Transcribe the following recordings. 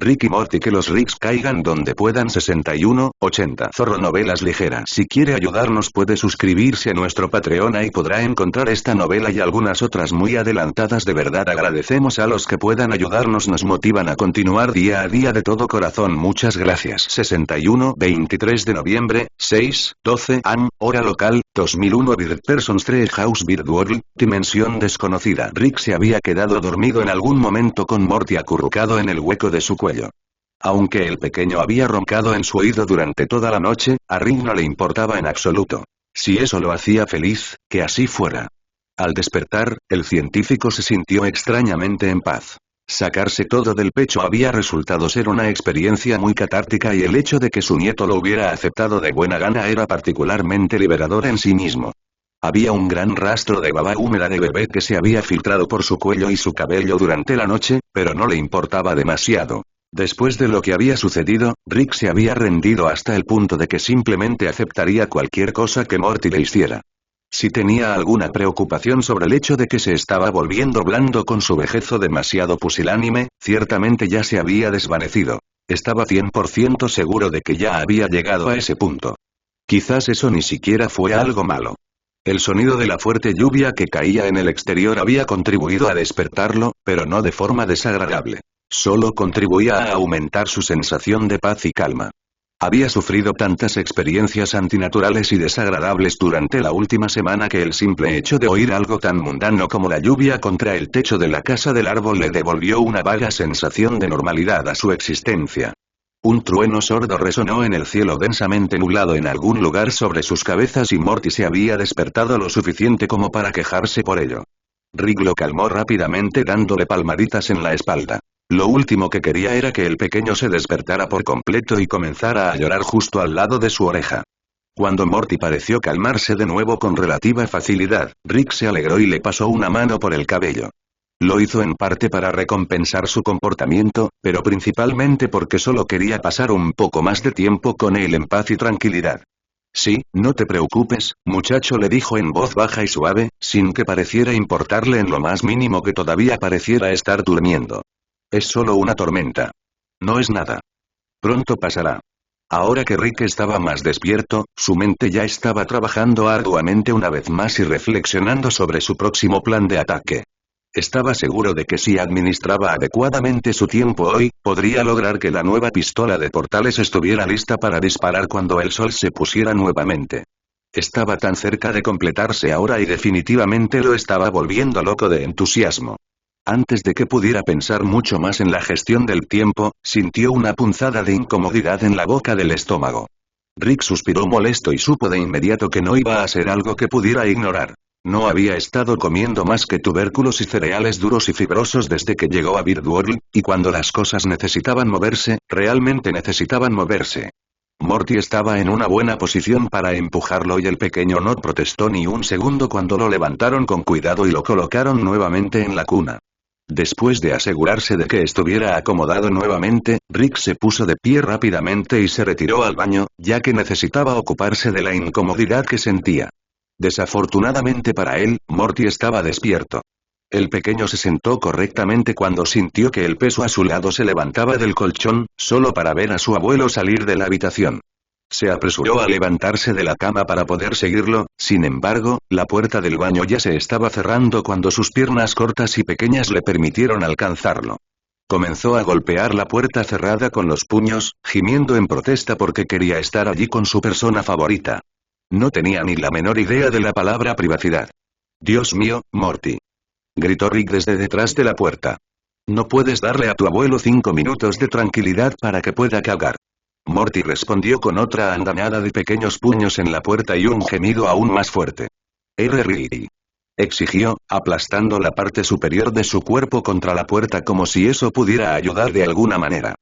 Rick y Morty, que los Ricks caigan donde puedan. 61-80 Zorro Novelas Ligeras. Si quiere ayudarnos puede suscribirse a nuestro Patreon, ahí podrá encontrar esta novela y algunas otras muy adelantadas. De verdad agradecemos a los que puedan ayudarnos, nos motivan a continuar día a día de todo corazón. Muchas gracias. 61-23 de noviembre, 6:12 AM, hora local, 2001. Bird Persons Treehouse Bird World, dimensión desconocida. Rick se había quedado dormido en algún momento con Morty acurrucado en el hueco de su cuello. Aunque el pequeño había roncado en su oído durante toda la noche, a Rick no le importaba en absoluto. Si eso lo hacía feliz, que así fuera. Al despertar, el científico se sintió extrañamente en paz. Sacarse todo del pecho había resultado ser una experiencia muy catártica y el hecho de que su nieto lo hubiera aceptado de buena gana era particularmente liberador en sí mismo. Había un gran rastro de baba húmeda de bebé que se había filtrado por su cuello y su cabello durante la noche, pero no le importaba demasiado. Después de lo que había sucedido, Rick se había rendido hasta el punto de que simplemente aceptaría cualquier cosa que Morty le hiciera. Si tenía alguna preocupación sobre el hecho de que se estaba volviendo blando con su vejez o demasiado pusilánime, ciertamente ya se había desvanecido. Estaba 100% seguro de que ya había llegado a ese punto. Quizás eso ni siquiera fue algo malo. El sonido de la fuerte lluvia que caía en el exterior había contribuido a despertarlo, pero no de forma desagradable. Solo contribuía a aumentar su sensación de paz y calma. Había sufrido tantas experiencias antinaturales y desagradables durante la última semana que el simple hecho de oír algo tan mundano como la lluvia contra el techo de la casa del árbol le devolvió una vaga sensación de normalidad a su existencia. Un trueno sordo resonó en el cielo densamente nublado en algún lugar sobre sus cabezas y Morty se había despertado lo suficiente como para quejarse por ello. Rick lo calmó rápidamente dándole palmaditas en la espalda. Lo último que quería era que el pequeño se despertara por completo y comenzara a llorar justo al lado de su oreja. Cuando Morty pareció calmarse de nuevo con relativa facilidad, Rick se alegró y le pasó una mano por el cabello. Lo hizo en parte para recompensar su comportamiento, pero principalmente porque solo quería pasar un poco más de tiempo con él en paz y tranquilidad. Sí, no te preocupes, muchacho, le dijo en voz baja y suave, sin que pareciera importarle en lo más mínimo que todavía pareciera estar durmiendo. Es solo una tormenta. No es nada. Pronto pasará. Ahora que Rick estaba más despierto, su mente ya estaba trabajando arduamente una vez más y reflexionando sobre su próximo plan de ataque. Estaba seguro de que si administraba adecuadamente su tiempo hoy, podría lograr que la nueva pistola de portales estuviera lista para disparar cuando el sol se pusiera nuevamente. Estaba tan cerca de completarse ahora y definitivamente lo estaba volviendo loco de entusiasmo. Antes de que pudiera pensar mucho más en la gestión del tiempo, sintió una punzada de incomodidad en la boca del estómago. Rick suspiró molesto y supo de inmediato que no iba a ser algo que pudiera ignorar. No había estado comiendo más que tubérculos y cereales duros y fibrosos desde que llegó a Bird World, y cuando las cosas necesitaban moverse, realmente necesitaban moverse. Morty estaba en una buena posición para empujarlo y el pequeño no protestó ni un segundo cuando lo levantaron con cuidado y lo colocaron nuevamente en la cuna. Después de asegurarse de que estuviera acomodado nuevamente, Rick se puso de pie rápidamente y se retiró al baño, ya que necesitaba ocuparse de la incomodidad que sentía. Desafortunadamente para él, Morty estaba despierto. El pequeño se sentó correctamente cuando sintió que el peso a su lado se levantaba del colchón, solo para ver a su abuelo salir de la habitación. Se apresuró a levantarse de la cama para poder seguirlo, sin embargo, la puerta del baño ya se estaba cerrando cuando sus piernas cortas y pequeñas le permitieron alcanzarlo. Comenzó a golpear la puerta cerrada con los puños, gimiendo en protesta porque quería estar allí con su persona favorita. No tenía ni la menor idea de la palabra privacidad. «Dios mío, Morty», gritó Rick desde detrás de la puerta. «¿No puedes darle a tu abuelo 5 minutos de tranquilidad para que pueda cagar?». Morty respondió con otra andanada de pequeños puños en la puerta y un gemido aún más fuerte. «Rick», exigió, aplastando la parte superior de su cuerpo contra la puerta como si eso pudiera ayudar de alguna manera.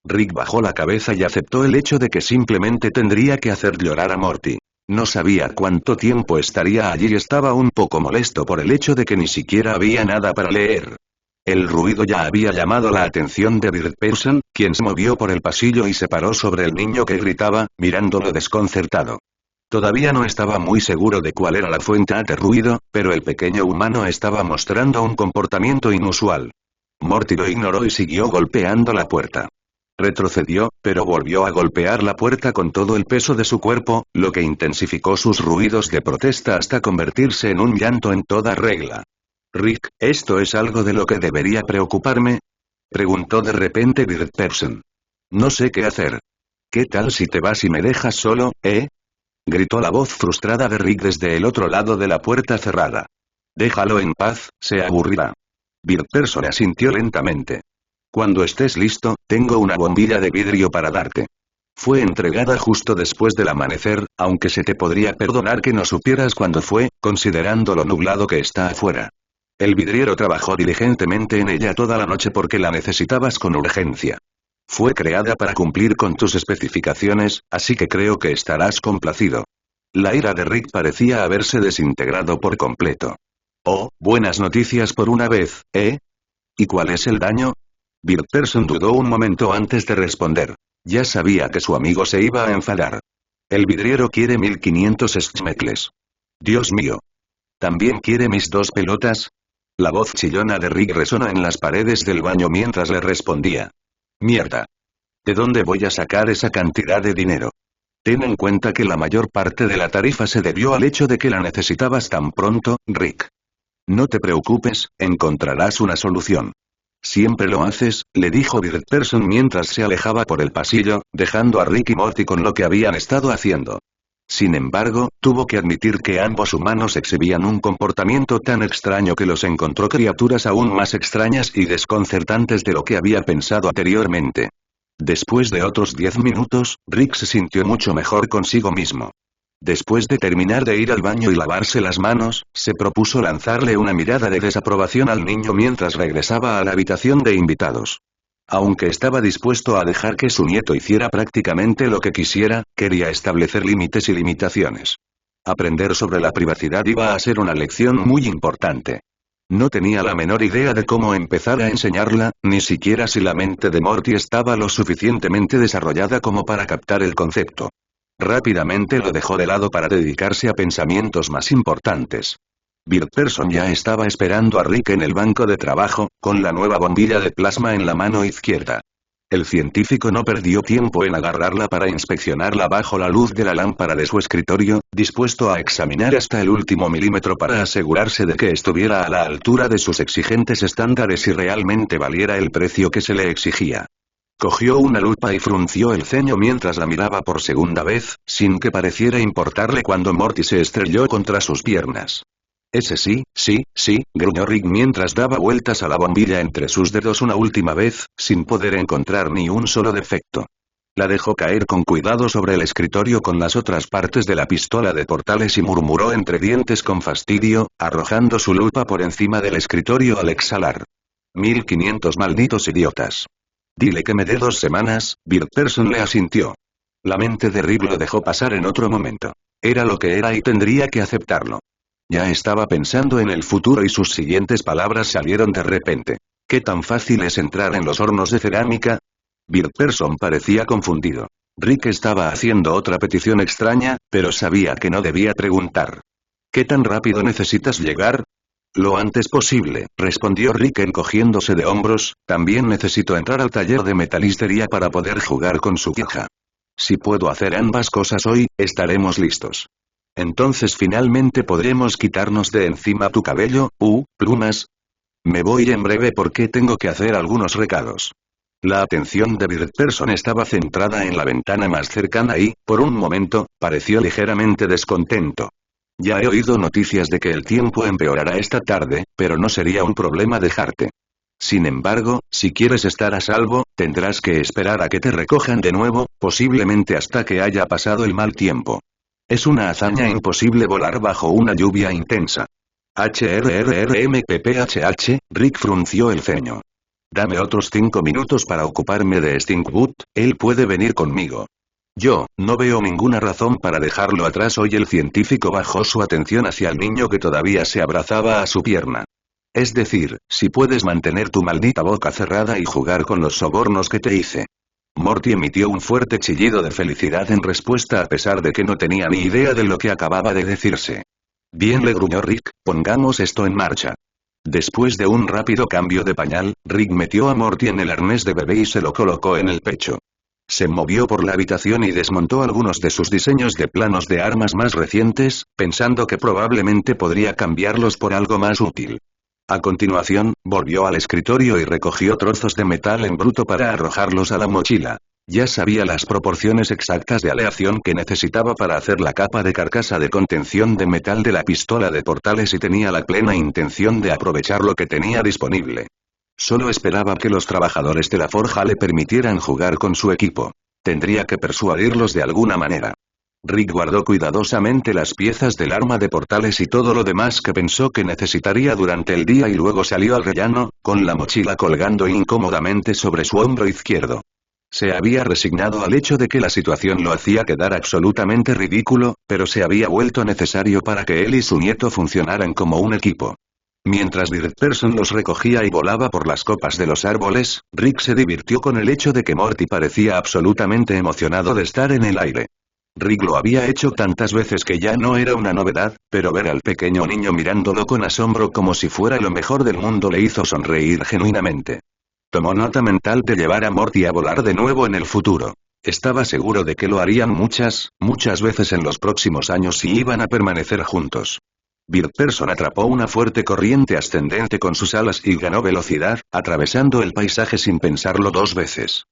Rick bajó la cabeza y aceptó el hecho de que simplemente tendría que hacer llorar a Morty. No sabía cuánto tiempo estaría allí y estaba un poco molesto por el hecho de que ni siquiera había nada para leer. El ruido ya había llamado la atención de Bird Person, quien se movió por el pasillo y se paró sobre el niño que gritaba, mirándolo desconcertado. Todavía no estaba muy seguro de cuál era la fuente de ruido, pero el pequeño humano estaba mostrando un comportamiento inusual. Morty lo ignoró y siguió golpeando la puerta. Retrocedió, pero volvió a golpear la puerta con todo el peso de su cuerpo, lo que intensificó sus ruidos de protesta hasta convertirse en un llanto en toda regla. Rick, ¿esto es algo de lo que debería preocuparme? Preguntó de repente Bird Person. No sé qué hacer. ¿Qué tal si te vas y me dejas solo, Gritó la voz frustrada de Rick desde el otro lado de la puerta cerrada. Déjalo en paz, se aburrirá. Bird Person asintió lentamente. Cuando estés listo, tengo una bombilla de vidrio para darte. Fue entregada justo después del amanecer, aunque se te podría perdonar que no supieras cuándo fue, considerando lo nublado que está afuera. El vidriero trabajó diligentemente en ella toda la noche porque la necesitabas con urgencia. Fue creada para cumplir con tus especificaciones, así que creo que estarás complacido. La ira de Rick parecía haberse desintegrado por completo. Oh, buenas noticias por una vez, ¿Y cuál es el daño? Bird Person dudó un momento antes de responder. Ya sabía que su amigo se iba a enfadar. El vidriero quiere 1500 schmeckles. Dios mío. ¿También quiere mis 2 pelotas? La voz chillona de Rick resonó en las paredes del baño mientras le respondía. Mierda. ¿De dónde voy a sacar esa cantidad de dinero? Ten en cuenta que la mayor parte de la tarifa se debió al hecho de que la necesitabas tan pronto, Rick. No te preocupes, encontrarás una solución. Siempre lo haces, le dijo Bird Person mientras se alejaba por el pasillo, dejando a Rick y Morty con lo que habían estado haciendo. Sin embargo, tuvo que admitir que ambos humanos exhibían un comportamiento tan extraño que los encontró criaturas aún más extrañas y desconcertantes de lo que había pensado anteriormente. Después de otros 10 minutos, Rick se sintió mucho mejor consigo mismo. Después de terminar de ir al baño y lavarse las manos, se propuso lanzarle una mirada de desaprobación al niño mientras regresaba a la habitación de invitados. Aunque estaba dispuesto a dejar que su nieto hiciera prácticamente lo que quisiera, quería establecer límites y limitaciones. Aprender sobre la privacidad iba a ser una lección muy importante. No tenía la menor idea de cómo empezar a enseñarla, ni siquiera si la mente de Morty estaba lo suficientemente desarrollada como para captar el concepto. Rápidamente lo dejó de lado para dedicarse a pensamientos más importantes. Bird Person ya estaba esperando a Rick en el banco de trabajo, con la nueva bombilla de plasma en la mano izquierda. El científico no perdió tiempo en agarrarla para inspeccionarla bajo la luz de la lámpara de su escritorio, dispuesto a examinar hasta el último milímetro para asegurarse de que estuviera a la altura de sus exigentes estándares y realmente valiera el precio que se le exigía. Cogió una lupa y frunció el ceño mientras la miraba por segunda vez, sin que pareciera importarle cuando Morty se estrelló contra sus piernas. Ese sí, gruñó Rick mientras daba vueltas a la bombilla entre sus dedos una última vez, sin poder encontrar ni un solo defecto. La dejó caer con cuidado sobre el escritorio con las otras partes de la pistola de portales y murmuró entre dientes con fastidio, arrojando su lupa por encima del escritorio al exhalar. 1500 malditos idiotas. Dile que me dé 2 semanas, Bird Person le asintió. La mente de Rick lo dejó pasar en otro momento. Era lo que era y tendría que aceptarlo. Ya estaba pensando en el futuro y sus siguientes palabras salieron de repente. ¿Qué tan fácil es entrar en los hornos de cerámica? Bird Person parecía confundido. Rick estaba haciendo otra petición extraña, pero sabía que no debía preguntar. ¿Qué tan rápido necesitas llegar? Lo antes posible, respondió Rick encogiéndose de hombros, también necesito entrar al taller de metalistería para poder jugar con su hija. Si puedo hacer ambas cosas hoy, estaremos listos. Entonces finalmente podremos quitarnos de encima tu cabello, plumas. Me voy en breve porque tengo que hacer algunos recados. La atención de Bird Person estaba centrada en la ventana más cercana y, por un momento, pareció ligeramente descontento. Ya he oído noticias de que el tiempo empeorará esta tarde, pero no sería un problema dejarte. Sin embargo, si quieres estar a salvo, tendrás que esperar a que te recojan de nuevo, posiblemente hasta que haya pasado el mal tiempo. Es una hazaña imposible volar bajo una lluvia intensa. HRRRMPPHH, Rick frunció el ceño. Dame otros 5 minutos para ocuparme de Stinkwood, él puede venir conmigo. Yo, no veo ninguna razón para dejarlo atrás hoy. El científico bajó su atención hacia el niño que todavía se abrazaba a su pierna. Es decir, si puedes mantener tu maldita boca cerrada y jugar con los sobornos que te hice. Morty emitió un fuerte chillido de felicidad en respuesta a pesar de que no tenía ni idea de lo que acababa de decirse. Bien, le gruñó Rick, pongamos esto en marcha. Después de un rápido cambio de pañal, Rick metió a Morty en el arnés de bebé y se lo colocó en el pecho. Se movió por la habitación y desmontó algunos de sus diseños de planos de armas más recientes, pensando que probablemente podría cambiarlos por algo más útil. A continuación, volvió al escritorio y recogió trozos de metal en bruto para arrojarlos a la mochila. Ya sabía las proporciones exactas de aleación que necesitaba para hacer la capa de carcasa de contención de metal de la pistola de portales y tenía la plena intención de aprovechar lo que tenía disponible. Solo esperaba que los trabajadores de la forja le permitieran jugar con su equipo. Tendría que persuadirlos de alguna manera. Rick guardó cuidadosamente las piezas del arma de portales y todo lo demás que pensó que necesitaría durante el día y luego salió al rellano, con la mochila colgando incómodamente sobre su hombro izquierdo. Se había resignado al hecho de que la situación lo hacía quedar absolutamente ridículo, pero se había vuelto necesario para que él y su nieto funcionaran como un equipo. Mientras Person los recogía y volaba por las copas de los árboles, Rick se divirtió con el hecho de que Morty parecía absolutamente emocionado de estar en el aire. Rick lo había hecho tantas veces que ya no era una novedad, pero ver al pequeño niño mirándolo con asombro como si fuera lo mejor del mundo le hizo sonreír genuinamente. Tomó nota mental de llevar a Morty a volar de nuevo en el futuro. Estaba seguro de que lo harían muchas veces en los próximos años si iban a permanecer juntos. Person atrapó una fuerte corriente ascendente con sus alas y ganó velocidad, atravesando el paisaje sin pensarlo dos veces.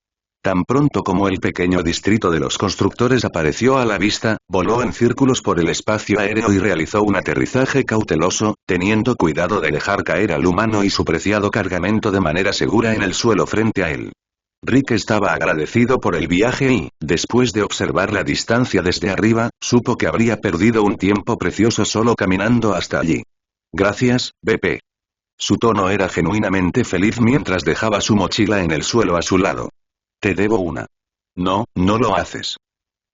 Tan pronto como el pequeño distrito de los constructores apareció a la vista, voló en círculos por el espacio aéreo y realizó un aterrizaje cauteloso, teniendo cuidado de dejar caer al humano y su preciado cargamento de manera segura en el suelo frente a él. Rick estaba agradecido por el viaje y, después de observar la distancia desde arriba, supo que habría perdido un tiempo precioso solo caminando hasta allí. Gracias, BP. Su tono era genuinamente feliz mientras dejaba su mochila en el suelo a su lado. Te debo una. No, no lo haces.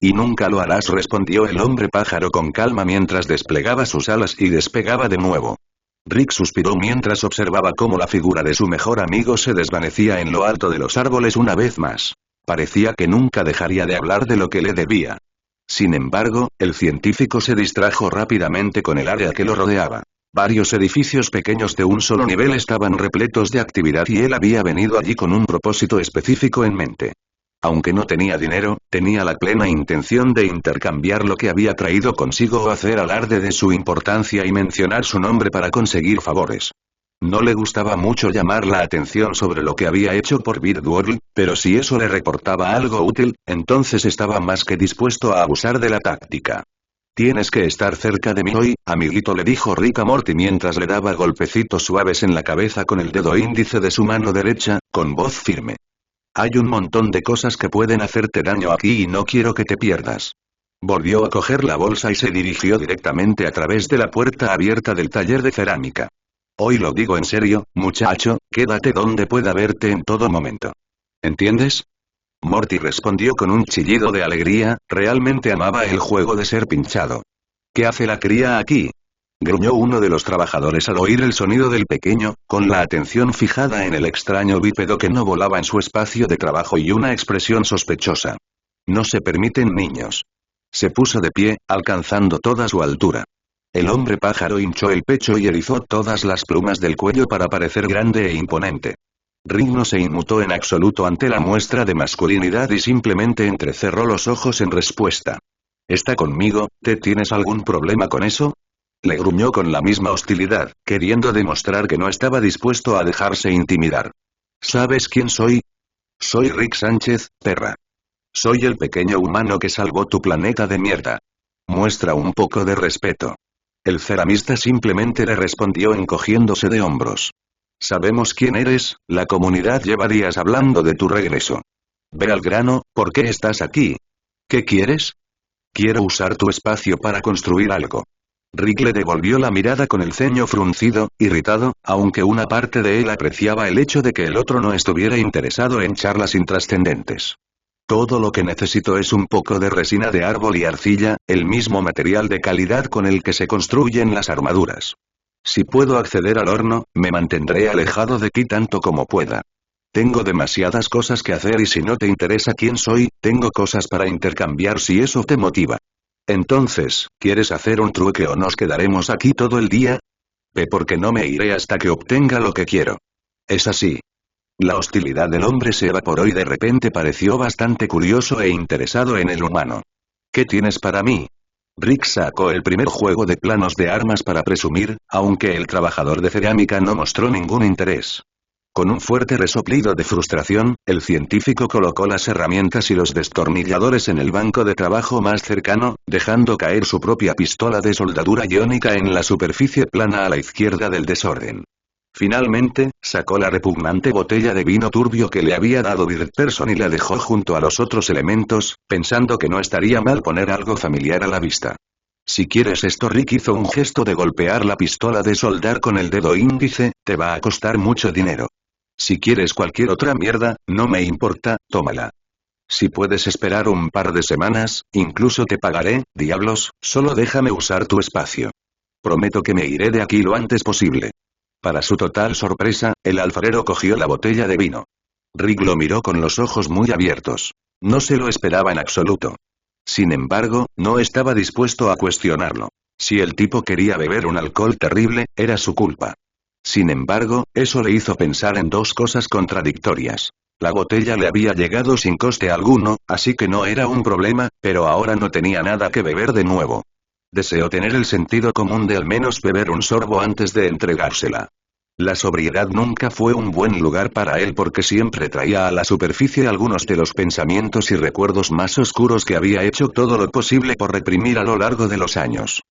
Y nunca lo harás, respondió el hombre pájaro con calma mientras desplegaba sus alas y despegaba de nuevo. Rick suspiró mientras observaba cómo la figura de su mejor amigo se desvanecía en lo alto de los árboles una vez más. Parecía que nunca dejaría de hablar de lo que le debía. Sin embargo, el científico se distrajo rápidamente con el área que lo rodeaba. Varios edificios pequeños de un solo nivel estaban repletos de actividad y él había venido allí con un propósito específico en mente. Aunque no tenía dinero, tenía la plena intención de intercambiar lo que había traído consigo o hacer alarde de su importancia y mencionar su nombre para conseguir favores. No le gustaba mucho llamar la atención sobre lo que había hecho por Birdworld, pero si eso le reportaba algo útil, entonces estaba más que dispuesto a abusar de la táctica. Tienes que estar cerca de mí hoy, amiguito, le dijo Rick a Morty mientras le daba golpecitos suaves en la cabeza con el dedo índice de su mano derecha, con voz firme. Hay un montón de cosas que pueden hacerte daño aquí y no quiero que te pierdas. Volvió a coger la bolsa y se dirigió directamente a través de la puerta abierta del taller de cerámica. Hoy lo digo en serio, muchacho, quédate donde pueda verte en todo momento. ¿Entiendes? Morty respondió con un chillido de alegría, realmente amaba el juego de ser pinchado. ¿Qué hace la cría aquí? Gruñó uno de los trabajadores al oír el sonido del pequeño, con la atención fijada en el extraño bípedo que no volaba en su espacio de trabajo y una expresión sospechosa. No se permiten niños. Se puso de pie, alcanzando toda su altura. El hombre pájaro hinchó el pecho y erizó todas las plumas del cuello para parecer grande e imponente. Rick no se inmutó en absoluto ante la muestra de masculinidad y simplemente entrecerró los ojos en respuesta. ¿Está conmigo? ¿Tienes algún problema con eso? Le gruñó con la misma hostilidad, queriendo demostrar que no estaba dispuesto a dejarse intimidar. ¿Sabes quién soy? Soy Rick Sánchez, perra. Soy el pequeño humano que salvó tu planeta de mierda. Muestra un poco de respeto. El ceramista simplemente le respondió encogiéndose de hombros. Sabemos quién eres, la comunidad lleva días hablando de tu regreso. Ve al grano, ¿por qué estás aquí? ¿Qué quieres? Quiero usar tu espacio para construir algo. Rick le devolvió la mirada con el ceño fruncido, irritado, aunque una parte de él apreciaba el hecho de que el otro no estuviera interesado en charlas intrascendentes. Todo lo que necesito es un poco de resina de árbol y arcilla, el mismo material de calidad con el que se construyen las armaduras. Si puedo acceder al horno, me mantendré alejado de ti tanto como pueda. Tengo demasiadas cosas que hacer y si no te interesa quién soy, tengo cosas para intercambiar si eso te motiva. Entonces, ¿quieres hacer un trueque o nos quedaremos aquí todo el día? Porque no me iré hasta que obtenga lo que quiero. Es así. La hostilidad del hombre se evaporó y de repente pareció bastante curioso e interesado en el humano. ¿Qué tienes para mí? Rick sacó el primer juego de planos de armas para presumir, aunque el trabajador de cerámica no mostró ningún interés. Con un fuerte resoplido de frustración, el científico colocó las herramientas y los destornilladores en el banco de trabajo más cercano, dejando caer su propia pistola de soldadura iónica en la superficie plana a la izquierda del desorden. Finalmente, sacó la repugnante botella de vino turbio que le había dado Bird-Person y la dejó junto a los otros elementos, pensando que no estaría mal poner algo familiar a la vista. Si quieres esto, Rick hizo un gesto de golpear la pistola de soldar con el dedo índice, te va a costar mucho dinero. Si quieres cualquier otra mierda, no me importa, tómala. Si puedes esperar un par de semanas, incluso te pagaré, diablos, solo déjame usar tu espacio. Prometo que me iré de aquí lo antes posible. Para su total sorpresa, el alfarero cogió la botella de vino. Rick lo miró con los ojos muy abiertos. No se lo esperaba en absoluto. Sin embargo, no estaba dispuesto a cuestionarlo. Si el tipo quería beber un alcohol terrible, era su culpa. Sin embargo, eso le hizo pensar en dos cosas contradictorias. La botella le había llegado sin coste alguno, así que no era un problema, pero ahora no tenía nada que beber de nuevo. Deseó tener el sentido común de al menos beber un sorbo antes de entregársela. La sobriedad nunca fue un buen lugar para él porque siempre traía a la superficie algunos de los pensamientos y recuerdos más oscuros que había hecho todo lo posible por reprimir a lo largo de los años.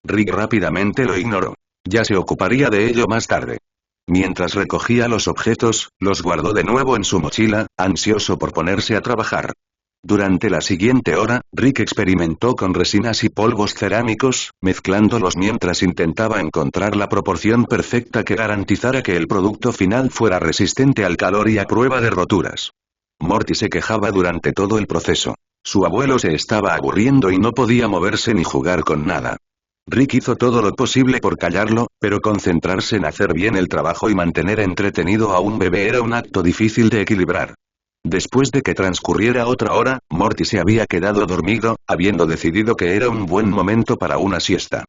Rick rápidamente lo ignoró. Ya se ocuparía de ello más tarde. Mientras recogía los objetos, los guardó de nuevo en su mochila, ansioso por ponerse a trabajar. Durante la siguiente hora, Rick experimentó con resinas y polvos cerámicos, mezclándolos mientras intentaba encontrar la proporción perfecta que garantizara que el producto final fuera resistente al calor y a prueba de roturas. Morty se quejaba durante todo el proceso. Su abuelo se estaba aburriendo y no podía moverse ni jugar con nada. Rick hizo todo lo posible por callarlo, pero concentrarse en hacer bien el trabajo y mantener entretenido a un bebé era un acto difícil de equilibrar. Después de que transcurriera otra hora, Morty se había quedado dormido, habiendo decidido que era un buen momento para una siesta.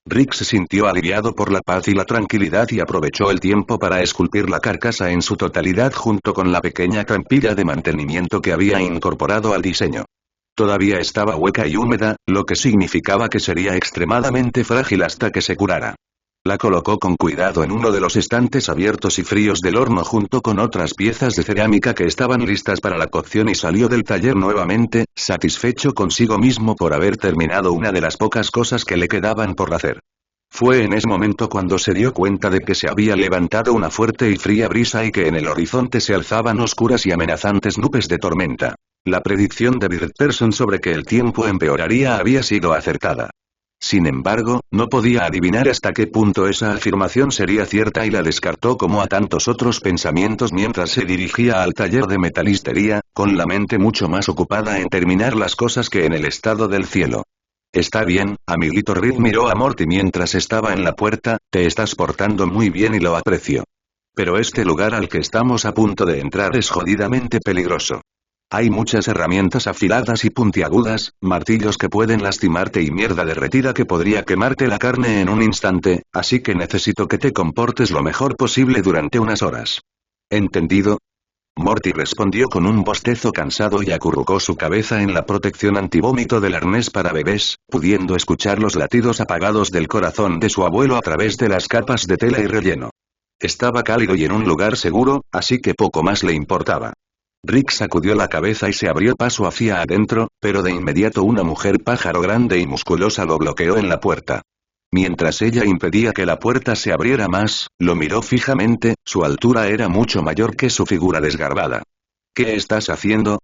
Rick se sintió aliviado por la paz y la tranquilidad y aprovechó el tiempo para esculpir la carcasa en su totalidad junto con la pequeña trampilla de mantenimiento que había incorporado al diseño. Todavía estaba hueca y húmeda, lo que significaba que sería extremadamente frágil hasta que se curara. La colocó con cuidado en uno de los estantes abiertos y fríos del horno junto con otras piezas de cerámica que estaban listas para la cocción y salió del taller nuevamente, satisfecho consigo mismo por haber terminado una de las pocas cosas que le quedaban por hacer. Fue en ese momento cuando se dio cuenta de que se había levantado una fuerte y fría brisa y que en el horizonte se alzaban oscuras y amenazantes nubes de tormenta. La predicción de Bird-Person sobre que el tiempo empeoraría había sido acertada. Sin embargo, no podía adivinar hasta qué punto esa afirmación sería cierta y la descartó como a tantos otros pensamientos mientras se dirigía al taller de metalistería, con la mente mucho más ocupada en terminar las cosas que en el estado del cielo. Está bien, amiguito. Rick miró a Morty mientras estaba en la puerta, te estás portando muy bien y lo aprecio. Pero este lugar al que estamos a punto de entrar es jodidamente peligroso. Hay muchas herramientas afiladas y puntiagudas, martillos que pueden lastimarte y mierda derretida que podría quemarte la carne en un instante, así que necesito que te comportes lo mejor posible durante unas horas. ¿Entendido? Morty respondió con un bostezo cansado y acurrucó su cabeza en la protección antivómito del arnés para bebés, pudiendo escuchar los latidos apagados del corazón de su abuelo a través de las capas de tela y relleno. Estaba cálido y en un lugar seguro, así que poco más le importaba. Rick sacudió la cabeza y se abrió paso hacia adentro, pero de inmediato una mujer pájaro grande y musculosa lo bloqueó en la puerta. Mientras ella impedía que la puerta se abriera más, lo miró fijamente, su altura era mucho mayor que su figura desgarbada. ¿Qué estás haciendo?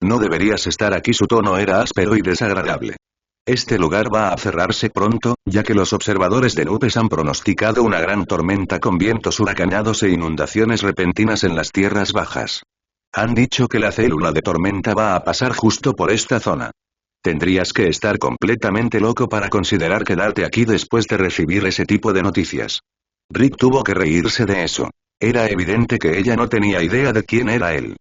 No deberías estar aquí. Su tono era áspero y desagradable. Este lugar va a cerrarse pronto, ya que los observadores de nubes han pronosticado una gran tormenta con vientos huracanados e inundaciones repentinas en las tierras bajas. Han dicho que la célula de tormenta va a pasar justo por esta zona. Tendrías que estar completamente loco para considerar quedarte aquí después de recibir ese tipo de noticias. Rick tuvo que reírse de eso. Era evidente que ella no tenía idea de quién era él.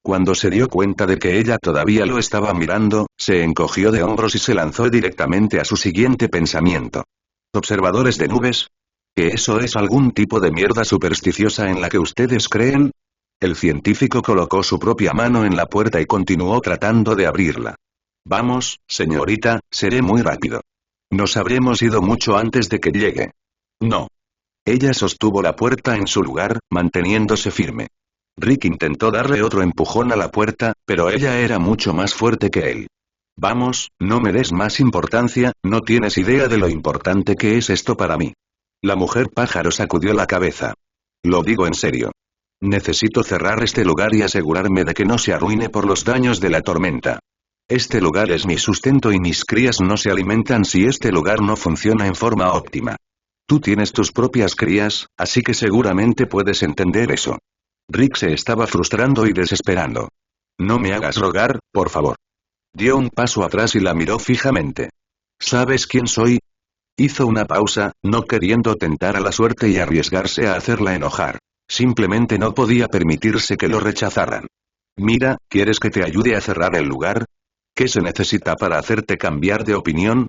Cuando se dio cuenta de que ella todavía lo estaba mirando, se encogió de hombros y se lanzó directamente a su siguiente pensamiento. ¿Observadores de nubes? ¿Que eso es algún tipo de mierda supersticiosa en la que ustedes creen? El científico colocó su propia mano en la puerta y continuó tratando de abrirla. Vamos, señorita, seré muy rápido. Nos habremos ido mucho antes de que llegue. No. Ella sostuvo la puerta en su lugar, manteniéndose firme. Rick intentó darle otro empujón a la puerta, pero ella era mucho más fuerte que él. Vamos, no me des más importancia, no tienes idea de lo importante que es esto para mí. La mujer pájaro sacudió la cabeza. Lo digo en serio. Necesito cerrar este lugar y asegurarme de que no se arruine por los daños de la tormenta. Este lugar es mi sustento y mis crías no se alimentan si este lugar no funciona en forma óptima. Tú tienes tus propias crías, así que seguramente puedes entender eso. Rick se estaba frustrando y desesperando. No me hagas rogar, por favor. Dio un paso atrás y la miró fijamente. ¿Sabes quién soy? Hizo una pausa, no queriendo tentar a la suerte y arriesgarse a hacerla enojar. Simplemente no podía permitirse que lo rechazaran. Mira, ¿quieres que te ayude a cerrar el lugar? ¿Qué se necesita para hacerte cambiar de opinión?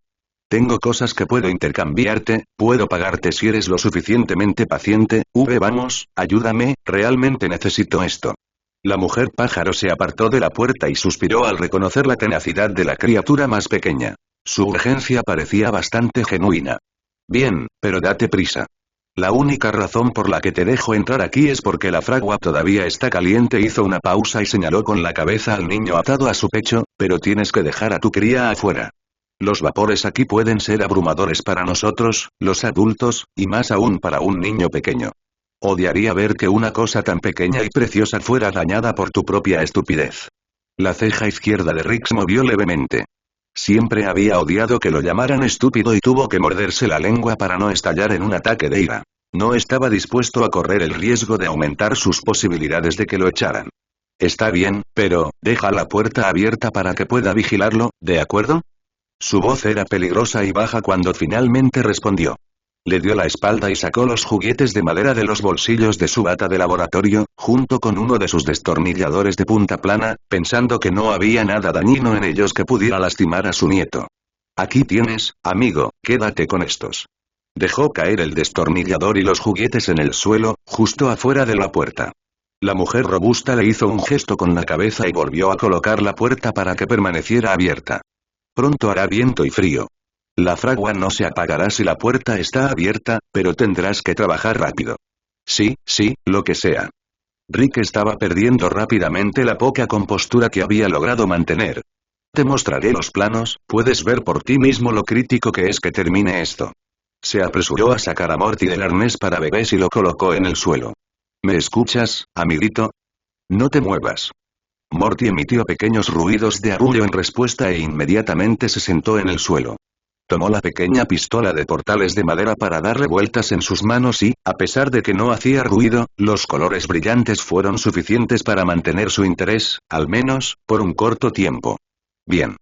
Tengo cosas que puedo intercambiarte, puedo pagarte si eres lo suficientemente paciente. Vamos, ayúdame, realmente necesito esto. La mujer pájaro se apartó de la puerta y suspiró al reconocer la tenacidad de la criatura más pequeña. Su urgencia parecía bastante genuina. Bien, pero date prisa. La única razón por la que te dejo entrar aquí es porque la fragua todavía está caliente. Hizo una pausa y señaló con la cabeza al niño atado a su pecho, pero tienes que dejar a tu cría afuera. Los vapores aquí pueden ser abrumadores para nosotros, los adultos, y más aún para un niño pequeño. Odiaría ver que una cosa tan pequeña y preciosa fuera dañada por tu propia estupidez. La ceja izquierda de Rick se movió levemente. Siempre había odiado que lo llamaran estúpido y tuvo que morderse la lengua para no estallar en un ataque de ira. No estaba dispuesto a correr el riesgo de aumentar sus posibilidades de que lo echaran. Está bien, pero, deja la puerta abierta para que pueda vigilarlo, ¿de acuerdo? Su voz era peligrosa y baja cuando finalmente respondió. Le dio la espalda y sacó los juguetes de madera de los bolsillos de su bata de laboratorio, junto con uno de sus destornilladores de punta plana, pensando que no había nada dañino en ellos que pudiera lastimar a su nieto. Aquí tienes, amigo, quédate con estos. Dejó caer el destornillador y los juguetes en el suelo, justo afuera de la puerta. La mujer robusta le hizo un gesto con la cabeza y volvió a colocar la puerta para que permaneciera abierta. Pronto hará viento y frío. La fragua no se apagará si la puerta está abierta, pero tendrás que trabajar rápido. Sí, lo que sea. Rick estaba perdiendo rápidamente la poca compostura que había logrado mantener. Te mostraré los planos, puedes ver por ti mismo lo crítico que es que termine esto. Se apresuró a sacar a Morty del arnés para bebés y lo colocó en el suelo. ¿Me escuchas, amiguito? No te muevas. Morty emitió pequeños ruidos de arrullo en respuesta e inmediatamente se sentó en el suelo. Tomó la pequeña pistola de portales de madera para darle vueltas en sus manos y, a pesar de que no hacía ruido, los colores brillantes fueron suficientes para mantener su interés, al menos, por un corto tiempo. Bien.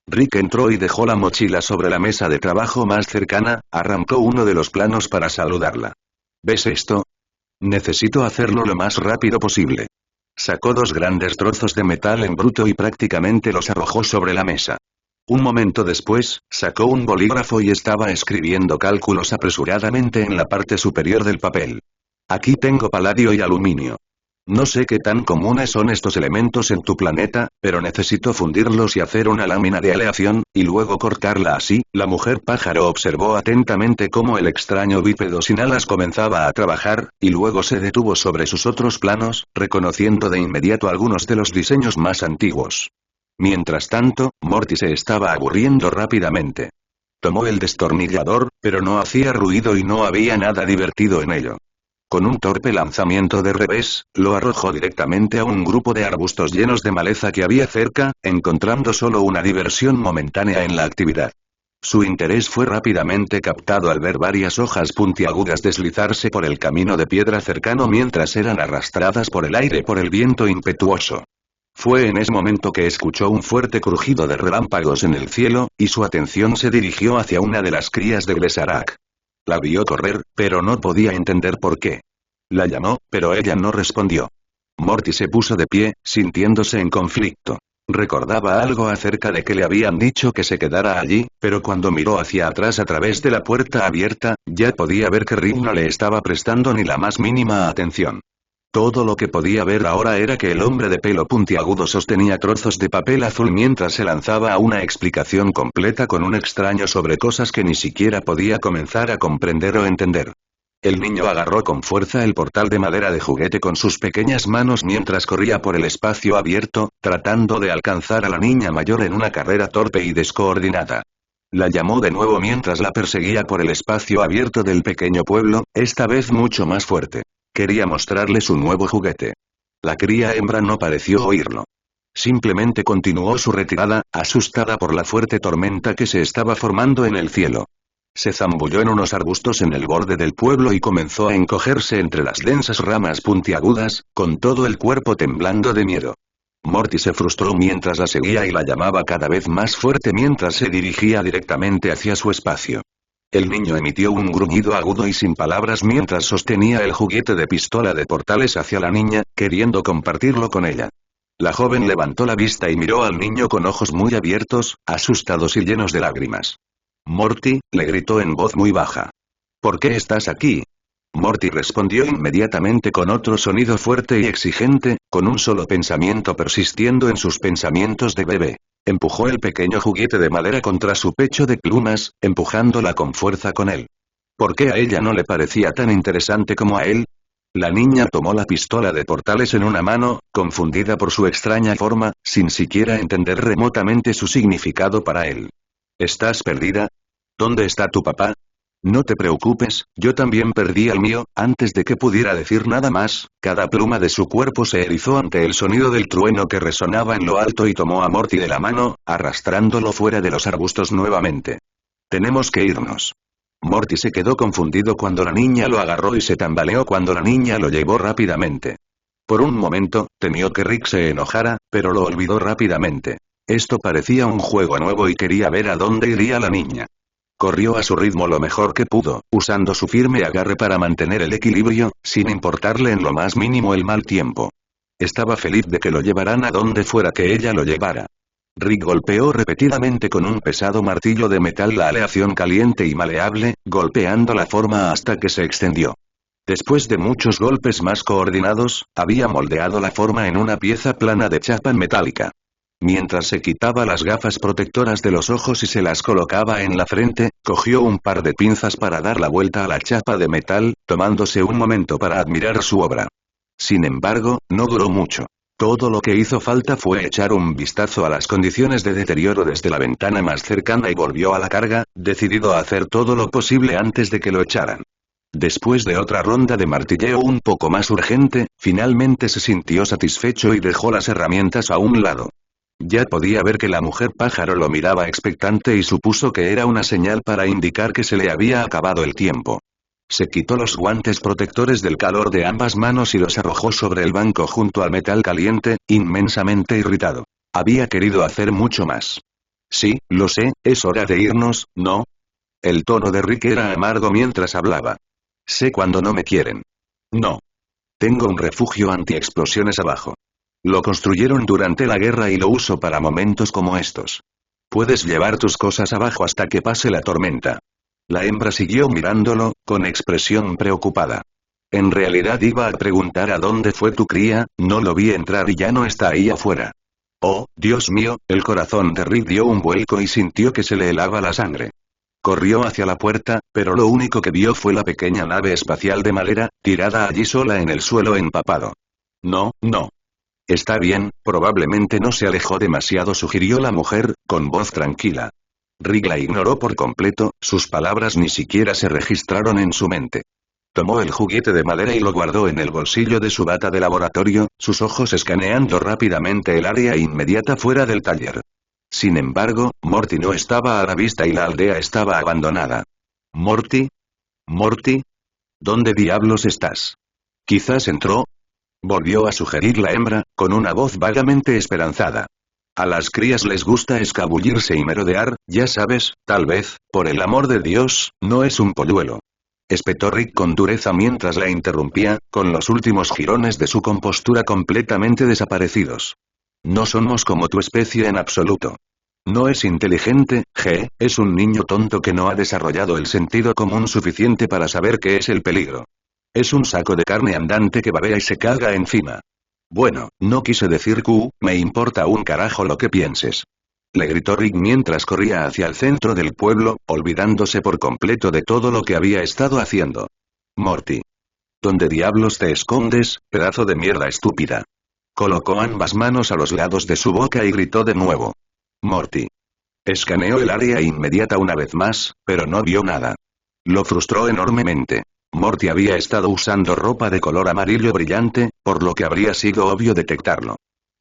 Rick entró y dejó la mochila sobre la mesa de trabajo más cercana, arrancó uno de los planos para saludarla. ¿Ves esto? Necesito hacerlo lo más rápido posible. Sacó 2 grandes trozos de metal en bruto y prácticamente los arrojó sobre la mesa. Un momento después, sacó un bolígrafo y estaba escribiendo cálculos apresuradamente en la parte superior del papel. Aquí tengo paladio y aluminio. No sé qué tan comunes son estos elementos en tu planeta, pero necesito fundirlos y hacer una lámina de aleación, y luego cortarla así. La mujer pájaro observó atentamente cómo el extraño bípedo sin alas comenzaba a trabajar, y luego se detuvo sobre sus otros planos, reconociendo de inmediato algunos de los diseños más antiguos. Mientras tanto, Morty se estaba aburriendo rápidamente. Tomó el destornillador, pero no hacía ruido y no había nada divertido en ello. Con un torpe lanzamiento de revés, lo arrojó directamente a un grupo de arbustos llenos de maleza que había cerca, encontrando solo una diversión momentánea en la actividad. Su interés fue rápidamente captado al ver varias hojas puntiagudas deslizarse por el camino de piedra cercano mientras eran arrastradas por el aire por el viento impetuoso. Fue en ese momento que escuchó un fuerte crujido de relámpagos en el cielo, y su atención se dirigió hacia una de las crías de Glesarak. La vio correr, pero no podía entender por qué. La llamó, pero ella no respondió. Morty se puso de pie, sintiéndose en conflicto. Recordaba algo acerca de que le habían dicho que se quedara allí, pero cuando miró hacia atrás a través de la puerta abierta, ya podía ver que Rick no le estaba prestando ni la más mínima atención. Todo lo que podía ver ahora era que el hombre de pelo puntiagudo sostenía trozos de papel azul mientras se lanzaba a una explicación completa con un extraño sobre cosas que ni siquiera podía comenzar a comprender o entender. El niño agarró con fuerza el portal de madera de juguete con sus pequeñas manos mientras corría por el espacio abierto, tratando de alcanzar a la niña mayor en una carrera torpe y descoordinada. La llamó de nuevo mientras la perseguía por el espacio abierto del pequeño pueblo, esta vez mucho más fuerte. Quería mostrarle su nuevo juguete. La cría hembra no pareció oírlo. Simplemente continuó su retirada, asustada por la fuerte tormenta que se estaba formando en el cielo. Se zambulló en unos arbustos en el borde del pueblo y comenzó a encogerse entre las densas ramas puntiagudas, con todo el cuerpo temblando de miedo. Morty se frustró mientras la seguía y la llamaba cada vez más fuerte mientras se dirigía directamente hacia su espacio. El niño emitió un gruñido agudo y sin palabras mientras sostenía el juguete de pistola de portales hacia la niña, queriendo compartirlo con ella. La joven levantó la vista y miró al niño con ojos muy abiertos, asustados y llenos de lágrimas. «Morty», le gritó en voz muy baja. «¿Por qué estás aquí?» Morty respondió inmediatamente con otro sonido fuerte y exigente, con un solo pensamiento persistiendo en sus pensamientos de bebé. Empujó el pequeño juguete de madera contra su pecho de plumas, empujándola con fuerza con él. ¿Por qué a ella no le parecía tan interesante como a él? La niña tomó la pistola de portales en una mano, confundida por su extraña forma, sin siquiera entender remotamente su significado para él. ¿Estás perdida? ¿Dónde está tu papá? No te preocupes, yo también perdí al mío. Antes de que pudiera decir nada más, cada pluma de su cuerpo se erizó ante el sonido del trueno que resonaba en lo alto y tomó a Morty de la mano, arrastrándolo fuera de los arbustos nuevamente. Tenemos que irnos. Morty se quedó confundido cuando la niña lo agarró y se tambaleó cuando la niña lo llevó rápidamente. Por un momento, temió que Rick se enojara, pero lo olvidó rápidamente. Esto parecía un juego nuevo y quería ver a dónde iría la niña. Corrió a su ritmo lo mejor que pudo, usando su firme agarre para mantener el equilibrio, sin importarle en lo más mínimo el mal tiempo. Estaba feliz de que lo llevaran a donde fuera que ella lo llevara. Rick golpeó repetidamente con un pesado martillo de metal la aleación caliente y maleable, golpeando la forma hasta que se extendió. Después de muchos golpes más coordinados, había moldeado la forma en una pieza plana de chapa metálica. Mientras se quitaba las gafas protectoras de los ojos y se las colocaba en la frente, cogió un par de pinzas para dar la vuelta a la chapa de metal, tomándose un momento para admirar su obra. Sin embargo, no duró mucho. Todo lo que hizo falta fue echar un vistazo a las condiciones de deterioro desde la ventana más cercana y volvió a la carga, decidido a hacer todo lo posible antes de que lo echaran. Después de otra ronda de martilleo un poco más urgente, finalmente se sintió satisfecho y dejó las herramientas a un lado. Ya podía ver que la mujer pájaro lo miraba expectante y supuso que era una señal para indicar que se le había acabado el tiempo. Se quitó los guantes protectores del calor de ambas manos y los arrojó sobre el banco junto al metal caliente, inmensamente irritado. Había querido hacer mucho más. Sí, lo sé, es hora de irnos, ¿no? El tono de Rick era amargo mientras hablaba. Sé cuando no me quieren. No. Tengo un refugio antiexplosiones abajo. Lo construyeron durante la guerra y lo uso para momentos como estos. Puedes llevar tus cosas abajo hasta que pase la tormenta. La hembra siguió mirándolo, con expresión preocupada. En realidad iba a preguntar a dónde fue tu cría, no lo vi entrar y ya no está ahí afuera. Oh, Dios mío, el corazón de Rick dio un vuelco y sintió que se le helaba la sangre. Corrió hacia la puerta, pero lo único que vio fue la pequeña nave espacial de madera, tirada allí sola en el suelo empapado. No, no. Está bien, probablemente no se alejó demasiado, sugirió la mujer, con voz tranquila. Rick la ignoró por completo, sus palabras ni siquiera se registraron en su mente. Tomó el juguete de madera y lo guardó en el bolsillo de su bata de laboratorio, sus ojos escaneando rápidamente el área inmediata fuera del taller. Sin embargo, Morty no estaba a la vista y la aldea estaba abandonada. ¿Morty? ¿Morty? ¿Dónde diablos estás? ¿Quizás entró? Volvió a sugerir la hembra, con una voz vagamente esperanzada. A las crías les gusta escabullirse y merodear, ya sabes, tal vez, por el amor de Dios, no es un polluelo. Espetó Rick con dureza mientras la interrumpía, con los últimos jirones de su compostura completamente desaparecidos. No somos como tu especie en absoluto. No es inteligente, es un niño tonto que no ha desarrollado el sentido común suficiente para saber qué es el peligro. Es un saco de carne andante que babea y se caga encima. Bueno, no quise decir Q, me importa un carajo lo que pienses. Le gritó Rick mientras corría hacia el centro del pueblo, olvidándose por completo de todo lo que había estado haciendo. Morty. ¿Dónde diablos te escondes, pedazo de mierda estúpida? Colocó ambas manos a los lados de su boca y gritó de nuevo. Morty. Escaneó el área inmediata una vez más, pero no vio nada. Lo frustró enormemente. Morty había estado usando ropa de color amarillo brillante, por lo que habría sido obvio detectarlo.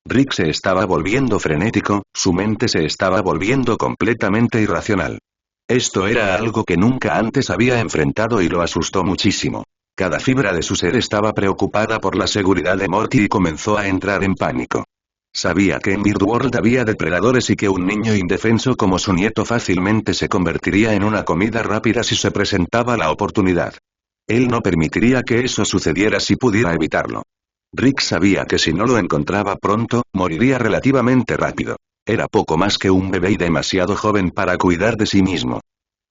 Rick se estaba volviendo frenético, su mente se estaba volviendo completamente irracional. Esto era algo que nunca antes había enfrentado y lo asustó muchísimo. Cada fibra de su ser estaba preocupada por la seguridad de Morty y comenzó a entrar en pánico. Sabía que en Birdworld había depredadores y que un niño indefenso como su nieto fácilmente se convertiría en una comida rápida si se presentaba la oportunidad. Él no permitiría que eso sucediera si pudiera evitarlo. Rick sabía que si no lo encontraba pronto, moriría relativamente rápido. Era poco más que un bebé y demasiado joven para cuidar de sí mismo.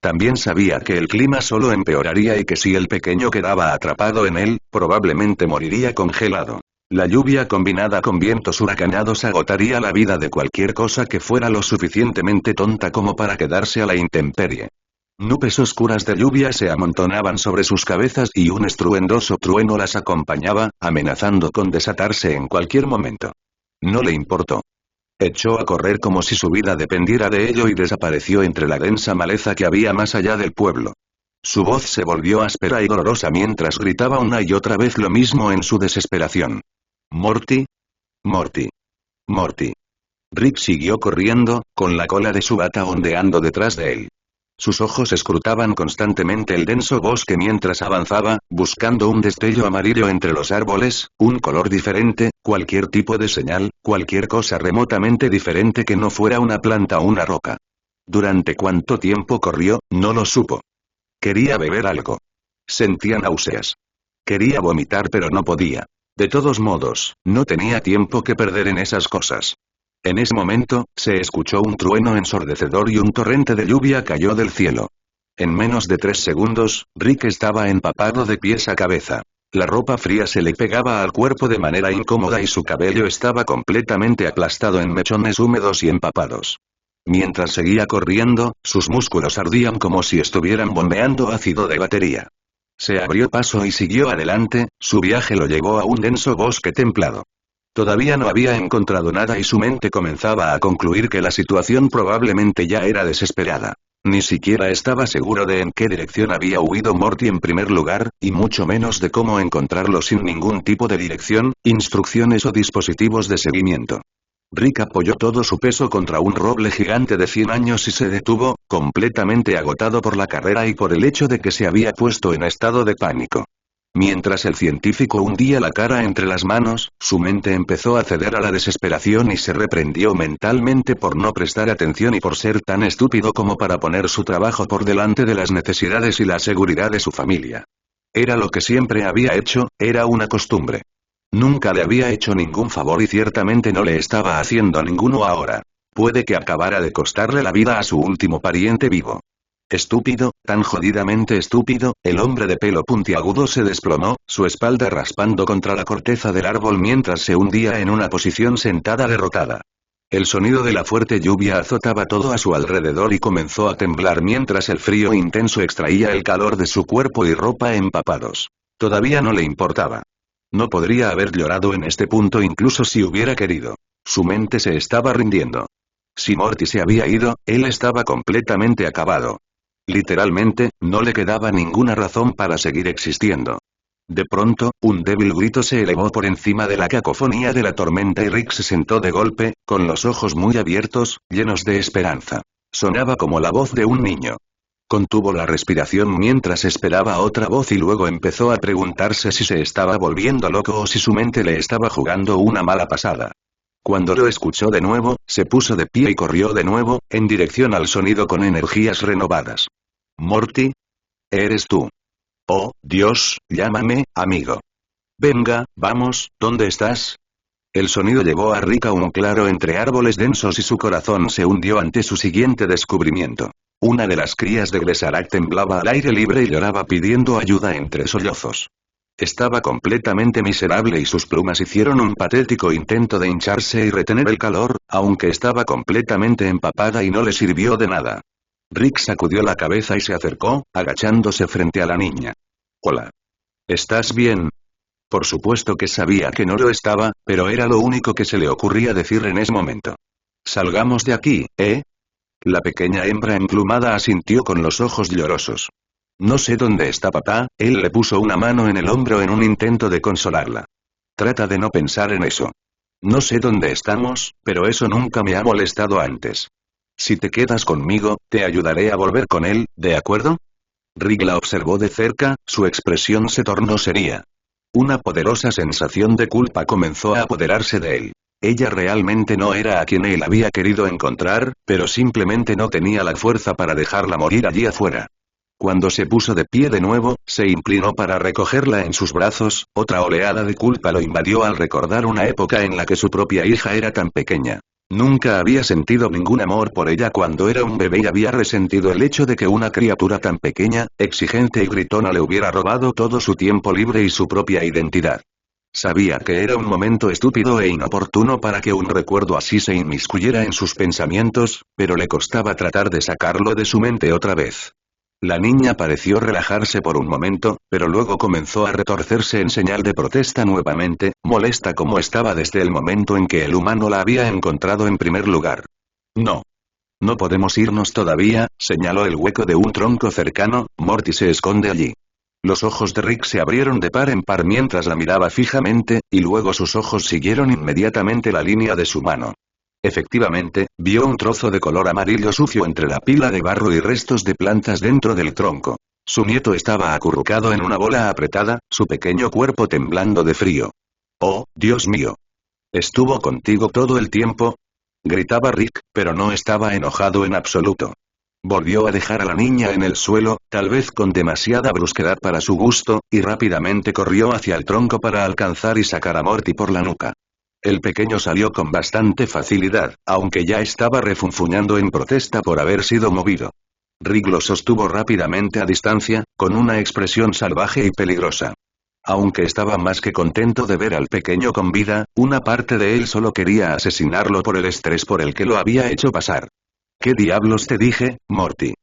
También sabía que el clima solo empeoraría y que si el pequeño quedaba atrapado en él, probablemente moriría congelado. La lluvia combinada con vientos huracanados agotaría la vida de cualquier cosa que fuera lo suficientemente tonta como para quedarse a la intemperie. Nubes oscuras de lluvia se amontonaban sobre sus cabezas y un estruendoso trueno las acompañaba, amenazando con desatarse en cualquier momento. No le importó. Echó a correr como si su vida dependiera de ello y desapareció entre la densa maleza que había más allá del pueblo. Su voz se volvió áspera y dolorosa mientras gritaba una y otra vez lo mismo en su desesperación. Morty. Morty. Morty. Rick siguió corriendo, con la cola de su bata ondeando detrás de él. Sus ojos escrutaban constantemente el denso bosque mientras avanzaba, buscando un destello amarillo entre los árboles, un color diferente, cualquier tipo de señal, cualquier cosa remotamente diferente que no fuera una planta o una roca. Durante cuánto tiempo corrió, no lo supo. Quería beber algo. Sentía náuseas. Quería vomitar pero no podía. De todos modos, no tenía tiempo que perder en esas cosas. En ese momento, se escuchó un trueno ensordecedor y un torrente de lluvia cayó del cielo. En menos de 3 segundos, Rick estaba empapado de pies a cabeza. La ropa fría se le pegaba al cuerpo de manera incómoda y su cabello estaba completamente aplastado en mechones húmedos y empapados. Mientras seguía corriendo, sus músculos ardían como si estuvieran bombeando ácido de batería. Se abrió paso y siguió adelante, su viaje lo llevó a un denso bosque templado. Todavía no había encontrado nada y su mente comenzaba a concluir que la situación probablemente ya era desesperada. Ni siquiera estaba seguro de en qué dirección había huido Morty en primer lugar, y mucho menos de cómo encontrarlo sin ningún tipo de dirección, instrucciones o dispositivos de seguimiento. Rick apoyó todo su peso contra un roble gigante de 100 años y se detuvo, completamente agotado por la carrera y por el hecho de que se había puesto en estado de pánico. Mientras el científico hundía la cara entre las manos, su mente empezó a ceder a la desesperación y se reprendió mentalmente por no prestar atención y por ser tan estúpido como para poner su trabajo por delante de las necesidades y la seguridad de su familia. Era lo que siempre había hecho, era una costumbre. Nunca le había hecho ningún favor y ciertamente no le estaba haciendo ninguno ahora. Puede que acabara de costarle la vida a su último pariente vivo. Estúpido, tan jodidamente estúpido, el hombre de pelo puntiagudo se desplomó, su espalda raspando contra la corteza del árbol mientras se hundía en una posición sentada derrotada. El sonido de la fuerte lluvia azotaba todo a su alrededor y comenzó a temblar mientras el frío intenso extraía el calor de su cuerpo y ropa empapados. Todavía no le importaba. No podría haber llorado en este punto incluso si hubiera querido. Su mente se estaba rindiendo. Si Morty se había ido, él estaba completamente acabado. Literalmente, no le quedaba ninguna razón para seguir existiendo. De pronto, un débil grito se elevó por encima de la cacofonía de la tormenta y Rick se sentó de golpe, con los ojos muy abiertos, llenos de esperanza. Sonaba como la voz de un niño. Contuvo la respiración mientras esperaba otra voz y luego empezó a preguntarse si se estaba volviendo loco o si su mente le estaba jugando una mala pasada. Cuando lo escuchó de nuevo, se puso de pie y corrió de nuevo, en dirección al sonido con energías renovadas. Morty. ¿Eres tú? Oh, Dios, llámame, amigo. Venga, vamos, ¿dónde estás? El sonido llevó a Rick a un claro entre árboles densos y su corazón se hundió ante su siguiente descubrimiento. Una de las crías de Gresarac temblaba al aire libre y lloraba pidiendo ayuda entre sollozos. Estaba completamente miserable y sus plumas hicieron un patético intento de hincharse y retener el calor, aunque estaba completamente empapada y no le sirvió de nada. Rick sacudió la cabeza y se acercó, agachándose frente a la niña. «Hola. ¿Estás bien?» Por supuesto que sabía que no lo estaba, pero era lo único que se le ocurría decir en ese momento. «Salgamos de aquí, ¿eh?» La pequeña hembra emplumada asintió con los ojos llorosos. «No sé dónde está papá», él le puso una mano en el hombro en un intento de consolarla. «Trata de no pensar en eso. No sé dónde estamos, pero eso nunca me ha molestado antes. Si te quedas conmigo, te ayudaré a volver con él, ¿de acuerdo?» Rick la observó de cerca, su expresión se tornó seria. Una poderosa sensación de culpa comenzó a apoderarse de él. Ella realmente no era a quien él había querido encontrar, pero simplemente no tenía la fuerza para dejarla morir allí afuera. Cuando se puso de pie de nuevo, se inclinó para recogerla en sus brazos, otra oleada de culpa lo invadió al recordar una época en la que su propia hija era tan pequeña. Nunca había sentido ningún amor por ella cuando era un bebé y había resentido el hecho de que una criatura tan pequeña, exigente y gritona le hubiera robado todo su tiempo libre y su propia identidad. Sabía que era un momento estúpido e inoportuno para que un recuerdo así se inmiscuyera en sus pensamientos, pero le costaba tratar de sacarlo de su mente otra vez. La niña pareció relajarse por un momento, pero luego comenzó a retorcerse en señal de protesta nuevamente, molesta como estaba desde el momento en que el humano la había encontrado en primer lugar. «No. No podemos irnos todavía», señaló el hueco de un tronco cercano, «Morty se esconde allí». Los ojos de Rick se abrieron de par en par mientras la miraba fijamente, y luego sus ojos siguieron inmediatamente la línea de su mano. Efectivamente, vio un trozo de color amarillo sucio entre la pila de barro y restos de plantas dentro del tronco. Su nieto estaba acurrucado en una bola apretada, su pequeño cuerpo temblando de frío. «Oh, Dios mío. ¿Estuvo contigo todo el tiempo?», gritaba Rick, pero no estaba enojado en absoluto. Volvió a dejar a la niña en el suelo, tal vez con demasiada brusquedad para su gusto, y rápidamente corrió hacia el tronco para alcanzar y sacar a Morty por la nuca. El pequeño salió con bastante facilidad, aunque ya estaba refunfuñando en protesta por haber sido movido. Rick lo sostuvo rápidamente a distancia, con una expresión salvaje y peligrosa. Aunque estaba más que contento de ver al pequeño con vida, una parte de él solo quería asesinarlo por el estrés por el que lo había hecho pasar. «¿Qué diablos te dije, Morty?»,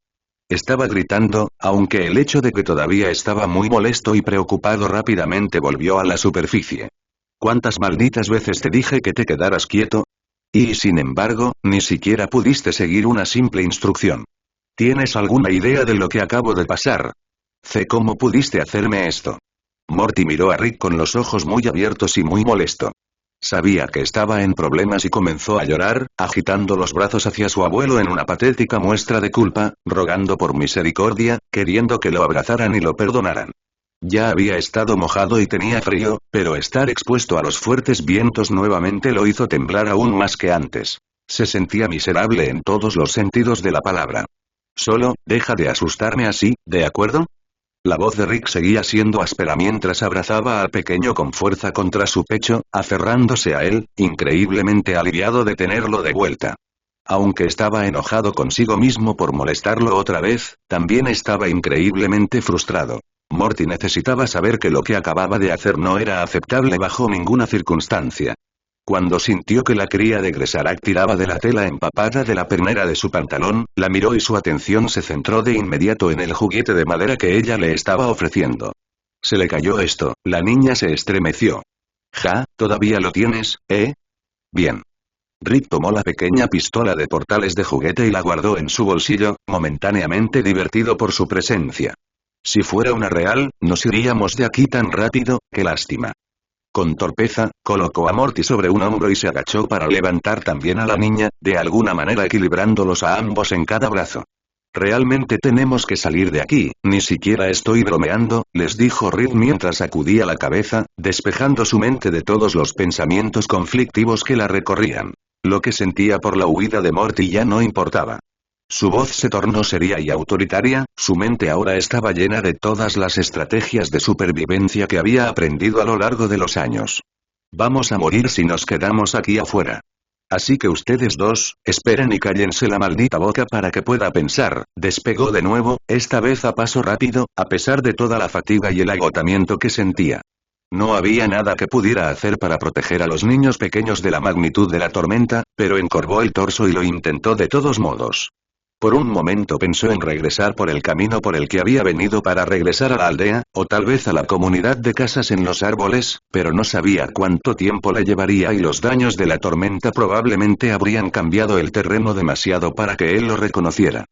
estaba gritando, aunque el hecho de que todavía estaba muy molesto y preocupado rápidamente volvió a la superficie. «¿Cuántas malditas veces te dije que te quedaras quieto? Y sin embargo, ni siquiera pudiste seguir una simple instrucción. ¿Tienes alguna idea de lo que acabo de pasar? ¿Cómo pudiste hacerme esto?». Morty miró a Rick con los ojos muy abiertos y muy molesto. Sabía que estaba en problemas y comenzó a llorar, agitando los brazos hacia su abuelo en una patética muestra de culpa, rogando por misericordia, queriendo que lo abrazaran y lo perdonaran. Ya había estado mojado y tenía frío, pero estar expuesto a los fuertes vientos nuevamente lo hizo temblar aún más que antes. Se sentía miserable en todos los sentidos de la palabra. «Solo, deja de asustarme así, ¿de acuerdo?». La voz de Rick seguía siendo áspera mientras abrazaba al pequeño con fuerza contra su pecho, aferrándose a él, increíblemente aliviado de tenerlo de vuelta. Aunque estaba enojado consigo mismo por molestarlo otra vez, también estaba increíblemente frustrado. Morty necesitaba saber que lo que acababa de hacer no era aceptable bajo ninguna circunstancia. Cuando sintió que la cría de Gresarac tiraba de la tela empapada de la pernera de su pantalón, la miró y su atención se centró de inmediato en el juguete de madera que ella le estaba ofreciendo. Se le cayó esto, la niña se estremeció. «Ja, ¿todavía lo tienes, eh? Bien». Rick tomó la pequeña pistola de portales de juguete y la guardó en su bolsillo, momentáneamente divertido por su presencia. «Si fuera una real, nos iríamos de aquí tan rápido, qué lástima». Con torpeza, colocó a Morty sobre un hombro y se agachó para levantar también a la niña, de alguna manera equilibrándolos a ambos en cada brazo. «Realmente tenemos que salir de aquí, ni siquiera estoy bromeando», les dijo Rick mientras sacudía la cabeza, despejando su mente de todos los pensamientos conflictivos que la recorrían. Lo que sentía por la huida de Morty ya no importaba. Su voz se tornó seria y autoritaria, su mente ahora estaba llena de todas las estrategias de supervivencia que había aprendido a lo largo de los años. Vamos a morir si nos quedamos aquí afuera. Así que ustedes dos, esperen y cállense la maldita boca para que pueda pensar. Despegó de nuevo, esta vez a paso rápido, a pesar de toda la fatiga y el agotamiento que sentía. No había nada que pudiera hacer para proteger a los niños pequeños de la magnitud de la tormenta, pero encorvó el torso y lo intentó de todos modos. Por un momento pensó en regresar por el camino por el que había venido para regresar a la aldea, o tal vez a la comunidad de casas en los árboles, pero no sabía cuánto tiempo le llevaría y los daños de la tormenta probablemente habrían cambiado el terreno demasiado para que él lo reconociera.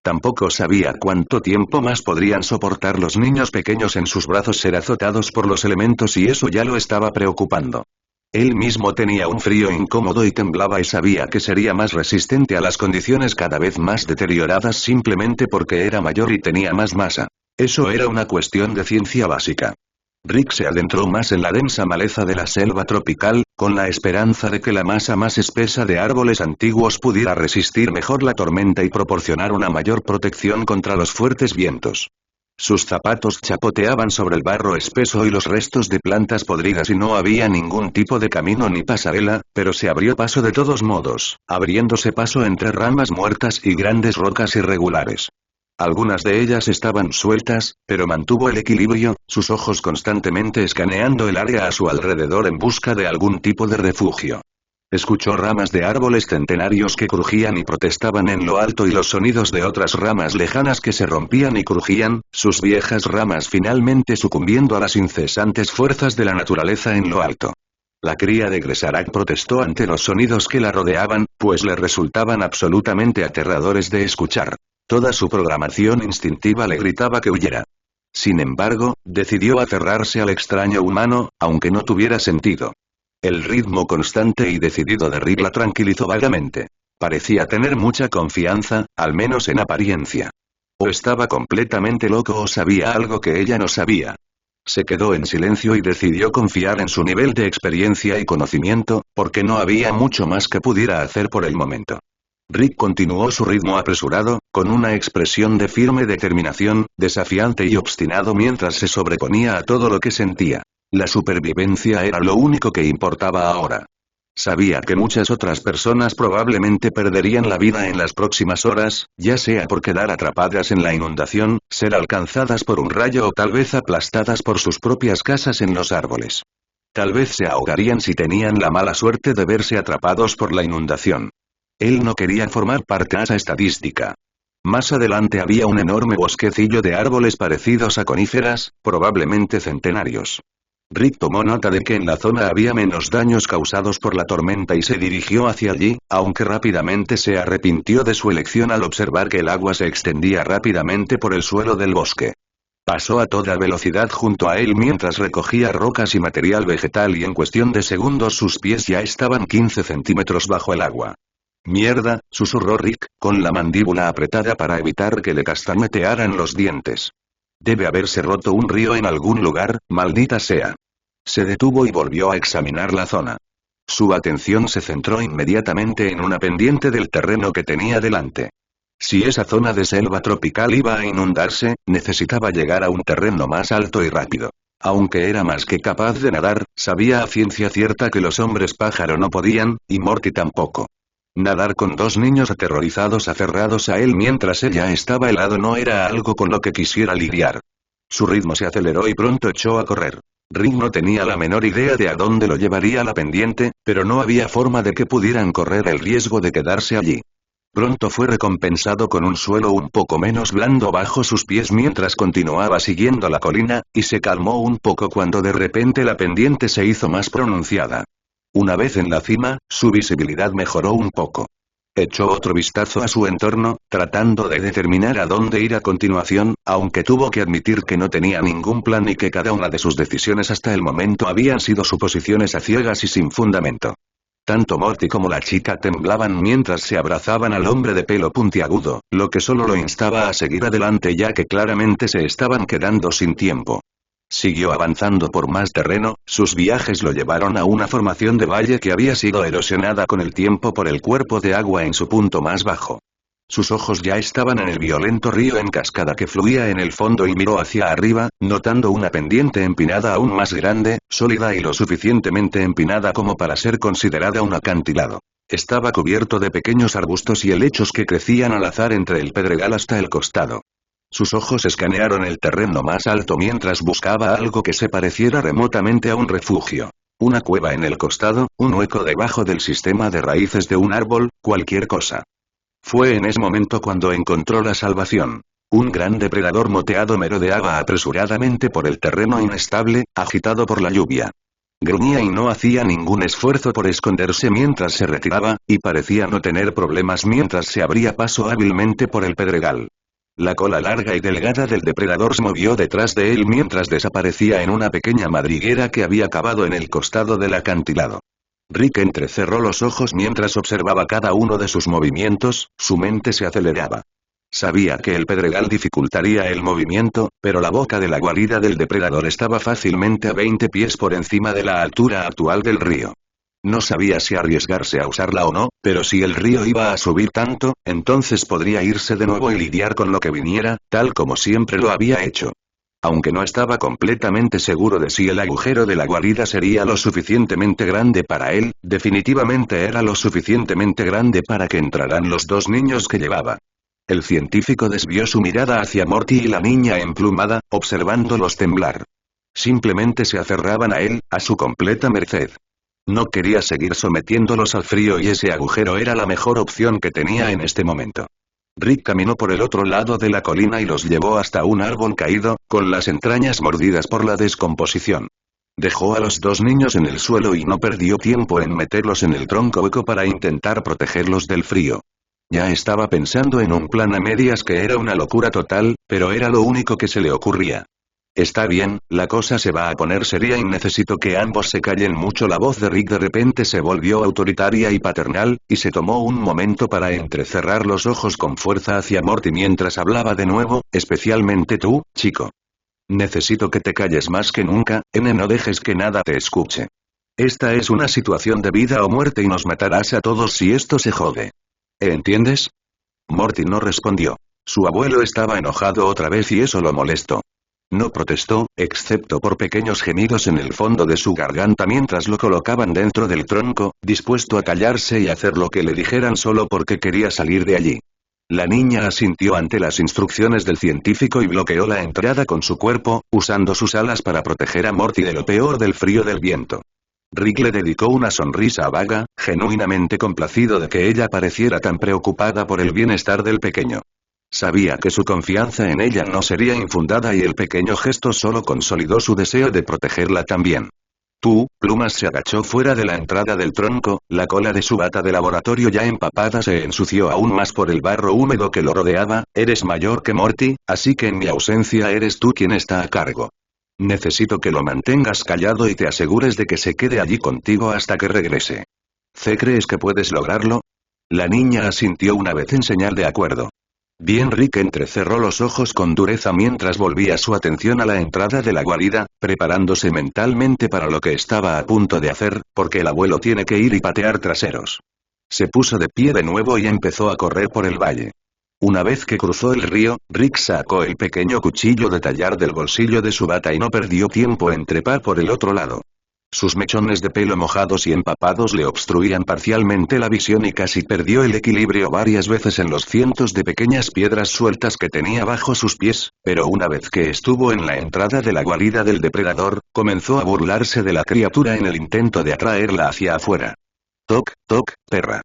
Tampoco sabía cuánto tiempo más podrían soportar los niños pequeños en sus brazos ser azotados por los elementos y eso ya lo estaba preocupando. Él mismo tenía un frío incómodo y temblaba y sabía que sería más resistente a las condiciones cada vez más deterioradas simplemente porque era mayor y tenía más masa. Eso era una cuestión de ciencia básica. Rick se adentró más en la densa maleza de la selva tropical, con la esperanza de que la masa más espesa de árboles antiguos pudiera resistir mejor la tormenta y proporcionar una mayor protección contra los fuertes vientos. Sus zapatos chapoteaban sobre el barro espeso y los restos de plantas podridas y no había ningún tipo de camino ni pasarela, pero se abrió paso de todos modos, abriéndose paso entre ramas muertas y grandes rocas irregulares. Algunas de ellas estaban sueltas, pero mantuvo el equilibrio, sus ojos constantemente escaneando el área a su alrededor en busca de algún tipo de refugio. Escuchó ramas de árboles centenarios que crujían y protestaban en lo alto y los sonidos de otras ramas lejanas que se rompían y crujían, sus viejas ramas finalmente sucumbiendo a las incesantes fuerzas de la naturaleza en lo alto. La cría de Gresarak protestó ante los sonidos que la rodeaban, pues le resultaban absolutamente aterradores de escuchar. Toda su programación instintiva le gritaba que huyera. Sin embargo, decidió aferrarse al extraño humano, aunque no tuviera sentido. El ritmo constante y decidido de Rick la tranquilizó vagamente. Parecía tener mucha confianza, al menos en apariencia. O estaba completamente loco o sabía algo que ella no sabía. Se quedó en silencio y decidió confiar en su nivel de experiencia y conocimiento, porque no había mucho más que pudiera hacer por el momento. Rick continuó su ritmo apresurado, con una expresión de firme determinación, desafiante y obstinado mientras se sobreponía a todo lo que sentía. La supervivencia era lo único que importaba ahora. Sabía que muchas otras personas probablemente perderían la vida en las próximas horas, ya sea por quedar atrapadas en la inundación, ser alcanzadas por un rayo o tal vez aplastadas por sus propias casas en los árboles. Tal vez se ahogarían si tenían la mala suerte de verse atrapados por la inundación. Él no quería formar parte de esa estadística. Más adelante había un enorme bosquecillo de árboles parecidos a coníferas, probablemente centenarios. Rick tomó nota de que en la zona había menos daños causados por la tormenta y se dirigió hacia allí, aunque rápidamente se arrepintió de su elección al observar que el agua se extendía rápidamente por el suelo del bosque. Pasó a toda velocidad junto a él mientras recogía rocas y material vegetal y en cuestión de segundos sus pies ya estaban 15 centímetros bajo el agua. «Mierda», susurró Rick, con la mandíbula apretada para evitar que le castañetearan los dientes. Debe haberse roto un río en algún lugar, maldita sea. Se detuvo y volvió a examinar la zona. Su atención se centró inmediatamente en una pendiente del terreno que tenía delante. Si esa zona de selva tropical iba a inundarse, necesitaba llegar a un terreno más alto y rápido. Aunque era más que capaz de nadar, sabía a ciencia cierta que los hombres pájaro no podían, y Morty tampoco. Nadar con dos niños aterrorizados aferrados a él mientras ella estaba helado no era algo con lo que quisiera lidiar. Su ritmo se aceleró y pronto echó a correr. Rick no tenía la menor idea de a dónde lo llevaría la pendiente, pero no había forma de que pudieran correr el riesgo de quedarse allí. Pronto fue recompensado con un suelo un poco menos blando bajo sus pies mientras continuaba siguiendo la colina, y se calmó un poco cuando de repente la pendiente se hizo más pronunciada. Una vez en la cima, su visibilidad mejoró un poco. Echó otro vistazo a su entorno, tratando de determinar a dónde ir a continuación, aunque tuvo que admitir que no tenía ningún plan y que cada una de sus decisiones hasta el momento habían sido suposiciones a ciegas y sin fundamento. Tanto Morty como la chica temblaban mientras se abrazaban al hombre de pelo puntiagudo, lo que solo lo instaba a seguir adelante ya que claramente se estaban quedando sin tiempo. Siguió avanzando por más terreno, sus viajes lo llevaron a una formación de valle que había sido erosionada con el tiempo por el cuerpo de agua en su punto más bajo. Sus ojos ya estaban en el violento río en cascada que fluía en el fondo y miró hacia arriba, notando una pendiente empinada aún más grande, sólida y lo suficientemente empinada como para ser considerada un acantilado. Estaba cubierto de pequeños arbustos y helechos que crecían al azar entre el pedregal hasta el costado. Sus ojos escanearon el terreno más alto mientras buscaba algo que se pareciera remotamente a un refugio. Una cueva en el costado, un hueco debajo del sistema de raíces de un árbol, cualquier cosa. Fue en ese momento cuando encontró la salvación. Un gran depredador moteado merodeaba apresuradamente por el terreno inestable, agitado por la lluvia. Gruñía y no hacía ningún esfuerzo por esconderse mientras se retiraba, y parecía no tener problemas mientras se abría paso hábilmente por el pedregal. La cola larga y delgada del depredador se movió detrás de él mientras desaparecía en una pequeña madriguera que había cavado en el costado del acantilado. Rick entrecerró los ojos mientras observaba cada uno de sus movimientos, su mente se aceleraba. Sabía que el pedregal dificultaría el movimiento, pero la boca de la guarida del depredador estaba fácilmente a 20 pies por encima de la altura actual del río. No sabía si arriesgarse a usarla o no, pero si el río iba a subir tanto, entonces podría irse de nuevo y lidiar con lo que viniera, tal como siempre lo había hecho. Aunque no estaba completamente seguro de si el agujero de la guarida sería lo suficientemente grande para él, definitivamente era lo suficientemente grande para que entraran los dos niños que llevaba. El científico desvió su mirada hacia Morty y la niña emplumada, observándolos temblar. Simplemente se aferraban a él, a su completa merced. No quería seguir sometiéndolos al frío y ese agujero era la mejor opción que tenía en este momento. Rick caminó por el otro lado de la colina y los llevó hasta un árbol caído, con las entrañas mordidas por la descomposición. Dejó a los dos niños en el suelo y no perdió tiempo en meterlos en el tronco hueco para intentar protegerlos del frío. Ya estaba pensando en un plan a medias que era una locura total, pero era lo único que se le ocurría. Está bien, la cosa se va a poner seria y necesito que ambos se callen mucho. La voz de Rick de repente se volvió autoritaria y paternal, y se tomó un momento para entrecerrar los ojos con fuerza hacia Morty mientras hablaba de nuevo, especialmente tú, chico. Necesito que te calles más que nunca, no dejes que nada te escuche. Esta es una situación de vida o muerte y nos matarás a todos si esto se jode. ¿Entiendes? Morty no respondió. Su abuelo estaba enojado otra vez y eso lo molestó. No protestó, excepto por pequeños gemidos en el fondo de su garganta mientras lo colocaban dentro del tronco, dispuesto a callarse y hacer lo que le dijeran solo porque quería salir de allí. La niña asintió ante las instrucciones del científico y bloqueó la entrada con su cuerpo, usando sus alas para proteger a Morty de lo peor del frío del viento. Rick le dedicó una sonrisa vaga, genuinamente complacido de que ella pareciera tan preocupada por el bienestar del pequeño. Sabía que su confianza en ella no sería infundada y el pequeño gesto solo consolidó su deseo de protegerla también. Plumas se agachó fuera de la entrada del tronco, la cola de su bata de laboratorio ya empapada se ensució aún más por el barro húmedo que lo rodeaba. Eres mayor que Morty, así que en mi ausencia eres tú quien está a cargo. Necesito que lo mantengas callado y te asegures de que se quede allí contigo hasta que regrese. ¿Crees que puedes lograrlo? La niña asintió una vez en señal de acuerdo. Bien, Rick entrecerró los ojos con dureza mientras volvía su atención a la entrada de la guarida, preparándose mentalmente para lo que estaba a punto de hacer, porque el abuelo tiene que ir y patear traseros. Se puso de pie de nuevo y empezó a correr por el valle. Una vez que cruzó el río, Rick sacó el pequeño cuchillo de tallar del bolsillo de su bata y no perdió tiempo en trepar por el otro lado. Sus mechones de pelo mojados y empapados le obstruían parcialmente la visión y casi perdió el equilibrio varias veces en los cientos de pequeñas piedras sueltas que tenía bajo sus pies, pero una vez que estuvo en la entrada de la guarida del depredador, comenzó a burlarse de la criatura en el intento de atraerla hacia afuera. Toc, toc, perra.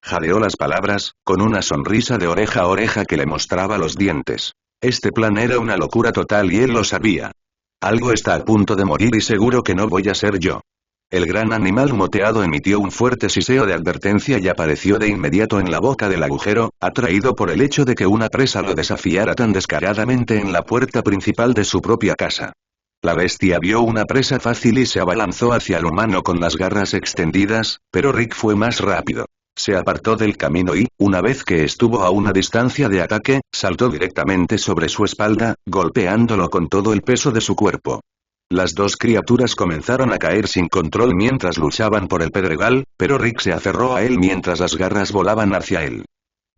Jadeó las palabras, con una sonrisa de oreja a oreja que le mostraba los dientes. Este plan era una locura total y él lo sabía. Algo está a punto de morir y seguro que no voy a ser yo. El gran animal moteado emitió un fuerte siseo de advertencia y apareció de inmediato en la boca del agujero, atraído por el hecho de que una presa lo desafiara tan descaradamente en la puerta principal de su propia casa. La bestia vio una presa fácil y se abalanzó hacia el humano con las garras extendidas, pero Rick fue más rápido. Se apartó del camino y, una vez que estuvo a una distancia de ataque, saltó directamente sobre su espalda, golpeándolo con todo el peso de su cuerpo. Las dos criaturas comenzaron a caer sin control mientras luchaban por el pedregal, pero Rick se aferró a él mientras las garras volaban hacia él.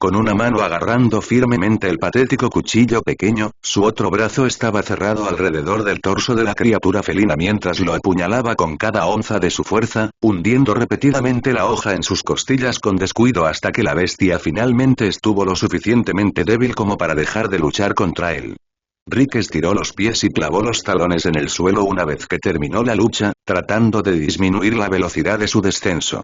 Con una mano agarrando firmemente el patético cuchillo pequeño, su otro brazo estaba cerrado alrededor del torso de la criatura felina mientras lo apuñalaba con cada onza de su fuerza, hundiendo repetidamente la hoja en sus costillas con descuido hasta que la bestia finalmente estuvo lo suficientemente débil como para dejar de luchar contra él. Rick estiró los pies y clavó los talones en el suelo una vez que terminó la lucha, tratando de disminuir la velocidad de su descenso.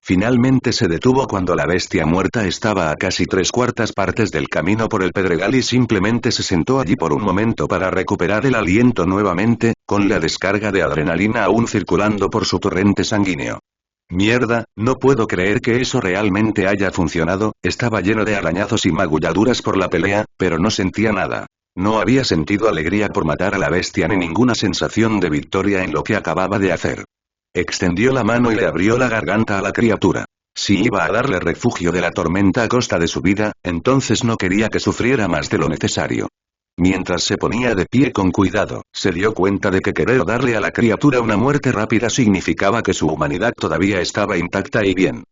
Finalmente se detuvo cuando la bestia muerta estaba a casi 3/4 partes del camino por el pedregal y simplemente se sentó allí por un momento para recuperar el aliento nuevamente, con la descarga de adrenalina aún circulando por su torrente sanguíneo. Mierda, no puedo creer que eso realmente haya funcionado, estaba lleno de arañazos y magulladuras por la pelea, pero no sentía nada. No había sentido alegría por matar a la bestia ni ninguna sensación de victoria en lo que acababa de hacer. Extendió la mano y le abrió la garganta a la criatura. Si iba a darle refugio de la tormenta a costa de su vida, entonces no quería que sufriera más de lo necesario. Mientras se ponía de pie con cuidado, se dio cuenta de que querer darle a la criatura una muerte rápida significaba que su humanidad todavía estaba intacta y bien.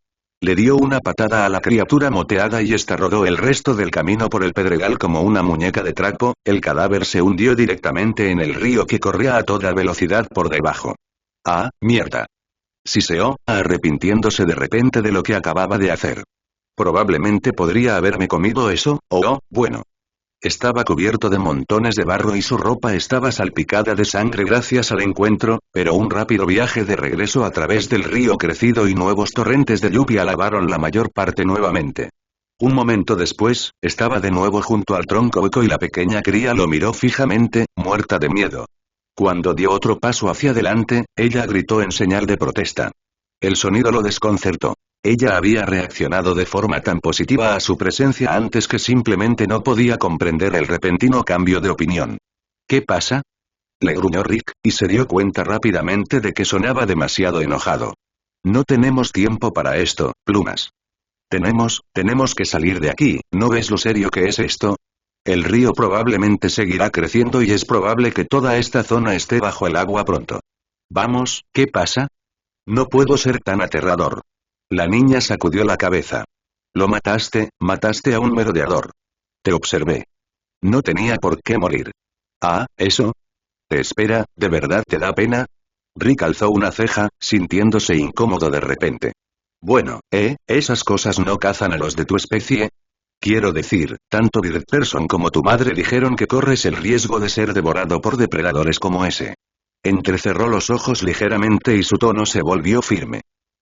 Le dio una patada a la criatura moteada y esta rodó el resto del camino por el pedregal como una muñeca de trapo, el cadáver se hundió directamente en el río que corría a toda velocidad por debajo. ¡Ah, mierda! Siseó, arrepintiéndose de repente de lo que acababa de hacer. Probablemente podría haberme comido eso, bueno. Estaba cubierto de montones de barro y su ropa estaba salpicada de sangre gracias al encuentro, pero un rápido viaje de regreso a través del río crecido y nuevos torrentes de lluvia lavaron la mayor parte nuevamente. Un momento después, estaba de nuevo junto al tronco hueco y la pequeña cría lo miró fijamente, muerta de miedo. Cuando dio otro paso hacia adelante, ella gritó en señal de protesta. El sonido lo desconcertó. Ella había reaccionado de forma tan positiva a su presencia antes que simplemente no podía comprender el repentino cambio de opinión. ¿Qué pasa? Le gruñó Rick, y se dio cuenta rápidamente de que sonaba demasiado enojado. No tenemos tiempo para esto, Plumas. Tenemos que salir de aquí, ¿no ves lo serio que es esto? El río probablemente seguirá creciendo y es probable que toda esta zona esté bajo el agua pronto. Vamos, ¿qué pasa? No puedo ser tan aterrador. La niña sacudió la cabeza. Lo mataste a un merodeador. Te observé. No tenía por qué morir. Ah, ¿eso? Espera, ¿de verdad te da pena? Rick alzó una ceja, sintiéndose incómodo de repente. Bueno, esas cosas no cazan a los de tu especie. Quiero decir, tanto Bird Person como tu madre dijeron que corres el riesgo de ser devorado por depredadores como ese. Entrecerró los ojos ligeramente y su tono se volvió firme.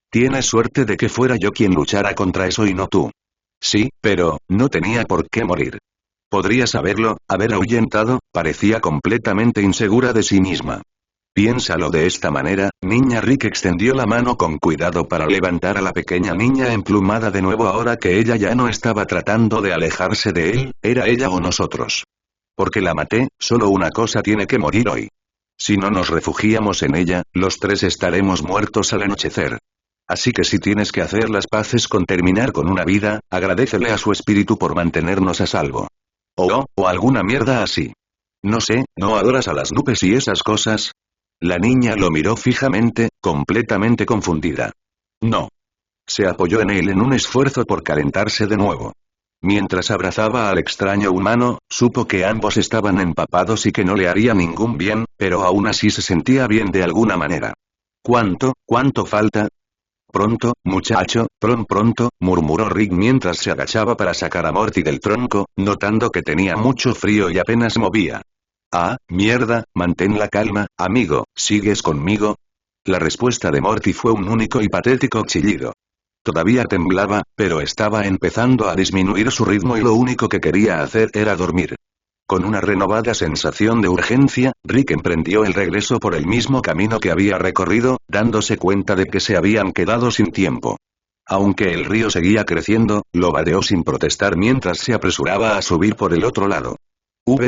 Tienes suerte de que fuera yo quien luchara contra eso y no tú. Sí, pero, no tenía por qué morir. Podrías haber ahuyentado, parecía completamente insegura de sí misma. Piénsalo de esta manera, niña. Rick extendió la mano con cuidado para levantar a la pequeña niña emplumada de nuevo ahora que ella ya no estaba tratando de alejarse de él, era ella o nosotros. Porque la maté, solo una cosa tiene que morir hoy. Si no nos refugiamos en ella, los tres estaremos muertos al anochecer. Así que si tienes que hacer las paces con terminar con una vida, agradécele a su espíritu por mantenernos a salvo. O alguna mierda así. No sé, ¿no adoras a las nubes y esas cosas? La niña lo miró fijamente, completamente confundida. No. Se apoyó en él en un esfuerzo por calentarse de nuevo. Mientras abrazaba al extraño humano, supo que ambos estaban empapados y que no le haría ningún bien, pero aún así se sentía bien de alguna manera. ¿Cuánto falta? Pronto, muchacho, pronto, murmuró Rick mientras se agachaba para sacar a Morty del tronco, notando que tenía mucho frío y apenas movía. Ah, mierda, mantén la calma, amigo, ¿sigues conmigo? La respuesta de Morty fue un único y patético chillido. Todavía temblaba, pero estaba empezando a disminuir su ritmo y lo único que quería hacer era dormir. Con una renovada sensación de urgencia, Rick emprendió el regreso por el mismo camino que había recorrido, dándose cuenta de que se habían quedado sin tiempo. Aunque el río seguía creciendo, lo vadeó sin protestar mientras se apresuraba a subir por el otro lado.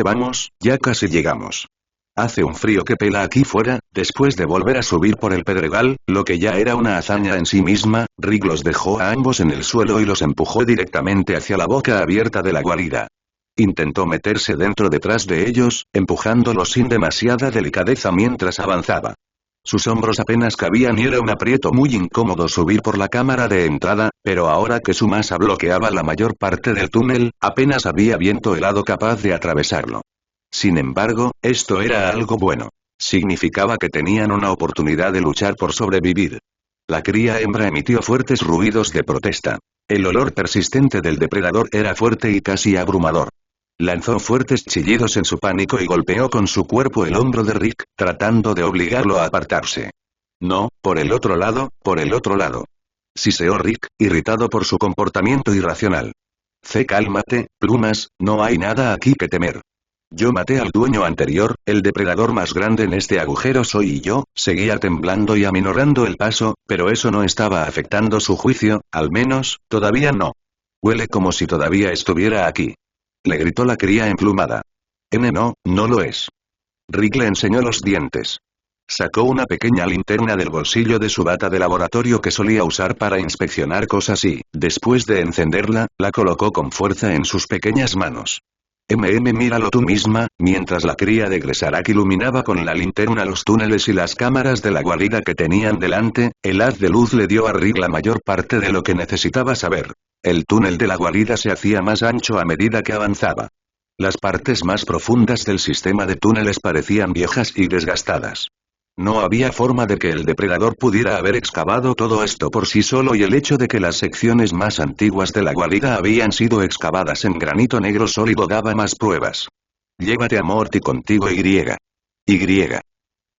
Vamos, ya casi llegamos. Hace un frío que pela aquí fuera. Después de volver a subir por el pedregal, lo que ya era una hazaña en sí misma, Rick los dejó a ambos en el suelo y los empujó directamente hacia la boca abierta de la guarida. Intentó meterse detrás de ellos, empujándolos sin demasiada delicadeza mientras avanzaba. Sus hombros apenas cabían y era un aprieto muy incómodo subir por la cámara de entrada, pero ahora que su masa bloqueaba la mayor parte del túnel, apenas había viento helado capaz de atravesarlo. Sin embargo, esto era algo bueno. Significaba que tenían una oportunidad de luchar por sobrevivir. La cría hembra emitió fuertes ruidos de protesta. El olor persistente del depredador era fuerte y casi abrumador. Lanzó fuertes chillidos en su pánico y golpeó con su cuerpo el hombro de Rick, tratando de obligarlo a apartarse. No, por el otro lado, por el otro lado. Siseó Rick, irritado por su comportamiento irracional. Cálmate, Plumas, no hay nada aquí que temer. Yo maté al dueño anterior, el depredador más grande en este agujero soy yo, seguía temblando y aminorando el paso, pero eso no estaba afectando su juicio, al menos, todavía no. Huele como si todavía estuviera aquí. Le gritó la cría emplumada. No, no lo es. Rick le enseñó los dientes. Sacó una pequeña linterna del bolsillo de su bata de laboratorio que solía usar para inspeccionar cosas y, después de encenderla, la colocó con fuerza en sus pequeñas manos. Míralo tú misma, mientras la cría de Gresarak iluminaba con la linterna los túneles y las cámaras de la guarida que tenían delante, el haz de luz le dio a Rick la mayor parte de lo que necesitaba saber. El túnel de la guarida se hacía más ancho a medida que avanzaba. Las partes más profundas del sistema de túneles parecían viejas y desgastadas. No había forma de que el depredador pudiera haber excavado todo esto por sí solo y el hecho de que las secciones más antiguas de la guarida habían sido excavadas en granito negro sólido daba más pruebas. Llévate a Morty contigo Y.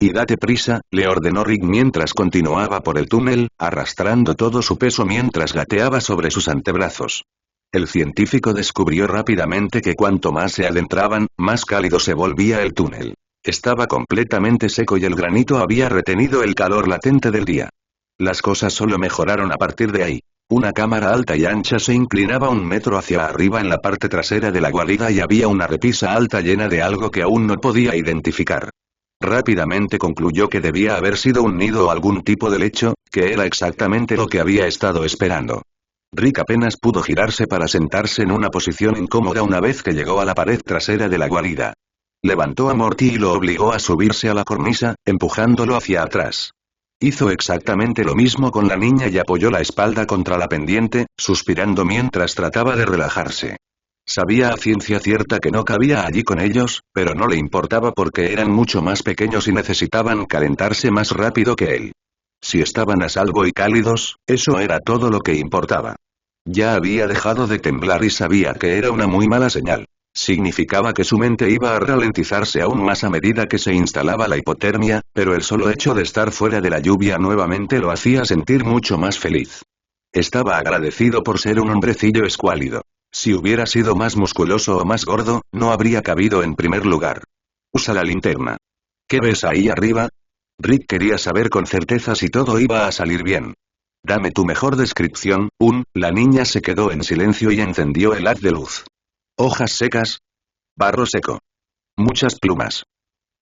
Y date prisa, le ordenó Rick mientras continuaba por el túnel, arrastrando todo su peso mientras gateaba sobre sus antebrazos. El científico descubrió rápidamente que cuanto más se adentraban, más cálido se volvía el túnel. Estaba completamente seco y el granito había retenido el calor latente del día. Las cosas solo mejoraron a partir de ahí. Una cámara alta y ancha se inclinaba 1 metro hacia arriba en la parte trasera de la guarida y había una repisa alta llena de algo que aún no podía identificar. Rápidamente concluyó que debía haber sido un nido o algún tipo de lecho, que era exactamente lo que había estado esperando. Rick apenas pudo girarse para sentarse en una posición incómoda una vez que llegó a la pared trasera de la guarida. Levantó a Morty y lo obligó a subirse a la cornisa, empujándolo hacia atrás. Hizo exactamente lo mismo con la niña y apoyó la espalda contra la pendiente, suspirando mientras trataba de relajarse. Sabía a ciencia cierta que no cabía allí con ellos, pero no le importaba porque eran mucho más pequeños y necesitaban calentarse más rápido que él. Si estaban a salvo y cálidos, eso era todo lo que importaba. Ya había dejado de temblar y sabía que era una muy mala señal. Significaba que su mente iba a ralentizarse aún más a medida que se instalaba la hipotermia, pero el solo hecho de estar fuera de la lluvia nuevamente lo hacía sentir mucho más feliz. Estaba agradecido por ser un hombrecillo escuálido. Si hubiera sido más musculoso o más gordo, no habría cabido en primer lugar. Usa la linterna. ¿Qué ves ahí arriba? Rick quería saber con certeza si todo iba a salir bien. Dame tu mejor descripción, la niña se quedó en silencio y encendió el haz de luz. Hojas secas. Barro seco. Muchas plumas.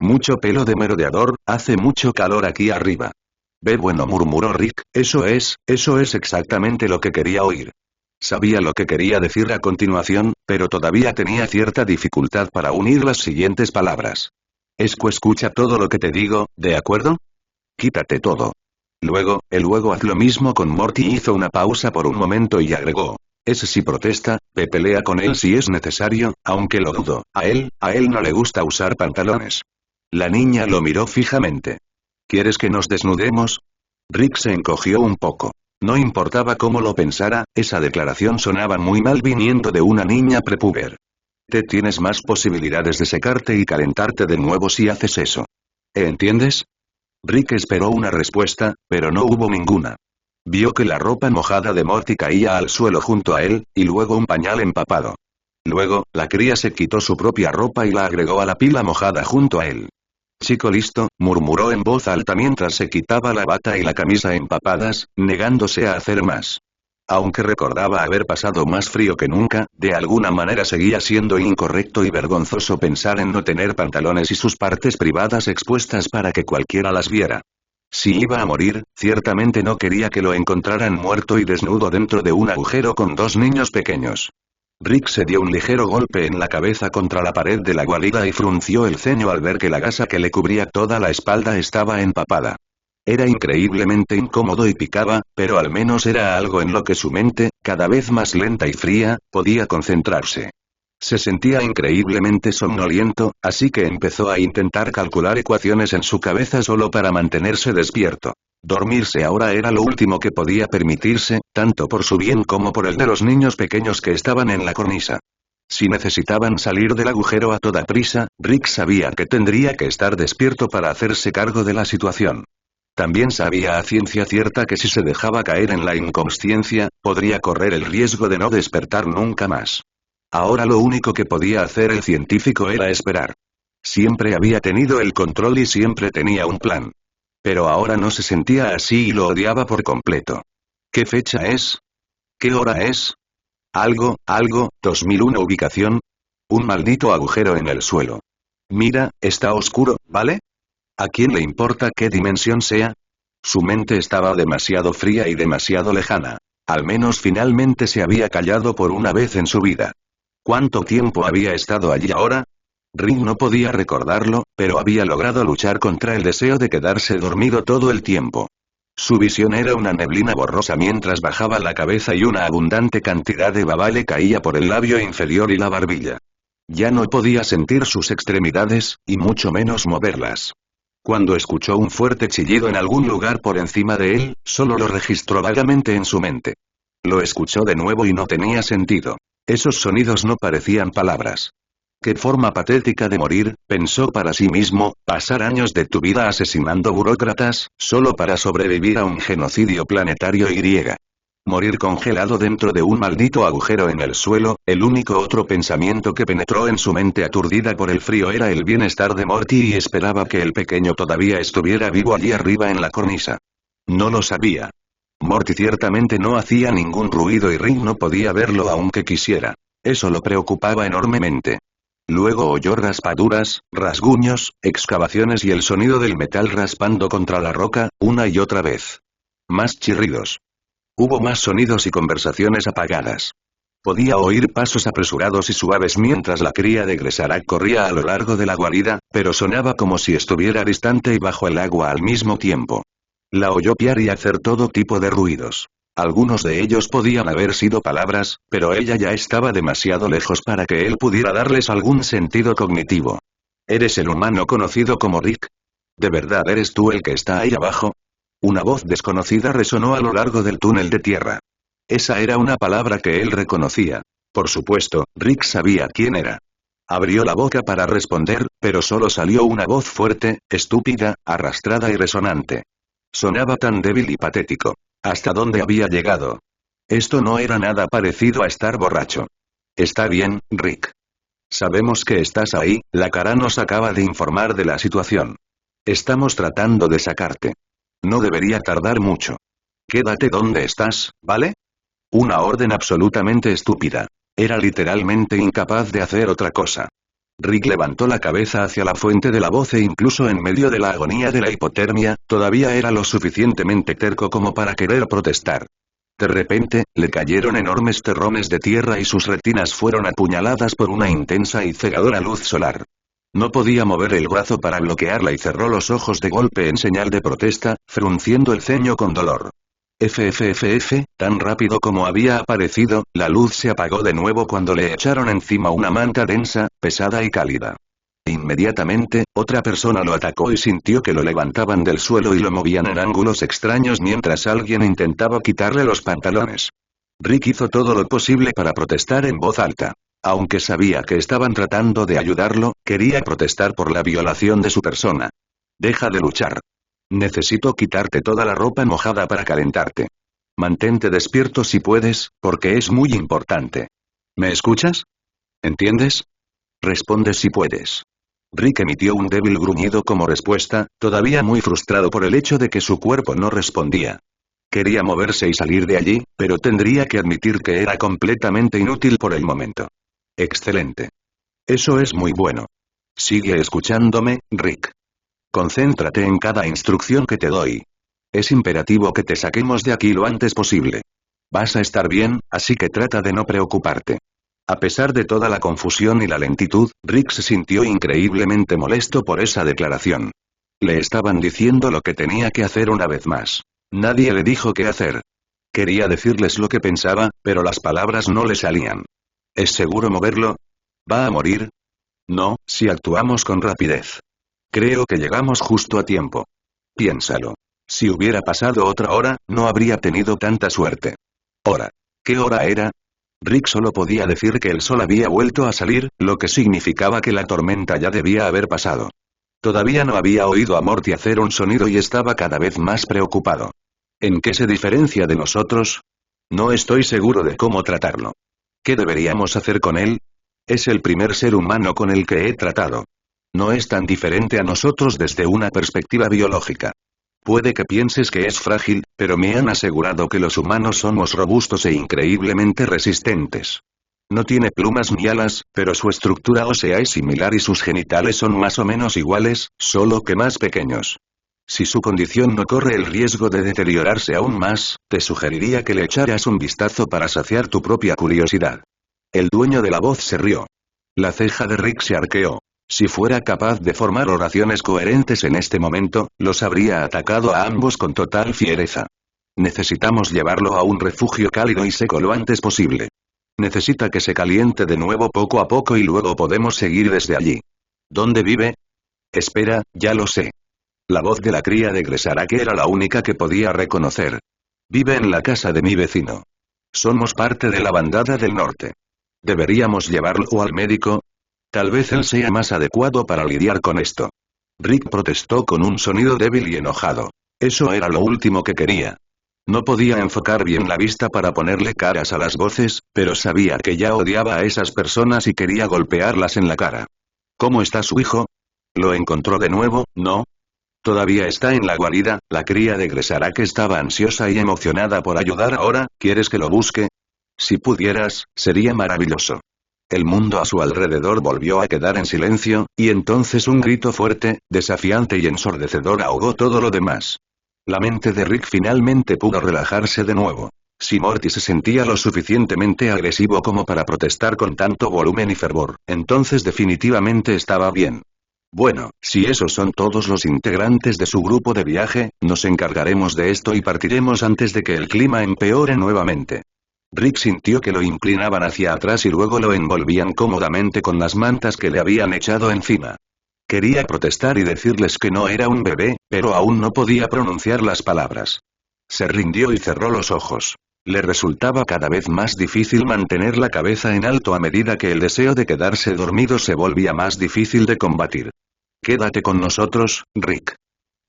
Mucho pelo de merodeador, hace mucho calor aquí arriba. Bueno, murmuró Rick, eso es exactamente lo que quería oír. Sabía lo que quería decir a continuación, pero todavía tenía cierta dificultad para unir las siguientes palabras. Escucha todo lo que te digo, ¿de acuerdo? Quítate todo. Luego haz lo mismo con Morty. Hizo una pausa por un momento y agregó. Si protesta, pelea con él si es necesario, aunque lo dudo, a él no le gusta usar pantalones. La niña lo miró fijamente. ¿Quieres que nos desnudemos? Rick se encogió un poco. No importaba cómo lo pensara, esa declaración sonaba muy mal viniendo de una niña prepúber. Tienes más posibilidades de secarte y calentarte de nuevo si haces eso. ¿Entiendes? Rick esperó una respuesta, pero no hubo ninguna. Vio que la ropa mojada de Morty caía al suelo junto a él, y luego un pañal empapado. Luego, la cría se quitó su propia ropa y la agregó a la pila mojada junto a él. Chico listo, murmuró en voz alta mientras se quitaba la bata y la camisa empapadas, negándose a hacer más. Aunque recordaba haber pasado más frío que nunca, de alguna manera seguía siendo incorrecto y vergonzoso pensar en no tener pantalones y sus partes privadas expuestas para que cualquiera las viera. Si iba a morir, ciertamente no quería que lo encontraran muerto y desnudo dentro de un agujero con 2 niños pequeños. Rick se dio un ligero golpe en la cabeza contra la pared de la guarida y frunció el ceño al ver que la gasa que le cubría toda la espalda estaba empapada. Era increíblemente incómodo y picaba, pero al menos era algo en lo que su mente, cada vez más lenta y fría, podía concentrarse. Se sentía increíblemente somnoliento, así que empezó a intentar calcular ecuaciones en su cabeza solo para mantenerse despierto. Dormirse ahora era lo último que podía permitirse, tanto por su bien como por el de los niños pequeños que estaban en la cornisa. Si necesitaban salir del agujero a toda prisa, Rick sabía que tendría que estar despierto para hacerse cargo de la situación. También sabía a ciencia cierta que si se dejaba caer en la inconsciencia, podría correr el riesgo de no despertar nunca más. Ahora lo único que podía hacer el científico era esperar. Siempre había tenido el control y siempre tenía un plan. Pero ahora no se sentía así y lo odiaba por completo. ¿Qué fecha es? ¿Qué hora es? Algo, 2001 ubicación. Un maldito agujero en el suelo. Mira, está oscuro, ¿vale? ¿A quién le importa qué dimensión sea? Su mente estaba demasiado fría y demasiado lejana. Al menos finalmente se había callado por una vez en su vida. ¿Cuánto tiempo había estado allí ahora? Rick no podía recordarlo, pero había logrado luchar contra el deseo de quedarse dormido todo el tiempo. Su visión era una neblina borrosa mientras bajaba la cabeza y una abundante cantidad de baba le caía por el labio inferior y la barbilla. Ya no podía sentir sus extremidades, y mucho menos moverlas. Cuando escuchó un fuerte chillido en algún lugar por encima de él, solo lo registró vagamente en su mente. Lo escuchó de nuevo y no tenía sentido. Esos sonidos no parecían palabras. Qué forma patética de morir, pensó para sí mismo, pasar años de tu vida asesinando burócratas, solo para sobrevivir a un genocidio planetario y. Morir congelado dentro de un maldito agujero en el suelo, el único otro pensamiento que penetró en su mente aturdida por el frío era el bienestar de Morty y esperaba que el pequeño todavía estuviera vivo allí arriba en la cornisa. No lo sabía. Morty ciertamente no hacía ningún ruido y Rick no podía verlo aunque quisiera. Eso lo preocupaba enormemente. Luego oyó raspaduras, rasguños, excavaciones y el sonido del metal raspando contra la roca, una y otra vez. Más chirridos. Hubo más sonidos y conversaciones apagadas. Podía oír pasos apresurados y suaves mientras la cría de Gresarac corría a lo largo de la guarida, pero sonaba como si estuviera distante y bajo el agua al mismo tiempo. La oyó piar y hacer todo tipo de ruidos. Algunos de ellos podían haber sido palabras, pero ella ya estaba demasiado lejos para que él pudiera darles algún sentido cognitivo. ¿Eres el humano conocido como Rick? ¿De verdad eres tú el que está ahí abajo? Una voz desconocida resonó a lo largo del túnel de tierra. Esa era una palabra que él reconocía. Por supuesto, Rick sabía quién era. Abrió la boca para responder, pero solo salió una voz fuerte, estúpida, arrastrada y resonante. Sonaba tan débil y patético. ¿Hasta dónde había llegado? Esto no era nada parecido a estar borracho. Está bien, Rick. Sabemos que estás ahí, la cara nos acaba de informar de la situación. Estamos tratando de sacarte. No debería tardar mucho. Quédate donde estás, ¿vale? Una orden absolutamente estúpida. Era literalmente incapaz de hacer otra cosa. Rick levantó la cabeza hacia la fuente de la voz e incluso en medio de la agonía de la hipotermia, todavía era lo suficientemente terco como para querer protestar. De repente, le cayeron enormes terrones de tierra y sus retinas fueron apuñaladas por una intensa y cegadora luz solar. No podía mover el brazo para bloquearla y cerró los ojos de golpe en señal de protesta, frunciendo el ceño con dolor. Tan rápido como había aparecido, la luz se apagó de nuevo cuando le echaron encima una manta densa, pesada y cálida. Inmediatamente, otra persona lo atacó y sintió que lo levantaban del suelo y lo movían en ángulos extraños mientras alguien intentaba quitarle los pantalones. Rick hizo todo lo posible para protestar en voz alta. Aunque sabía que estaban tratando de ayudarlo, quería protestar por la violación de su persona. Deja de luchar. Necesito quitarte toda la ropa mojada para calentarte. Mantente despierto si puedes, porque es muy importante. ¿Me escuchas? ¿Entiendes? Responde si puedes. Rick emitió un débil gruñido como respuesta, todavía muy frustrado por el hecho de que su cuerpo no respondía. Quería moverse y salir de allí, pero tendría que admitir que era completamente inútil por el momento. Excelente. Eso es muy bueno. Sigue escuchándome, Rick. Concéntrate en cada instrucción que te doy. Es imperativo que te saquemos de aquí lo antes posible. Vas a estar bien, así que trata de no preocuparte. A pesar de toda la confusión y la lentitud, Rick se sintió increíblemente molesto por esa declaración. Le estaban diciendo lo que tenía que hacer una vez más. Nadie le dijo qué hacer. Quería decirles lo que pensaba, pero las palabras no le salían. ¿Es seguro moverlo? ¿Va a morir? No, si actuamos con rapidez. Creo que llegamos justo a tiempo. Piénsalo. Si hubiera pasado otra hora, no habría tenido tanta suerte. ¿Hora? ¿Qué hora era? Rick solo podía decir que el sol había vuelto a salir, lo que significaba que la tormenta ya debía haber pasado. Todavía no había oído a Morty hacer un sonido y estaba cada vez más preocupado. ¿En qué se diferencia de nosotros? No estoy seguro de cómo tratarlo. ¿Qué deberíamos hacer con él? Es el primer ser humano con el que he tratado. No es tan diferente a nosotros desde una perspectiva biológica. Puede que pienses que es frágil, pero me han asegurado que los humanos somos robustos e increíblemente resistentes. No tiene plumas ni alas, pero su estructura ósea es similar y sus genitales son más o menos iguales, solo que más pequeños. Si su condición no corre el riesgo de deteriorarse aún más, te sugeriría que le echaras un vistazo para saciar tu propia curiosidad. El dueño de la voz se rió. La ceja de Rick se arqueó. Si fuera capaz de formar oraciones coherentes en este momento, los habría atacado a ambos con total fiereza. Necesitamos llevarlo a un refugio cálido y seco lo antes posible. Necesita que se caliente de nuevo poco a poco y luego podemos seguir desde allí. ¿Dónde vive? Espera, ya lo sé. La voz de la cría de Gresarake era la única que podía reconocer. Vive en la casa de mi vecino. Somos parte de la bandada del norte. ¿Deberíamos llevarlo al médico? Tal vez él sea más adecuado para lidiar con esto. Rick protestó con un sonido débil y enojado. Eso era lo último que quería. No podía enfocar bien la vista para ponerle caras a las voces, pero sabía que ya odiaba a esas personas y quería golpearlas en la cara. ¿Cómo está su hijo? ¿Lo encontró de nuevo, no? Todavía está en la guarida, la cría de Gresarake estaba ansiosa y emocionada por ayudar ahora, ¿quieres que lo busque? Si pudieras, sería maravilloso. El mundo a su alrededor volvió a quedar en silencio, y entonces un grito fuerte, desafiante y ensordecedor ahogó todo lo demás. La mente de Rick finalmente pudo relajarse de nuevo. Si Morty se sentía lo suficientemente agresivo como para protestar con tanto volumen y fervor, entonces definitivamente estaba bien. Bueno, si esos son todos los integrantes de su grupo de viaje, nos encargaremos de esto y partiremos antes de que el clima empeore nuevamente. Rick sintió que lo inclinaban hacia atrás y luego lo envolvían cómodamente con las mantas que le habían echado encima. Quería protestar y decirles que no era un bebé, pero aún no podía pronunciar las palabras. Se rindió y cerró los ojos. Le resultaba cada vez más difícil mantener la cabeza en alto a medida que el deseo de quedarse dormido se volvía más difícil de combatir. Quédate con nosotros, Rick.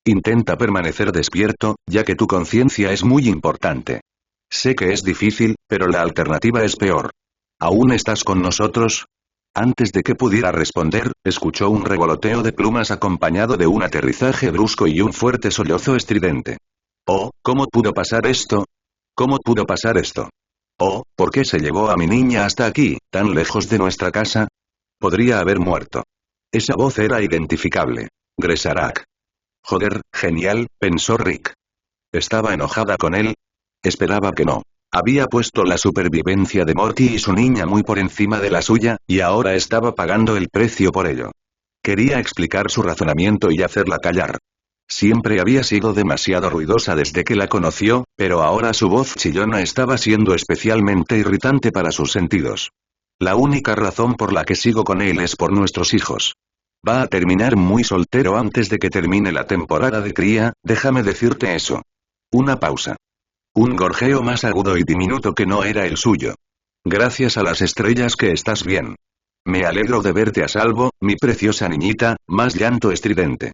Intenta permanecer despierto, ya que tu conciencia es muy importante. Sé que es difícil, pero la alternativa es peor. ¿Aún estás con nosotros? Antes de que pudiera responder, escuchó un revoloteo de plumas acompañado de un aterrizaje brusco y un fuerte sollozo estridente. Oh, ¿cómo pudo pasar esto? ¿Cómo pudo pasar esto? Oh, ¿por qué se llevó a mi niña hasta aquí, tan lejos de nuestra casa? Podría haber muerto. Esa voz era identificable. Gresarake. Joder, genial, pensó Rick. ¿Estaba enojada con él? Esperaba que no. Había puesto la supervivencia de Morty y su niña muy por encima de la suya, y ahora estaba pagando el precio por ello. Quería explicar su razonamiento y hacerla callar. Siempre había sido demasiado ruidosa desde que la conoció, pero ahora su voz chillona estaba siendo especialmente irritante para sus sentidos. La única razón por la que sigo con él es por nuestros hijos. Va a terminar muy soltero antes de que termine la temporada de cría, déjame decirte eso. Una pausa. Un gorjeo más agudo y diminuto que no era el suyo. Gracias a las estrellas que estás bien. Me alegro de verte a salvo, mi preciosa niñita, más llanto estridente.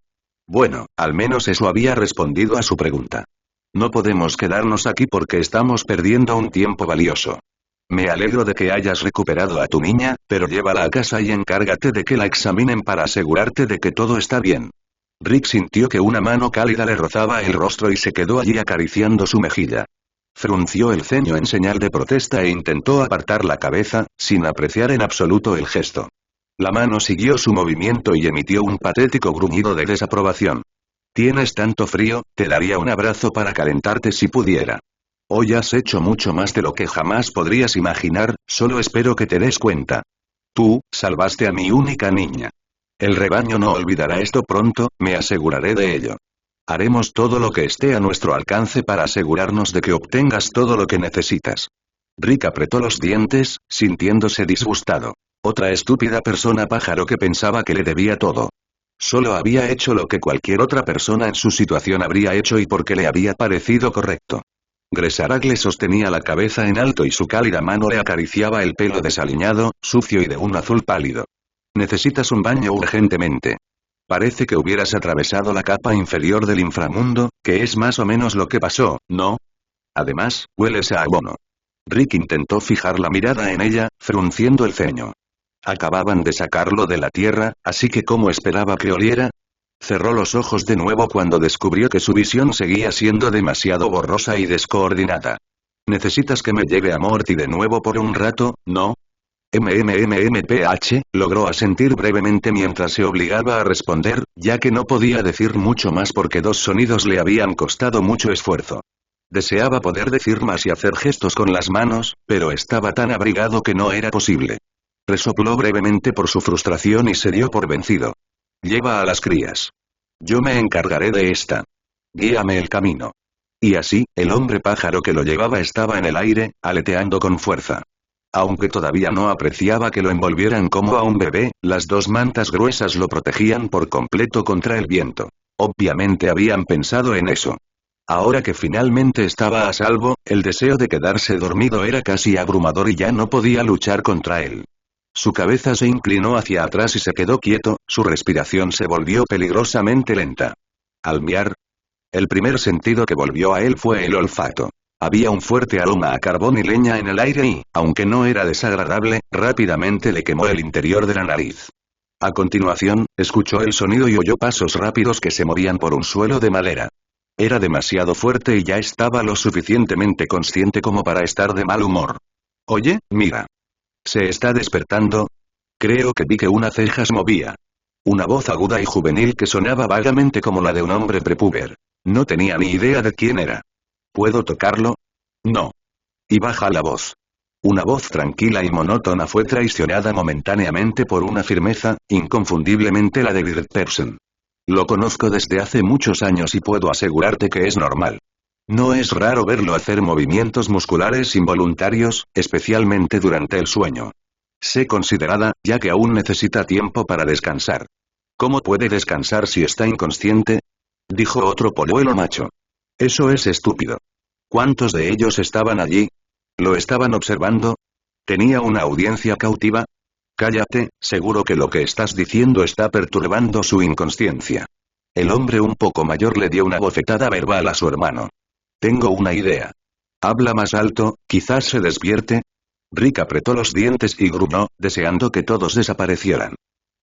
Bueno, al menos eso había respondido a su pregunta. No podemos quedarnos aquí porque estamos perdiendo un tiempo valioso. Me alegro de que hayas recuperado a tu niña, pero llévala a casa y encárgate de que la examinen para asegurarte de que todo está bien. Rick sintió que una mano cálida le rozaba el rostro y se quedó allí acariciando su mejilla. Frunció el ceño en señal de protesta e intentó apartar la cabeza, sin apreciar en absoluto el gesto. La mano siguió su movimiento y emitió un patético gruñido de desaprobación. ¿Tienes tanto frío? Te daría un abrazo para calentarte si pudiera. Hoy has hecho mucho más de lo que jamás podrías imaginar, solo espero que te des cuenta. Tú, salvaste a mi única niña. El rebaño no olvidará esto pronto, me aseguraré de ello. Haremos todo lo que esté a nuestro alcance para asegurarnos de que obtengas todo lo que necesitas. Rick apretó los dientes, sintiéndose disgustado. Otra estúpida persona pájaro que pensaba que le debía todo. Solo había hecho lo que cualquier otra persona en su situación habría hecho y porque le había parecido correcto. Gresarag le sostenía la cabeza en alto y su cálida mano le acariciaba el pelo desaliñado, sucio y de un azul pálido. Necesitas un baño urgentemente. Parece que hubieras atravesado la capa inferior del inframundo, que es más o menos lo que pasó, ¿no? Además, hueles a abono. Rick intentó fijar la mirada en ella, frunciendo el ceño. Acababan de sacarlo de la tierra, así que ¿cómo esperaba que oliera? Cerró los ojos de nuevo cuando descubrió que su visión seguía siendo demasiado borrosa y descoordinada. Necesitas que me lleve a Morty de nuevo por un rato, ¿no? Logró asentir brevemente mientras se obligaba a responder, ya que no podía decir mucho más porque dos sonidos le habían costado mucho esfuerzo. Deseaba poder decir más y hacer gestos con las manos, pero estaba tan abrigado que no era posible. Resopló brevemente por su frustración y se dio por vencido. Lleva a las crías. Yo me encargaré de esta. Guíame el camino. Y así, el hombre pájaro que lo llevaba estaba en el aire, aleteando con fuerza. Aunque todavía no apreciaba que lo envolvieran como a un bebé, las dos mantas gruesas lo protegían por completo contra el viento. Obviamente habían pensado en eso. Ahora que finalmente estaba a salvo, el deseo de quedarse dormido era casi abrumador y ya no podía luchar contra él. Su cabeza se inclinó hacia atrás y se quedó quieto, su respiración se volvió peligrosamente lenta. Al miar, el primer sentido que volvió a él fue el olfato. Había un fuerte aroma a carbón y leña en el aire y, aunque no era desagradable, rápidamente le quemó el interior de la nariz. A continuación, escuchó el sonido y oyó pasos rápidos que se movían por un suelo de madera. Era demasiado fuerte y ya estaba lo suficientemente consciente como para estar de mal humor. Oye, mira. ¿Se está despertando? Creo que vi que una ceja se movía. Una voz aguda y juvenil que sonaba vagamente como la de un hombre prepúber. No tenía ni idea de quién era. ¿Puedo tocarlo? No. Y baja la voz. Una voz tranquila y monótona fue traicionada momentáneamente por una firmeza, inconfundiblemente la de Bird Person. Lo conozco desde hace muchos años y puedo asegurarte que es normal. No es raro verlo hacer movimientos musculares involuntarios, especialmente durante el sueño. Sé considerada, ya que aún necesita tiempo para descansar. ¿Cómo puede descansar si está inconsciente? Dijo otro polluelo macho. Eso es estúpido. ¿Cuántos de ellos estaban allí? ¿Lo estaban observando? ¿Tenía una audiencia cautiva? Cállate, seguro que lo que estás diciendo está perturbando su inconsciencia. El hombre un poco mayor le dio una bofetada verbal a su hermano. Tengo una idea. Habla más alto, quizás se despierte. Rick apretó los dientes y gruñó, deseando que todos desaparecieran.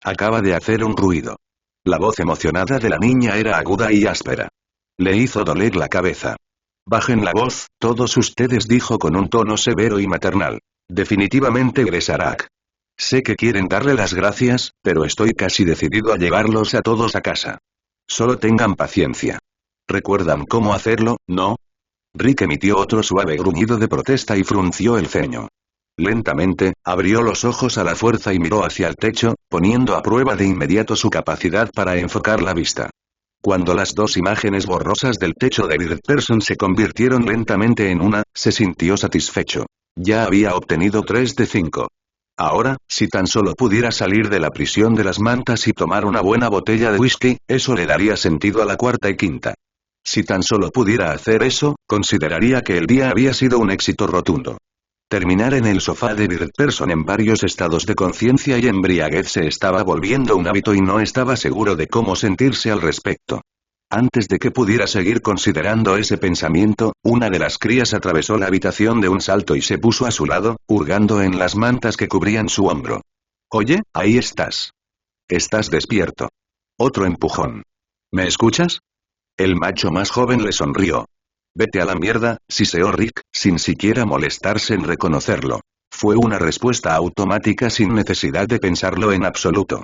Acaba de hacer un ruido. La voz emocionada de la niña era aguda y áspera. Le hizo doler la cabeza. Bajen la voz, todos ustedes, dijo con un tono severo y maternal. Definitivamente Gresarag. Sé que quieren darle las gracias, pero estoy casi decidido a llevarlos a todos a casa. Solo tengan paciencia. ¿Recuerdan cómo hacerlo, no? Rick emitió otro suave gruñido de protesta y frunció el ceño. Lentamente, abrió los ojos a la fuerza y miró hacia el techo, poniendo a prueba de inmediato su capacidad para enfocar la vista. Cuando las dos imágenes borrosas del techo de Bird Person se convirtieron lentamente en una, se sintió satisfecho. Ya había obtenido 3 de 5. Ahora, si tan solo pudiera salir de la prisión de las mantas y tomar una buena botella de whisky, eso le daría sentido a la cuarta y quinta. Si tan solo pudiera hacer eso, consideraría que el día había sido un éxito rotundo. Terminar en el sofá de Bird Person en varios estados de conciencia y embriaguez se estaba volviendo un hábito y no estaba seguro de cómo sentirse al respecto. Antes de que pudiera seguir considerando ese pensamiento, una de las crías atravesó la habitación de un salto y se puso a su lado, hurgando en las mantas que cubrían su hombro. Oye, ahí estás. Estás despierto. Otro empujón. ¿Me escuchas? El macho más joven le sonrió. Vete a la mierda, siseó Rick, sin siquiera molestarse en reconocerlo. Fue una respuesta automática sin necesidad de pensarlo en absoluto.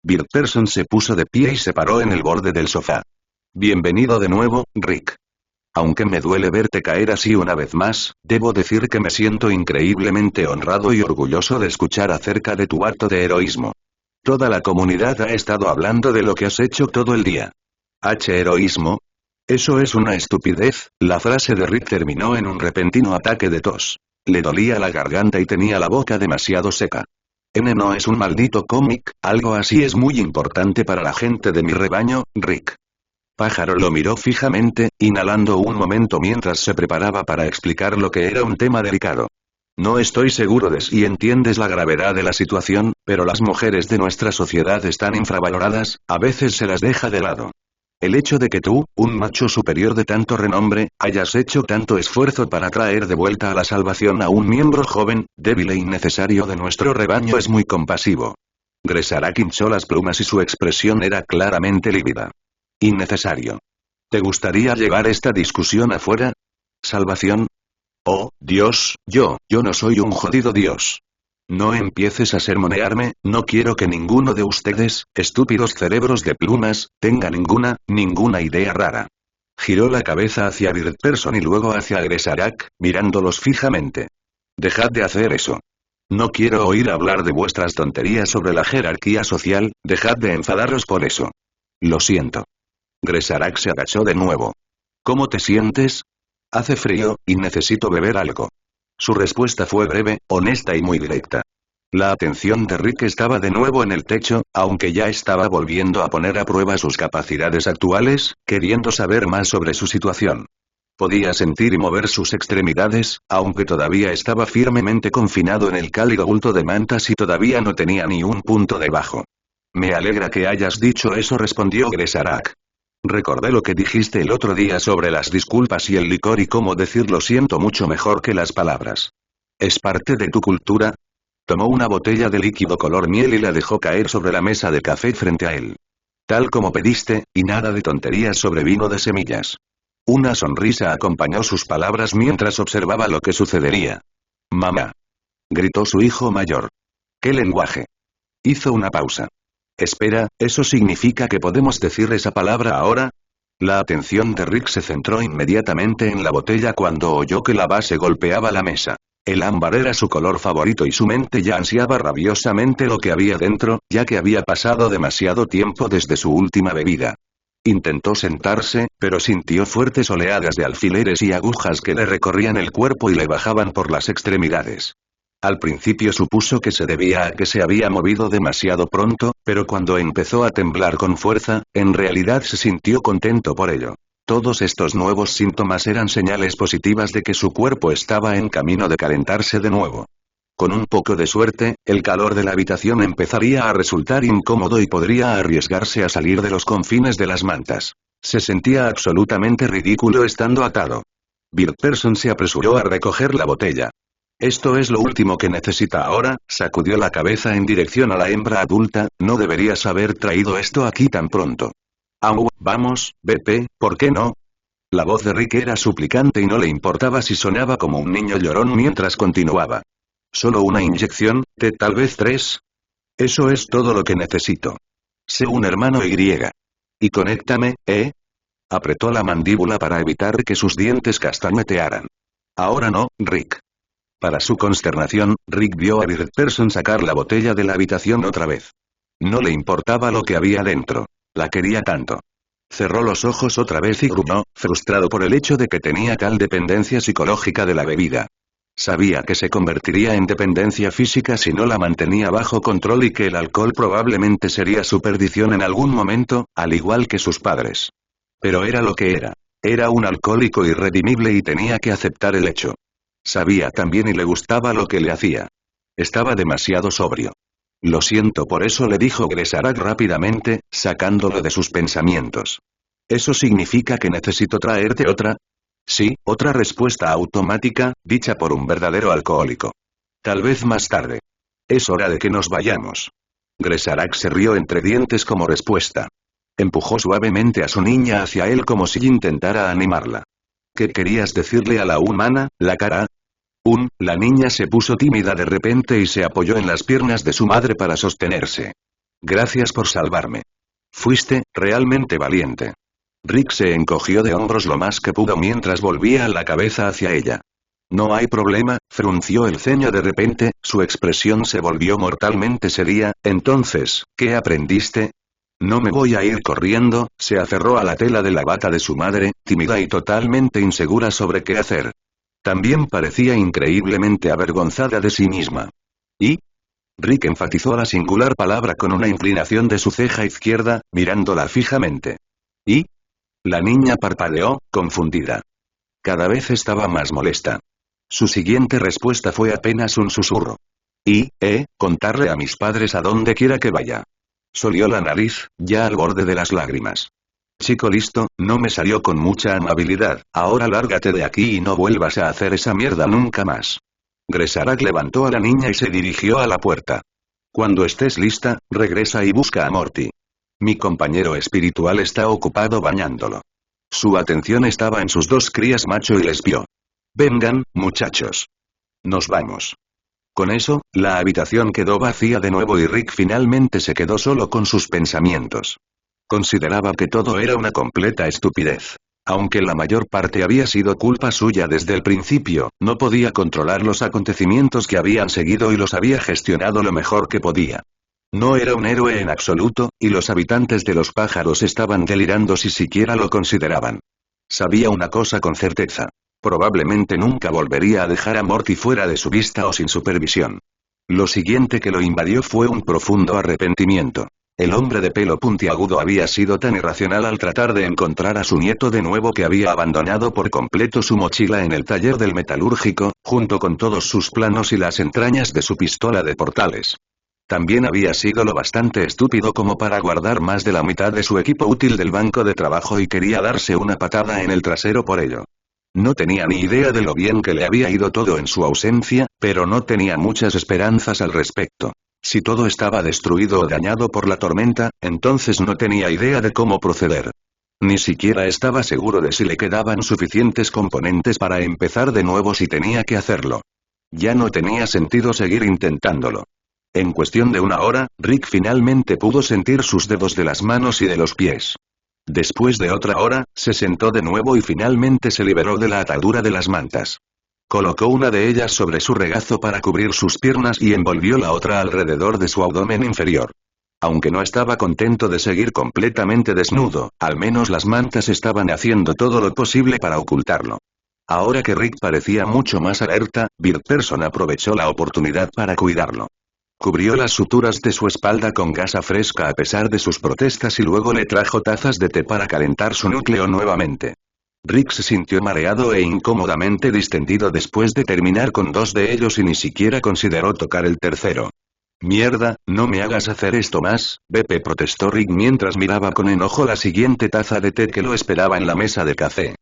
Bird Person se puso de pie y se paró en el borde del sofá. Bienvenido de nuevo, Rick. Aunque me duele verte caer así una vez más, debo decir que me siento increíblemente honrado y orgulloso de escuchar acerca de tu acto de heroísmo. Toda la comunidad ha estado hablando de lo que has hecho todo el día. ¿Heroísmo? Eso es una estupidez. La frase de Rick terminó en un repentino ataque de tos. Le dolía la garganta y tenía la boca demasiado seca. No es un maldito cómic, algo así es muy importante para la gente de mi rebaño, Rick. Pájaro lo miró fijamente, inhalando un momento mientras se preparaba para explicar lo que era un tema delicado. No estoy seguro de si entiendes la gravedad de la situación, pero las mujeres de nuestra sociedad están infravaloradas, a veces se las deja de lado. El hecho de que tú, un macho superior de tanto renombre, hayas hecho tanto esfuerzo para traer de vuelta a la salvación a un miembro joven, débil e innecesario de nuestro rebaño es muy compasivo. Gresharak hinchó las plumas y su expresión era claramente lívida. Innecesario. ¿Te gustaría llevar esta discusión afuera? ¿Salvación? Oh, Dios, yo no soy un jodido Dios. No empieces a sermonearme, no quiero que ninguno de ustedes, estúpidos cerebros de plumas, tenga ninguna idea rara. Giró la cabeza hacia Birdperson y luego hacia Gresharak, mirándolos fijamente. Dejad de hacer eso. No quiero oír hablar de vuestras tonterías sobre la jerarquía social, dejad de enfadaros por eso. Lo siento. Gresharak se agachó de nuevo. ¿Cómo te sientes? Hace frío, y necesito beber algo. Su respuesta fue breve, honesta y muy directa. La atención de Rick estaba de nuevo en el techo, aunque ya estaba volviendo a poner a prueba sus capacidades actuales, queriendo saber más sobre su situación. Podía sentir y mover sus extremidades, aunque todavía estaba firmemente confinado en el cálido bulto de mantas y todavía no tenía ni un punto debajo. Me alegra que hayas dicho eso, respondió Gresharak. Recordé lo que dijiste el otro día sobre las disculpas y el licor y cómo decir lo siento mucho mejor que las palabras. ¿Es parte de tu cultura? Tomó una botella de líquido color miel y la dejó caer sobre la mesa de café frente a él. Tal como pediste, y nada de tonterías sobre vino de semillas. Una sonrisa acompañó sus palabras mientras observaba lo que sucedería. «Mamá», gritó su hijo mayor. «¿Qué lenguaje?» Hizo una pausa. Espera, ¿eso significa que podemos decir esa palabra ahora? La atención de Rick se centró inmediatamente en la botella cuando oyó que la base golpeaba la mesa. El ámbar era su color favorito y su mente ya ansiaba rabiosamente lo que había dentro, ya que había pasado demasiado tiempo desde su última bebida. Intentó sentarse, pero sintió fuertes oleadas de alfileres y agujas que le recorrían el cuerpo y le bajaban por las extremidades. Al principio supuso que se debía a que se había movido demasiado pronto, pero cuando empezó a temblar con fuerza, en realidad se sintió contento por ello. Todos estos nuevos síntomas eran señales positivas de que su cuerpo estaba en camino de calentarse de nuevo. Con un poco de suerte, el calor de la habitación empezaría a resultar incómodo y podría arriesgarse a salir de los confines de las mantas. Se sentía absolutamente ridículo estando atado. Birdperson se apresuró a recoger la botella. Esto es lo último que necesita ahora, sacudió la cabeza en dirección a la hembra adulta, no deberías haber traído esto aquí tan pronto. Vamos, BP, ¿por qué no? La voz de Rick era suplicante y no le importaba si sonaba como un niño llorón mientras continuaba. Solo una inyección, tal vez 3. Eso es todo lo que necesito. Sé un hermano Y. Y conéctame, Apretó la mandíbula para evitar que sus dientes castañetearan. Ahora no, Rick. Para su consternación, Rick vio a Birdperson sacar la botella de la habitación otra vez. No le importaba lo que había dentro. La quería tanto. Cerró los ojos otra vez y gruñó, frustrado por el hecho de que tenía tal dependencia psicológica de la bebida. Sabía que se convertiría en dependencia física si no la mantenía bajo control y que el alcohol probablemente sería su perdición en algún momento, al igual que sus padres. Pero era lo que era. Era un alcohólico irredimible y tenía que aceptar el hecho. Sabía también y le gustaba lo que le hacía. Estaba demasiado sobrio. Lo siento, por eso le dijo Gresharak rápidamente, sacándolo de sus pensamientos. ¿Eso significa que necesito traerte otra? Sí, otra respuesta automática, dicha por un verdadero alcohólico. Tal vez más tarde. Es hora de que nos vayamos. Gresharak se rió entre dientes como respuesta. Empujó suavemente a su niña hacia él como si intentara animarla. ¿Qué querías decirle a la humana, la cara? La niña se puso tímida de repente y se apoyó en las piernas de su madre para sostenerse. Gracias por salvarme. Fuiste, realmente valiente. Rick se encogió de hombros lo más que pudo mientras volvía la cabeza hacia ella. No hay problema, frunció el ceño de repente, su expresión se volvió mortalmente seria. Entonces, ¿qué aprendiste? No me voy a ir corriendo, se aferró a la tela de la bata de su madre, tímida y totalmente insegura sobre qué hacer. También parecía increíblemente avergonzada de sí misma. ¿Y? Rick enfatizó la singular palabra con una inclinación de su ceja izquierda, mirándola fijamente. ¿Y? La niña parpadeó, confundida. Cada vez estaba más molesta. Su siguiente respuesta fue apenas un susurro. Contarle a mis padres a donde quiera que vaya. Solió la nariz, ya al borde de las lágrimas. Chico listo, no me salió con mucha amabilidad, ahora lárgate de aquí y no vuelvas a hacer esa mierda nunca más. Gresarak levantó a la niña y se dirigió a la puerta. Cuando estés lista, regresa y busca a Morty. Mi compañero espiritual está ocupado bañándolo. Su atención estaba en sus dos crías macho y les vio. Vengan, muchachos. Nos vamos. Con eso, la habitación quedó vacía de nuevo y Rick finalmente se quedó solo con sus pensamientos. Consideraba que todo era una completa estupidez. Aunque la mayor parte había sido culpa suya desde el principio, no podía controlar los acontecimientos que habían seguido y los había gestionado lo mejor que podía. No era un héroe en absoluto, y los habitantes de los pájaros estaban delirando si siquiera lo consideraban. Sabía una cosa con certeza. Probablemente nunca volvería a dejar a Morty fuera de su vista o sin supervisión. Lo siguiente que lo invadió fue un profundo arrepentimiento. El hombre de pelo puntiagudo había sido tan irracional al tratar de encontrar a su nieto de nuevo que había abandonado por completo su mochila en el taller del metalúrgico, junto con todos sus planos y las entrañas de su pistola de portales. También había sido lo bastante estúpido como para guardar más de la mitad de su equipo útil del banco de trabajo y quería darse una patada en el trasero por ello. No tenía ni idea de lo bien que le había ido todo en su ausencia, pero no tenía muchas esperanzas al respecto. Si todo estaba destruido o dañado por la tormenta, entonces no tenía idea de cómo proceder. Ni siquiera estaba seguro de si le quedaban suficientes componentes para empezar de nuevo si tenía que hacerlo. Ya no tenía sentido seguir intentándolo. En cuestión de una hora, Rick finalmente pudo sentir sus dedos de las manos y de los pies. Después de otra hora, se sentó de nuevo y finalmente se liberó de la atadura de las mantas. Colocó una de ellas sobre su regazo para cubrir sus piernas y envolvió la otra alrededor de su abdomen inferior. Aunque no estaba contento de seguir completamente desnudo, al menos las mantas estaban haciendo todo lo posible para ocultarlo. Ahora que Rick parecía mucho más alerta, Bill Person aprovechó la oportunidad para cuidarlo. Cubrió las suturas de su espalda con gasa fresca a pesar de sus protestas y luego le trajo tazas de té para calentar su núcleo nuevamente. Rick se sintió mareado e incómodamente distendido después de terminar con dos de ellos y ni siquiera consideró tocar el tercero. Mierda, no me hagas hacer esto más, Beppe, protestó Rick mientras miraba con enojo la siguiente taza de té que lo esperaba en la mesa de café.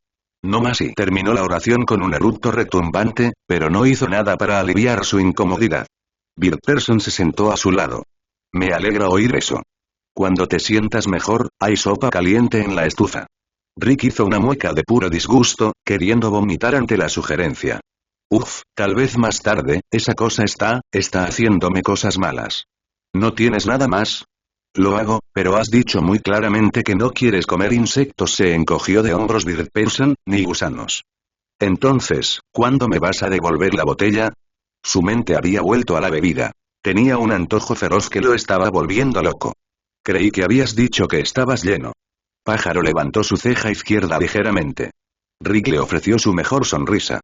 No más, y terminó la oración con un eructo retumbante, pero no hizo nada para aliviar su incomodidad. Bill Person se sentó a su lado. Me alegra oír eso. Cuando te sientas mejor, hay sopa caliente en la estufa. Rick hizo una mueca de puro disgusto, queriendo vomitar ante la sugerencia. Tal vez más tarde, esa cosa está haciéndome cosas malas. ¿No tienes nada más? Lo hago, pero has dicho muy claramente que no quieres comer insectos, se encogió de hombros Bill Person, ni gusanos. Entonces, ¿cuándo me vas a devolver la botella? Su mente había vuelto a la bebida. Tenía un antojo feroz que lo estaba volviendo loco. Creí que habías dicho que estabas lleno. Pájaro levantó su ceja izquierda ligeramente. Rick le ofreció su mejor sonrisa.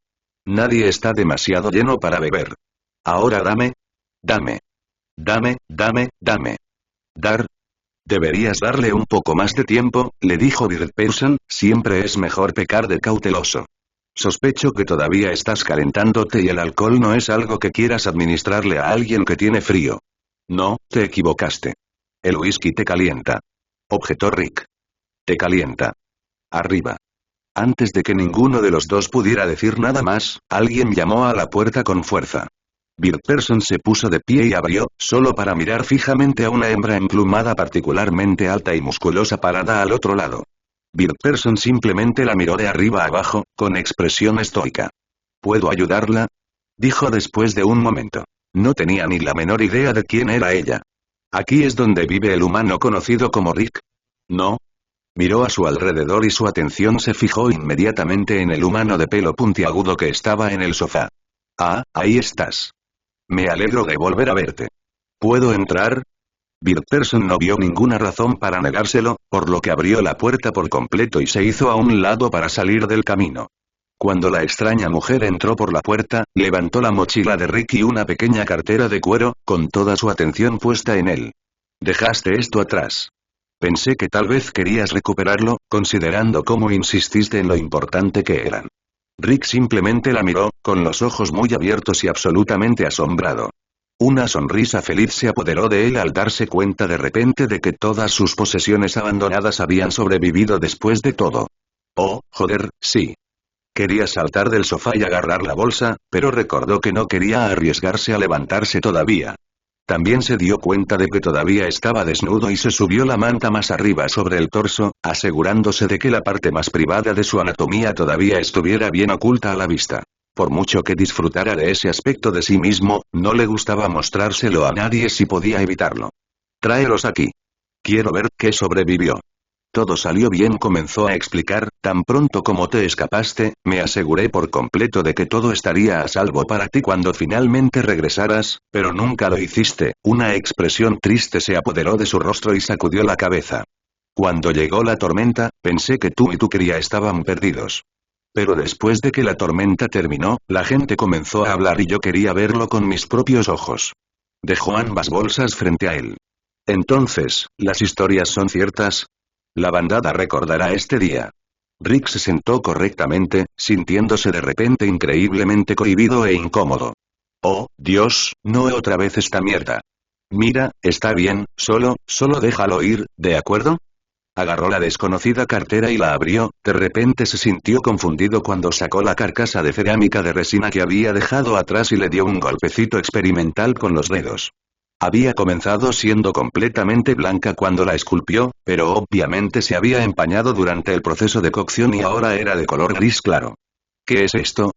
Nadie está demasiado lleno para beber. Ahora dame. Dame. Dame, dame, dame. Dar. Deberías darle un poco más de tiempo, le dijo Bill Person, siempre es mejor pecar de cauteloso. Sospecho que todavía estás calentándote y el alcohol no es algo que quieras administrarle a alguien que tiene frío. No, te equivocaste. El whisky te calienta. Objetó Rick. Te calienta. Arriba. Antes de que ninguno de los dos pudiera decir nada más, alguien llamó a la puerta con fuerza. Bill Person se puso de pie y abrió, solo para mirar fijamente a una hembra emplumada particularmente alta y musculosa parada al otro lado. Bill Person simplemente la miró de arriba a abajo, con expresión estoica. ¿Puedo ayudarla? Dijo después de un momento. No tenía ni la menor idea de quién era ella. ¿Aquí es donde vive el humano conocido como Rick? No. Miró a su alrededor y su atención se fijó inmediatamente en el humano de pelo puntiagudo que estaba en el sofá. Ah, ahí estás. Me alegro de volver a verte. ¿Puedo entrar? Bill Person no vio ninguna razón para negárselo, por lo que abrió la puerta por completo y se hizo a un lado para salir del camino. Cuando la extraña mujer entró por la puerta, levantó la mochila de Rick y una pequeña cartera de cuero, con toda su atención puesta en él. Dejaste esto atrás. Pensé que tal vez querías recuperarlo, considerando cómo insististe en lo importante que eran. Rick simplemente la miró, con los ojos muy abiertos y absolutamente asombrado. Una sonrisa feliz se apoderó de él al darse cuenta de repente de que todas sus posesiones abandonadas habían sobrevivido después de todo. Oh, joder, sí. Quería saltar del sofá y agarrar la bolsa, pero recordó que no quería arriesgarse a levantarse todavía. También se dio cuenta de que todavía estaba desnudo y se subió la manta más arriba sobre el torso, asegurándose de que la parte más privada de su anatomía todavía estuviera bien oculta a la vista. Por mucho que disfrutara de ese aspecto de sí mismo, no le gustaba mostrárselo a nadie si podía evitarlo. Tráelos aquí. Quiero ver qué sobrevivió. Todo salió bien, comenzó a explicar. Tan pronto como te escapaste, me aseguré por completo de que todo estaría a salvo para ti cuando finalmente regresaras, pero nunca lo hiciste. Una expresión triste se apoderó de su rostro y sacudió la cabeza. Cuando llegó la tormenta, pensé que tú y tu cría estaban perdidos. Pero después de que la tormenta terminó, la gente comenzó a hablar y yo quería verlo con mis propios ojos. Dejó ambas bolsas frente a él. Entonces, ¿las historias son ciertas? La bandada recordará este día. Rick se sentó correctamente, sintiéndose de repente increíblemente cohibido e incómodo. Oh, Dios, no otra vez esta mierda. Mira, está bien, solo déjalo ir, ¿de acuerdo? Agarró la desconocida cartera y la abrió. De repente se sintió confundido cuando sacó la carcasa de cerámica de resina que había dejado atrás y le dio un golpecito experimental con los dedos. Había comenzado siendo completamente blanca cuando la esculpió, pero obviamente se había empañado durante el proceso de cocción y ahora era de color gris claro. ¿Qué es esto?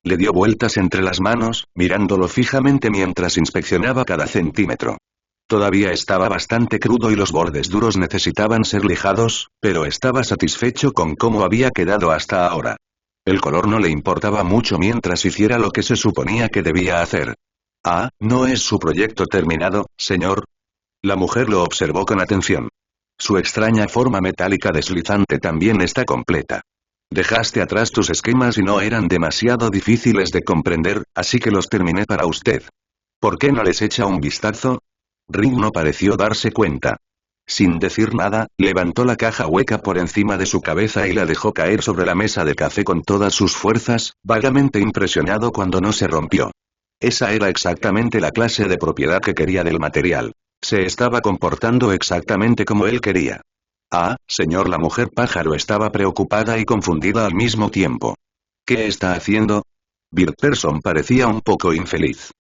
Le dio vueltas entre las manos, mirándolo fijamente mientras inspeccionaba cada centímetro. Todavía estaba bastante crudo y los bordes duros necesitaban ser lijados, pero estaba satisfecho con cómo había quedado hasta ahora. El color no le importaba mucho mientras hiciera lo que se suponía que debía hacer. Ah, ¿no es su proyecto terminado, señor? La mujer lo observó con atención. Su extraña forma metálica deslizante también está completa. Dejaste atrás tus esquemas y no eran demasiado difíciles de comprender, así que los terminé para usted. ¿Por qué no les echa un vistazo? Rick no pareció darse cuenta. Sin decir nada, levantó la caja hueca por encima de su cabeza y la dejó caer sobre la mesa de café con todas sus fuerzas, vagamente impresionado cuando no se rompió. Esa era exactamente la clase de propiedad que quería del material. Se estaba comportando exactamente como él quería. Ah, señor, la mujer pájaro estaba preocupada y confundida al mismo tiempo. ¿Qué está haciendo? Bill Person parecía un poco infeliz.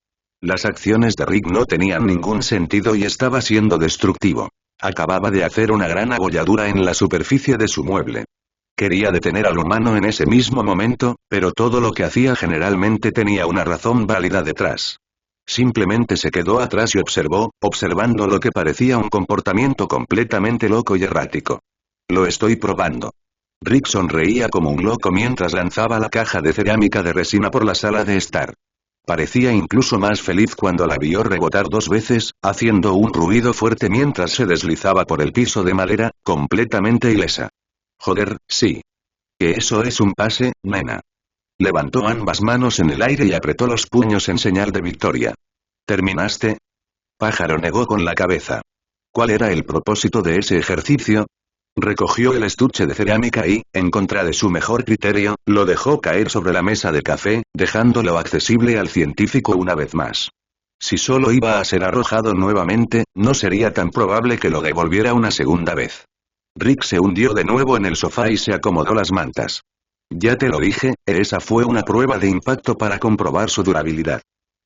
Las acciones de Rick no tenían ningún sentido y estaba siendo destructivo. Acababa de hacer una gran abolladura en la superficie de su mueble. Quería detener al humano en ese mismo momento, pero todo lo que hacía generalmente tenía una razón válida detrás. Simplemente se quedó atrás y observando lo que parecía un comportamiento completamente loco y errático. Lo estoy probando. Rick sonreía como un loco mientras lanzaba la caja de cerámica de resina por la sala de estar. Parecía incluso más feliz cuando la vio rebotar 2 veces, haciendo un ruido fuerte mientras se deslizaba por el piso de madera, completamente ilesa. Joder, sí. Que eso es un pase, nena. Levantó ambas manos en el aire y apretó los puños en señal de victoria. ¿Terminaste? Pájaro negó con la cabeza. ¿Cuál era el propósito de ese ejercicio? Recogió el estuche de cerámica y, en contra de su mejor criterio, lo dejó caer sobre la mesa de café, dejándolo accesible al científico una vez más. Si solo iba a ser arrojado nuevamente, no sería tan probable que lo devolviera una segunda vez. Rick se hundió de nuevo en el sofá y se acomodó las mantas. Ya te lo dije, esa fue una prueba de impacto para comprobar su durabilidad.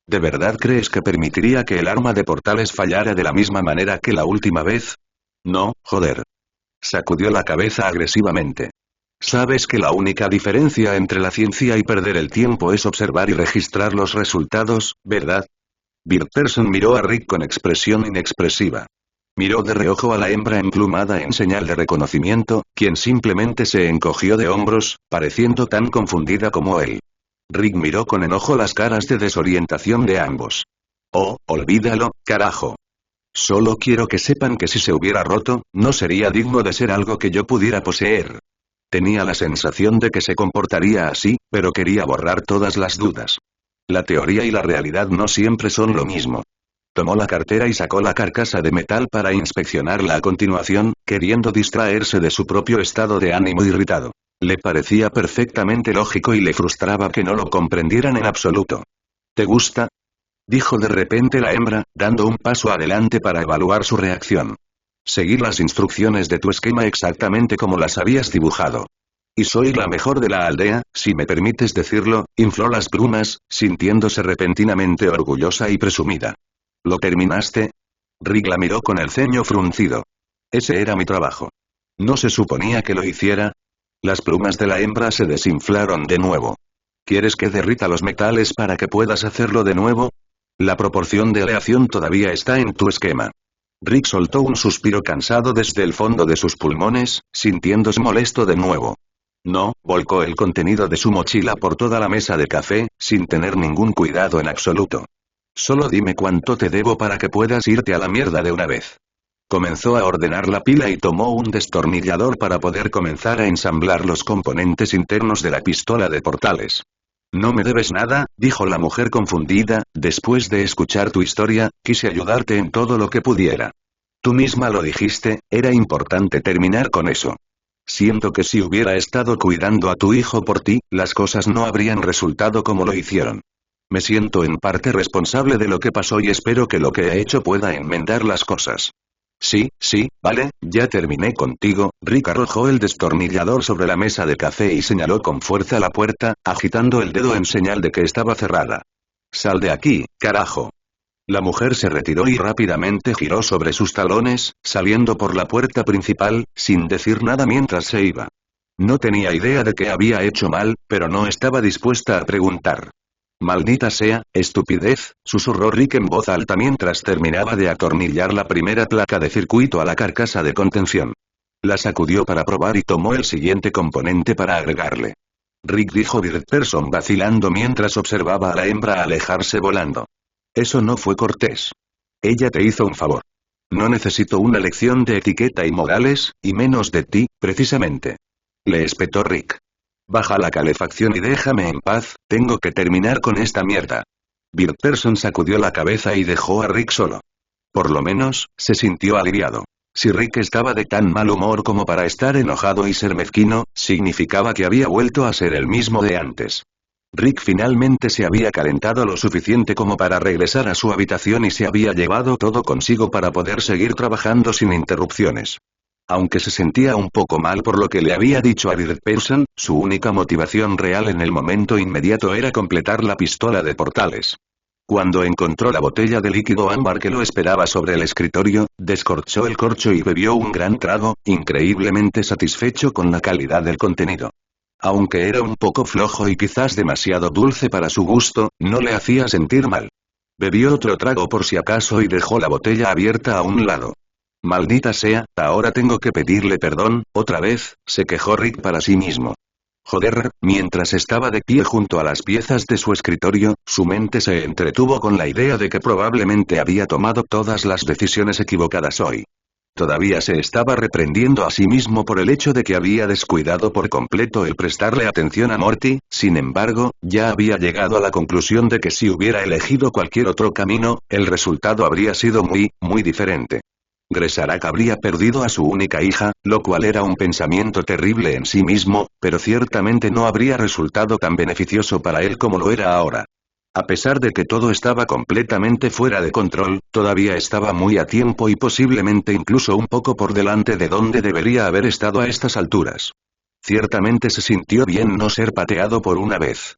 ¿De verdad crees que permitiría que el arma de portales fallara de la misma manera que la última vez? No, joder. Sacudió la cabeza agresivamente. Sabes que la única diferencia entre la ciencia y perder el tiempo es observar y registrar los resultados, ¿verdad? Bill Person miró a Rick con expresión inexpresiva. Miró de reojo a la hembra emplumada en señal de reconocimiento, quien simplemente se encogió de hombros, pareciendo tan confundida como él. Rick miró con enojo las caras de desorientación de ambos. Oh, olvídalo, carajo. Solo quiero que sepan que si se hubiera roto, no sería digno de ser algo que yo pudiera poseer. Tenía la sensación de que se comportaría así, pero quería borrar todas las dudas. La teoría y la realidad no siempre son lo mismo. Tomó la cartera y sacó la carcasa de metal para inspeccionarla a continuación, queriendo distraerse de su propio estado de ánimo irritado. Le parecía perfectamente lógico y le frustraba que no lo comprendieran en absoluto. ¿Te gusta?, dijo de repente la hembra, dando un paso adelante para evaluar su reacción. Seguir las instrucciones de tu esquema exactamente como las habías dibujado. Y soy la mejor de la aldea, si me permites decirlo, infló las plumas, sintiéndose repentinamente orgullosa y presumida. ¿Lo terminaste? Rick la miró con el ceño fruncido. Ese era mi trabajo. ¿No se suponía que lo hiciera? Las plumas de la hembra se desinflaron de nuevo. ¿Quieres que derrita los metales para que puedas hacerlo de nuevo? La proporción de aleación todavía está en tu esquema. Rick soltó un suspiro cansado desde el fondo de sus pulmones, sintiéndose molesto de nuevo. No, volcó el contenido de su mochila por toda la mesa de café, sin tener ningún cuidado en absoluto. Solo dime cuánto te debo para que puedas irte a la mierda de una vez. Comenzó a ordenar la pila y tomó un destornillador para poder comenzar a ensamblar los componentes internos de la pistola de portales. No me debes nada, dijo la mujer confundida, después de escuchar tu historia, quise ayudarte en todo lo que pudiera. Tú misma lo dijiste, era importante terminar con eso. Siento que si hubiera estado cuidando a tu hijo por ti, las cosas no habrían resultado como lo hicieron. Me siento en parte responsable de lo que pasó y espero que lo que he hecho pueda enmendar las cosas. Sí, vale, ya terminé contigo. Rick arrojó el destornillador sobre la mesa de café y señaló con fuerza la puerta, agitando el dedo en señal de que estaba cerrada. Sal de aquí, carajo. La mujer se retiró y rápidamente giró sobre sus talones, saliendo por la puerta principal, sin decir nada mientras se iba. No tenía idea de qué había hecho mal, pero no estaba dispuesta a preguntar. Maldita sea, estupidez, susurró Rick en voz alta mientras terminaba de atornillar la primera placa de circuito a la carcasa de contención. La sacudió para probar y tomó el siguiente componente para agregarle. Rick, dijo Birdperson vacilando mientras observaba a la hembra alejarse volando. Eso no fue cortés. Ella te hizo un favor. No necesito una lección de etiqueta y modales, y menos de ti, precisamente. Le espetó Rick. Baja la calefacción y déjame en paz, tengo que terminar con esta mierda. Birdperson sacudió la cabeza y dejó a Rick solo. Por lo menos, se sintió aliviado. Si Rick estaba de tan mal humor como para estar enojado y ser mezquino, significaba que había vuelto a ser el mismo de antes. Rick finalmente se había calentado lo suficiente como para regresar a su habitación y se había llevado todo consigo para poder seguir trabajando sin interrupciones. Aunque se sentía un poco mal por lo que le había dicho a Birdperson, su única motivación real en el momento inmediato era completar la pistola de portales. Cuando encontró la botella de líquido ámbar que lo esperaba sobre el escritorio, descorchó el corcho y bebió un gran trago, increíblemente satisfecho con la calidad del contenido. Aunque era un poco flojo y quizás demasiado dulce para su gusto, no le hacía sentir mal. Bebió otro trago por si acaso y dejó la botella abierta a un lado. Maldita sea, ahora tengo que pedirle perdón, otra vez, se quejó Rick para sí mismo. Joder, mientras estaba de pie junto a las piezas de su escritorio, su mente se entretuvo con la idea de que probablemente había tomado todas las decisiones equivocadas hoy. Todavía se estaba reprendiendo a sí mismo por el hecho de que había descuidado por completo el prestarle atención a Morty, sin embargo, ya había llegado a la conclusión de que si hubiera elegido cualquier otro camino, el resultado habría sido muy diferente. Gresarak habría perdido a su única hija, lo cual era un pensamiento terrible en sí mismo, pero ciertamente no habría resultado tan beneficioso para él como lo era ahora. A pesar de que todo estaba completamente fuera de control, todavía estaba muy a tiempo y posiblemente incluso un poco por delante de donde debería haber estado a estas alturas. Ciertamente se sintió bien no ser pateado por una vez.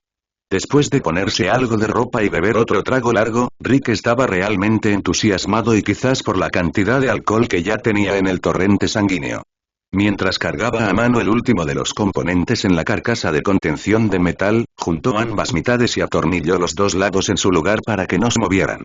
Después de ponerse algo de ropa y beber otro trago largo, Rick estaba realmente entusiasmado y quizás por la cantidad de alcohol que ya tenía en el torrente sanguíneo. Mientras cargaba a mano el último de los componentes en la carcasa de contención de metal, juntó ambas mitades y atornilló los dos lados en su lugar para que no se movieran.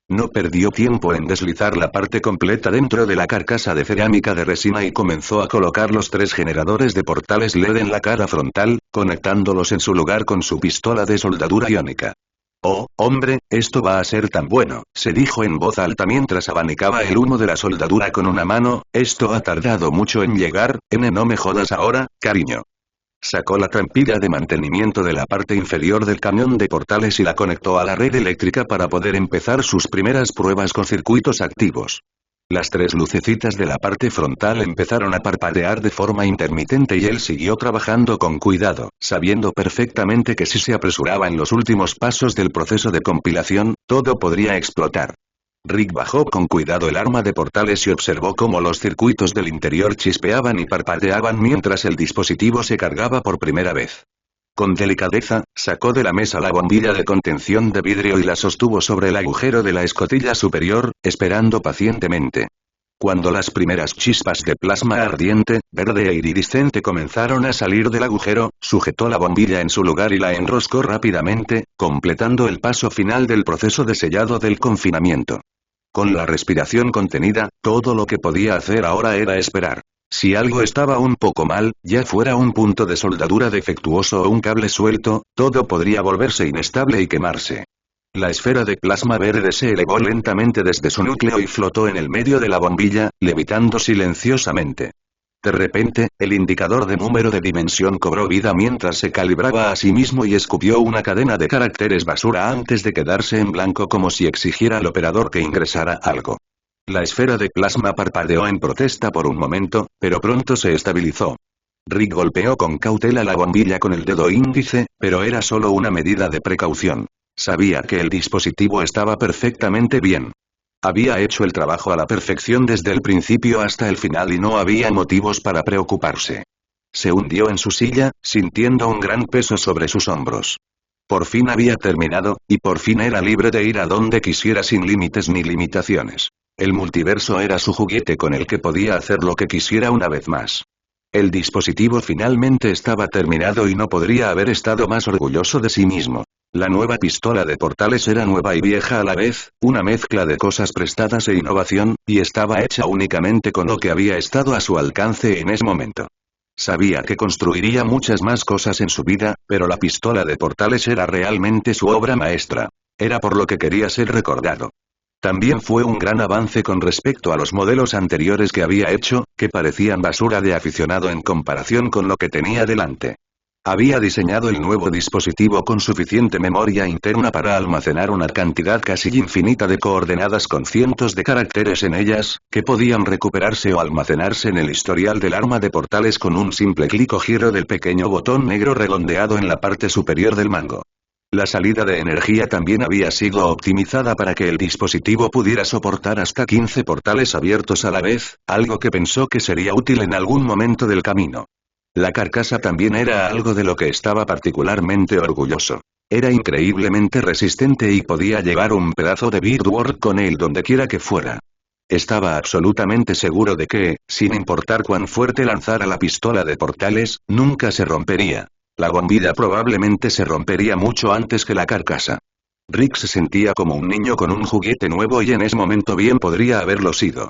No perdió tiempo en deslizar la parte completa dentro de la carcasa de cerámica de resina y comenzó a colocar los 3 generadores de portales LED en la cara frontal, conectándolos en su lugar con su pistola de soldadura iónica. Oh, hombre, esto va a ser tan bueno, se dijo en voz alta mientras abanicaba el humo de la soldadura con una mano, esto ha tardado mucho en llegar, no me jodas ahora, cariño. Sacó la trampilla de mantenimiento de la parte inferior del camión de portales y la conectó a la red eléctrica para poder empezar sus primeras pruebas con circuitos activos. Las 3 lucecitas de la parte frontal empezaron a parpadear de forma intermitente y él siguió trabajando con cuidado, sabiendo perfectamente que si se apresuraba en los últimos pasos del proceso de compilación, todo podría explotar. Rick bajó con cuidado el arma de portales y observó cómo los circuitos del interior chispeaban y parpadeaban mientras el dispositivo se cargaba por primera vez. Con delicadeza, sacó de la mesa la bombilla de contención de vidrio y la sostuvo sobre el agujero de la escotilla superior, esperando pacientemente. Cuando las primeras chispas de plasma ardiente, verde e iridiscente comenzaron a salir del agujero, sujetó la bombilla en su lugar y la enroscó rápidamente, completando el paso final del proceso de sellado del confinamiento. Con la respiración contenida, todo lo que podía hacer ahora era esperar. Si algo estaba un poco mal, ya fuera un punto de soldadura defectuoso o un cable suelto, todo podría volverse inestable y quemarse. La esfera de plasma verde se elevó lentamente desde su núcleo y flotó en el medio de la bombilla, levitando silenciosamente. De repente, el indicador de número de dimensión cobró vida mientras se calibraba a sí mismo y escupió una cadena de caracteres basura antes de quedarse en blanco como si exigiera al operador que ingresara algo. La esfera de plasma parpadeó en protesta por un momento, pero pronto se estabilizó. Rick golpeó con cautela la bombilla con el dedo índice, pero era solo una medida de precaución. Sabía que el dispositivo estaba perfectamente bien. Había hecho el trabajo a la perfección desde el principio hasta el final y no había motivos para preocuparse. Se hundió en su silla, sintiendo un gran peso sobre sus hombros. Por fin había terminado, y por fin era libre de ir a donde quisiera sin límites ni limitaciones. El multiverso era su juguete con el que podía hacer lo que quisiera una vez más. El dispositivo finalmente estaba terminado y no podría haber estado más orgulloso de sí mismo. La nueva pistola de portales era nueva y vieja a la vez, una mezcla de cosas prestadas e innovación, y estaba hecha únicamente con lo que había estado a su alcance en ese momento. Sabía que construiría muchas más cosas en su vida, pero la pistola de portales era realmente su obra maestra. Era por lo que quería ser recordado. También fue un gran avance con respecto a los modelos anteriores que había hecho, que parecían basura de aficionado en comparación con lo que tenía delante. Había diseñado el nuevo dispositivo con suficiente memoria interna para almacenar una cantidad casi infinita de coordenadas con cientos de caracteres en ellas, que podían recuperarse o almacenarse en el historial del arma de portales con un simple clic o giro del pequeño botón negro redondeado en la parte superior del mango. La salida de energía también había sido optimizada para que el dispositivo pudiera soportar hasta 15 portales abiertos a la vez, algo que pensó que sería útil en algún momento del camino. La carcasa también era algo de lo que estaba particularmente orgulloso. Era increíblemente resistente y podía llevar un pedazo de beadwork con él donde quiera que fuera. Estaba absolutamente seguro de que, sin importar cuán fuerte lanzara la pistola de portales, nunca se rompería. La bombilla probablemente se rompería mucho antes que la carcasa. Rick se sentía como un niño con un juguete nuevo y en ese momento bien podría haberlo sido.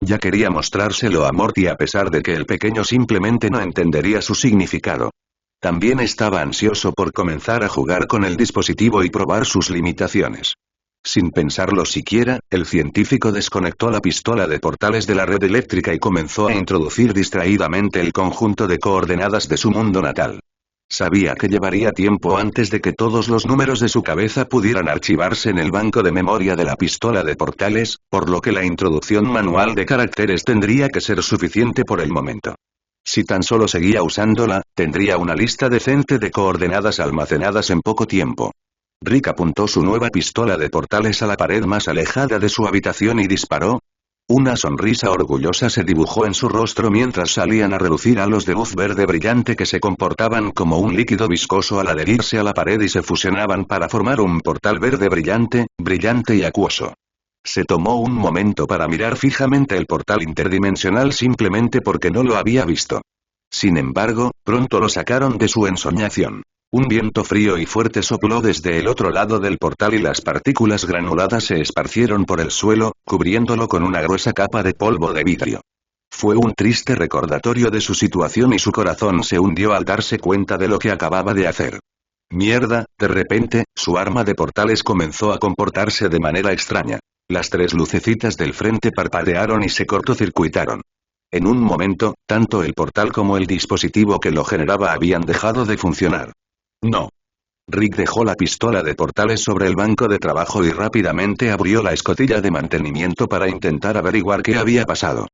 Ya quería mostrárselo a Morty a pesar de que el pequeño simplemente no entendería su significado. También estaba ansioso por comenzar a jugar con el dispositivo y probar sus limitaciones. Sin pensarlo siquiera, el científico desconectó la pistola de portales de la red eléctrica y comenzó a introducir distraídamente el conjunto de coordenadas de su mundo natal. Sabía que llevaría tiempo antes de que todos los números de su cabeza pudieran archivarse en el banco de memoria de la pistola de portales, por lo que la introducción manual de caracteres tendría que ser suficiente por el momento. Si tan solo seguía usándola, tendría una lista decente de coordenadas almacenadas en poco tiempo. Rick apuntó su nueva pistola de portales a la pared más alejada de su habitación y disparó. Una sonrisa orgullosa se dibujó en su rostro mientras salían a relucir halos de luz verde brillante que se comportaban como un líquido viscoso al adherirse a la pared y se fusionaban para formar un portal verde brillante, brillante y acuoso. Se tomó un momento para mirar fijamente el portal interdimensional simplemente porque no lo había visto. Sin embargo, pronto lo sacaron de su ensoñación. Un viento frío y fuerte sopló desde el otro lado del portal y las partículas granuladas se esparcieron por el suelo, cubriéndolo con una gruesa capa de polvo de vidrio. Fue un triste recordatorio de su situación y su corazón se hundió al darse cuenta de lo que acababa de hacer. Mierda, de repente, su arma de portales comenzó a comportarse de manera extraña. Las 3 lucecitas del frente parpadearon y se cortocircuitaron. En un momento, tanto el portal como el dispositivo que lo generaba habían dejado de funcionar. No. Rick dejó la pistola de portales sobre el banco de trabajo y rápidamente abrió la escotilla de mantenimiento para intentar averiguar qué había pasado.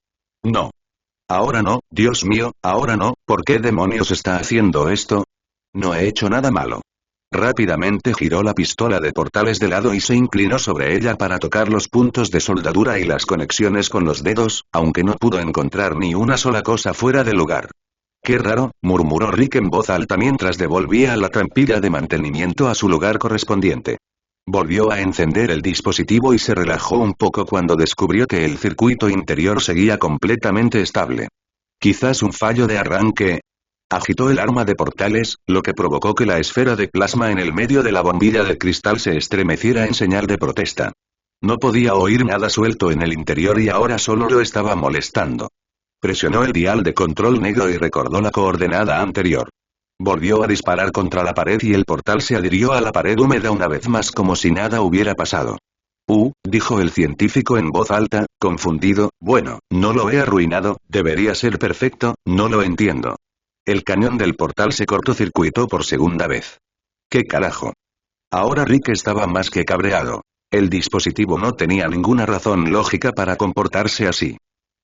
No. Ahora no, Dios mío, ahora no, ¿por qué demonios está haciendo esto? No he hecho nada malo. Rápidamente giró la pistola de portales de lado y se inclinó sobre ella para tocar los puntos de soldadura y las conexiones con los dedos, aunque no pudo encontrar ni una sola cosa fuera de lugar. Qué raro, murmuró Rick en voz alta mientras devolvía la trampilla de mantenimiento a su lugar correspondiente. Volvió a encender el dispositivo y se relajó un poco cuando descubrió que el circuito interior seguía completamente estable. Quizás un fallo de arranque. Agitó el arma de portales, lo que provocó que la esfera de plasma en el medio de la bombilla de cristal se estremeciera en señal de protesta. No podía oír nada suelto en el interior y ahora solo lo estaba molestando. Presionó el dial de control negro y recordó la coordenada anterior. Volvió a disparar contra la pared y el portal se adhirió a la pared húmeda una vez más como si nada hubiera pasado. Dijo el científico en voz alta, confundido, bueno, no lo he arruinado, debería ser perfecto, no lo entiendo. El cañón del portal se cortocircuitó por segunda vez. ¿Qué carajo? Ahora Rick estaba más que cabreado. El dispositivo no tenía ninguna razón lógica para comportarse así.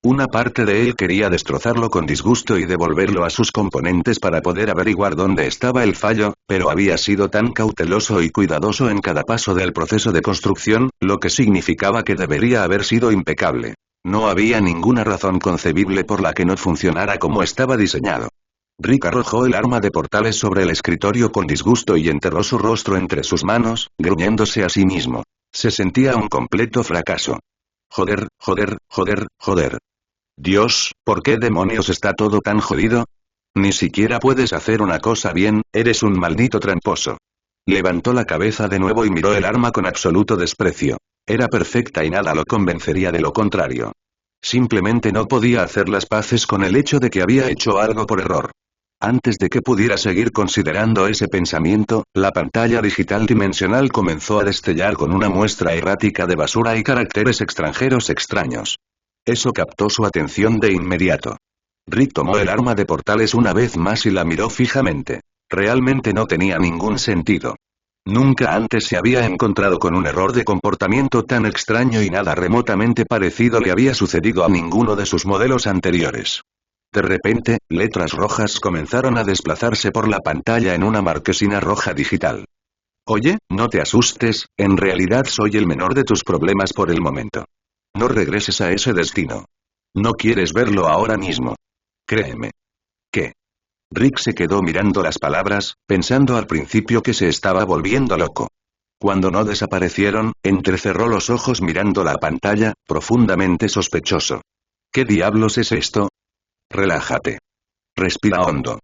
Una parte de él quería destrozarlo con disgusto y devolverlo a sus componentes para poder averiguar dónde estaba el fallo, pero había sido tan cauteloso y cuidadoso en cada paso del proceso de construcción, lo que significaba que debería haber sido impecable. No había ninguna razón concebible por la que no funcionara como estaba diseñado. Rick arrojó el arma de portales sobre el escritorio con disgusto y enterró su rostro entre sus manos, gruñéndose a sí mismo. Se sentía un completo fracaso. Joder, joder, joder, joder. Dios, ¿por qué demonios está todo tan jodido? Ni siquiera puedes hacer una cosa bien, eres un maldito tramposo. Levantó la cabeza de nuevo y miró el arma con absoluto desprecio. Era perfecta y nada lo convencería de lo contrario. Simplemente no podía hacer las paces con el hecho de que había hecho algo por error. Antes de que pudiera seguir considerando ese pensamiento, la pantalla digital dimensional comenzó a destellar con una muestra errática de basura y caracteres extranjeros extraños. Eso captó su atención de inmediato. Rick tomó el arma de portales una vez más y la miró fijamente. Realmente no tenía ningún sentido. Nunca antes se había encontrado con un error de comportamiento tan extraño y nada remotamente parecido le había sucedido a ninguno de sus modelos anteriores. De repente, letras rojas comenzaron a desplazarse por la pantalla en una marquesina roja digital. Oye, no te asustes, en realidad soy el menor de tus problemas por el momento. No regreses a ese destino. No quieres verlo ahora mismo. Créeme. ¿Qué? Rick se quedó mirando las palabras, pensando al principio que se estaba volviendo loco. Cuando no desaparecieron, entrecerró los ojos mirando la pantalla, profundamente sospechoso. ¿Qué diablos es esto? Relájate. Respira hondo.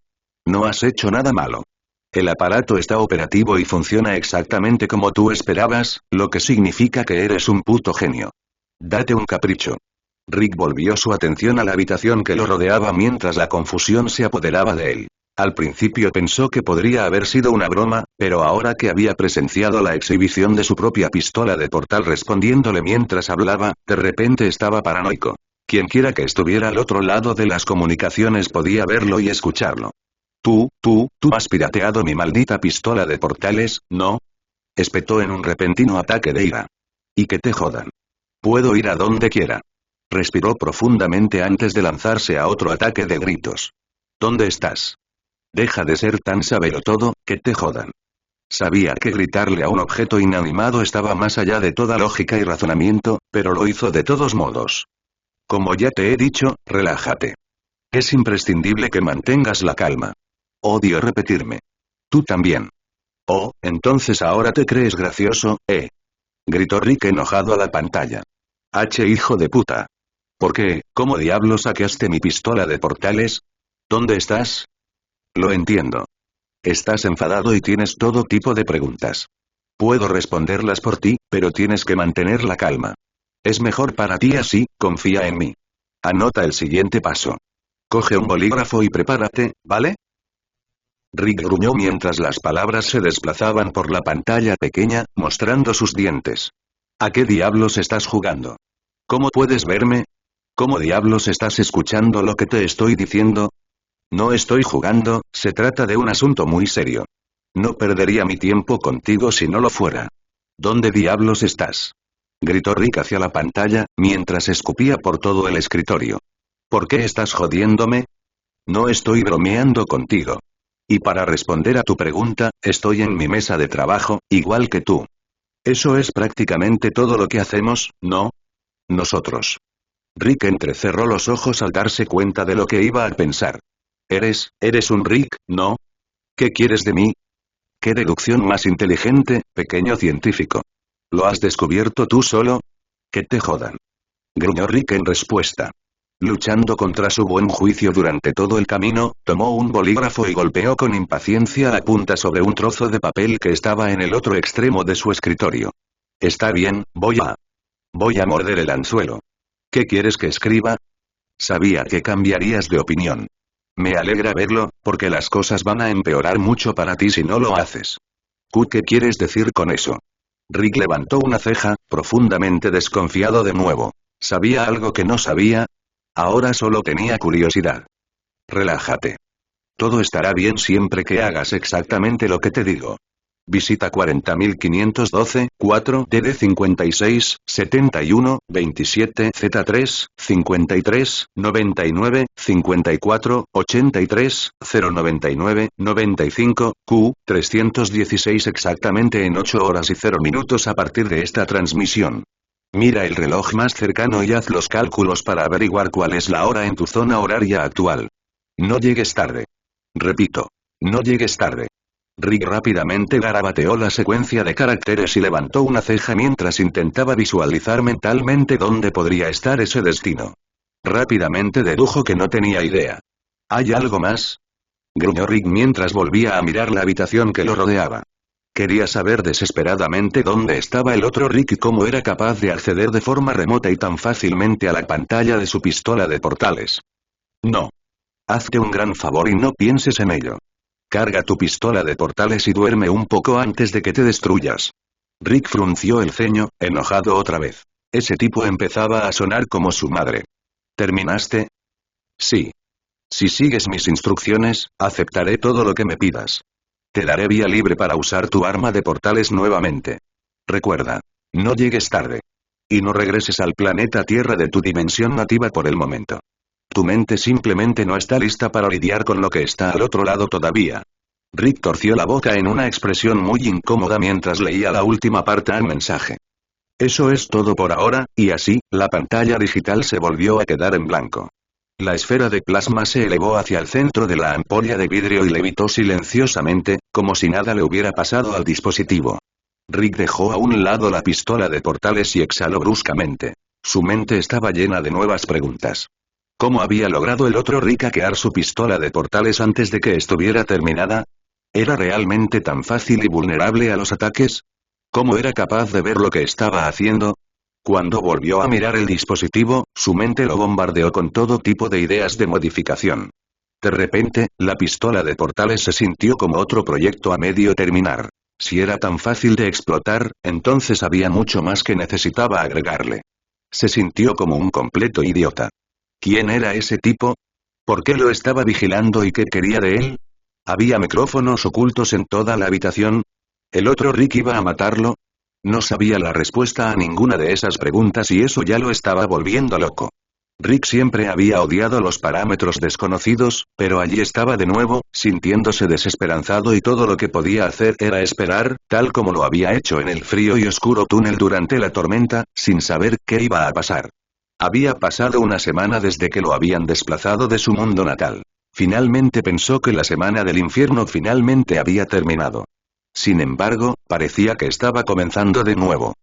No has hecho nada malo. El aparato está operativo y funciona exactamente como tú esperabas, lo que significa que eres un puto genio. Date un capricho. Rick volvió su atención a la habitación que lo rodeaba mientras la confusión se apoderaba de él. Al principio pensó que podría haber sido una broma, pero ahora que había presenciado la exhibición de su propia pistola de portal respondiéndole mientras hablaba, de repente estaba paranoico. Quienquiera que estuviera al otro lado de las comunicaciones podía verlo y escucharlo. Tú has pirateado mi maldita pistola de portales, ¿no? Espetó en un repentino ataque de ira. Y que te jodan. Puedo ir a donde quiera. Respiró profundamente antes de lanzarse a otro ataque de gritos. ¿Dónde estás? Deja de ser tan sabelotodo, que te jodan. Sabía que gritarle a un objeto inanimado estaba más allá de toda lógica y razonamiento, pero lo hizo de todos modos. Como ya te he dicho, relájate. Es imprescindible que mantengas la calma. Odio repetirme. Tú también. Oh, entonces ahora te crees gracioso, ¿eh? Gritó Rick enojado a la pantalla. Hijo de puta. ¿Por qué? ¿Cómo diablos saqueaste mi pistola de portales? ¿Dónde estás? Lo entiendo. Estás enfadado y tienes todo tipo de preguntas. Puedo responderlas por ti, pero tienes que mantener la calma. Es mejor para ti así, confía en mí. Anota el siguiente paso. Coge un bolígrafo y prepárate, ¿vale? Rick gruñó mientras las palabras se desplazaban por la pantalla pequeña, mostrando sus dientes. ¿A qué diablos estás jugando? ¿Cómo puedes verme? ¿Cómo diablos estás escuchando lo que te estoy diciendo? No estoy jugando, se trata de un asunto muy serio. No perdería mi tiempo contigo si no lo fuera. ¿Dónde diablos estás? Gritó Rick hacia la pantalla, mientras escupía por todo el escritorio. ¿Por qué estás jodiéndome? No estoy bromeando contigo. Y para responder a tu pregunta, estoy en mi mesa de trabajo, igual que tú. Eso es prácticamente todo lo que hacemos, ¿no? Nosotros. Rick entrecerró los ojos al darse cuenta de lo que iba a pensar. Eres un Rick, ¿no? ¿Qué quieres de mí? ¿Qué deducción más inteligente, pequeño científico? ¿Lo has descubierto tú solo? Que te jodan. Gruñó Rick en respuesta. Luchando contra su buen juicio durante todo el camino, tomó un bolígrafo y golpeó con impaciencia la punta sobre un trozo de papel que estaba en el otro extremo de su escritorio. Está bien, voy a morder el anzuelo. ¿Qué quieres que escriba? Sabía que cambiarías de opinión. Me alegra verlo, porque las cosas van a empeorar mucho para ti si no lo haces. ¿Qué quieres decir con eso? Rick levantó una ceja, profundamente desconfiado de nuevo. ¿Sabía algo que no sabía? Ahora solo tenía curiosidad. Relájate. Todo estará bien siempre que hagas exactamente lo que te digo. Visita 40512, 4 DD 56, 71, 27 Z3, 53, 99, 54, 83, 099, 95, Q, 316 exactamente en 8 horas y 0 minutos a partir de esta transmisión. Mira el reloj más cercano y haz los cálculos para averiguar cuál es la hora en tu zona horaria actual. No llegues tarde. Repito, no llegues tarde. Rick rápidamente garabateó la secuencia de caracteres y levantó una ceja mientras intentaba visualizar mentalmente dónde podría estar ese destino. Rápidamente dedujo que no tenía idea. ¿Hay algo más? Gruñó Rick mientras volvía a mirar la habitación que lo rodeaba. Quería saber desesperadamente dónde estaba el otro Rick y cómo era capaz de acceder de forma remota y tan fácilmente a la pantalla de su pistola de portales. No. Hazte un gran favor y no pienses en ello. Carga tu pistola de portales y duerme un poco antes de que te destruyas. Rick frunció el ceño, enojado otra vez. Ese tipo empezaba a sonar como su madre. ¿Terminaste? Sí. Si sigues mis instrucciones, aceptaré todo lo que me pidas. Te daré vía libre para usar tu arma de portales nuevamente. Recuerda, no llegues tarde. Y no regreses al planeta Tierra de tu dimensión nativa por el momento. Tu mente simplemente no está lista para lidiar con lo que está al otro lado todavía. Rick torció la boca en una expresión muy incómoda mientras leía la última parte del mensaje. Eso es todo por ahora, y así, la pantalla digital se volvió a quedar en blanco. La esfera de plasma se elevó hacia el centro de la ampolla de vidrio y levitó silenciosamente, como si nada le hubiera pasado al dispositivo. Rick dejó a un lado la pistola de portales y exhaló bruscamente. Su mente estaba llena de nuevas preguntas. ¿Cómo había logrado el otro Rick hackear su pistola de portales antes de que estuviera terminada? ¿Era realmente tan fácil y vulnerable a los ataques? ¿Cómo era capaz de ver lo que estaba haciendo? Cuando volvió a mirar el dispositivo, su mente lo bombardeó con todo tipo de ideas de modificación. De repente, la pistola de portales se sintió como otro proyecto a medio terminar. Si era tan fácil de explotar, entonces había mucho más que necesitaba agregarle. Se sintió como un completo idiota. ¿Quién era ese tipo? ¿Por qué lo estaba vigilando y qué quería de él? ¿Había micrófonos ocultos en toda la habitación? ¿El otro Rick iba a matarlo? No sabía la respuesta a ninguna de esas preguntas y eso ya lo estaba volviendo loco. Rick siempre había odiado los parámetros desconocidos, pero allí estaba de nuevo, sintiéndose desesperanzado y todo lo que podía hacer era esperar, tal como lo había hecho en el frío y oscuro túnel durante la tormenta, sin saber qué iba a pasar. Había pasado una semana desde que lo habían desplazado de su mundo natal. Finalmente pensó que la semana del infierno finalmente había terminado. Sin embargo, parecía que estaba comenzando de nuevo.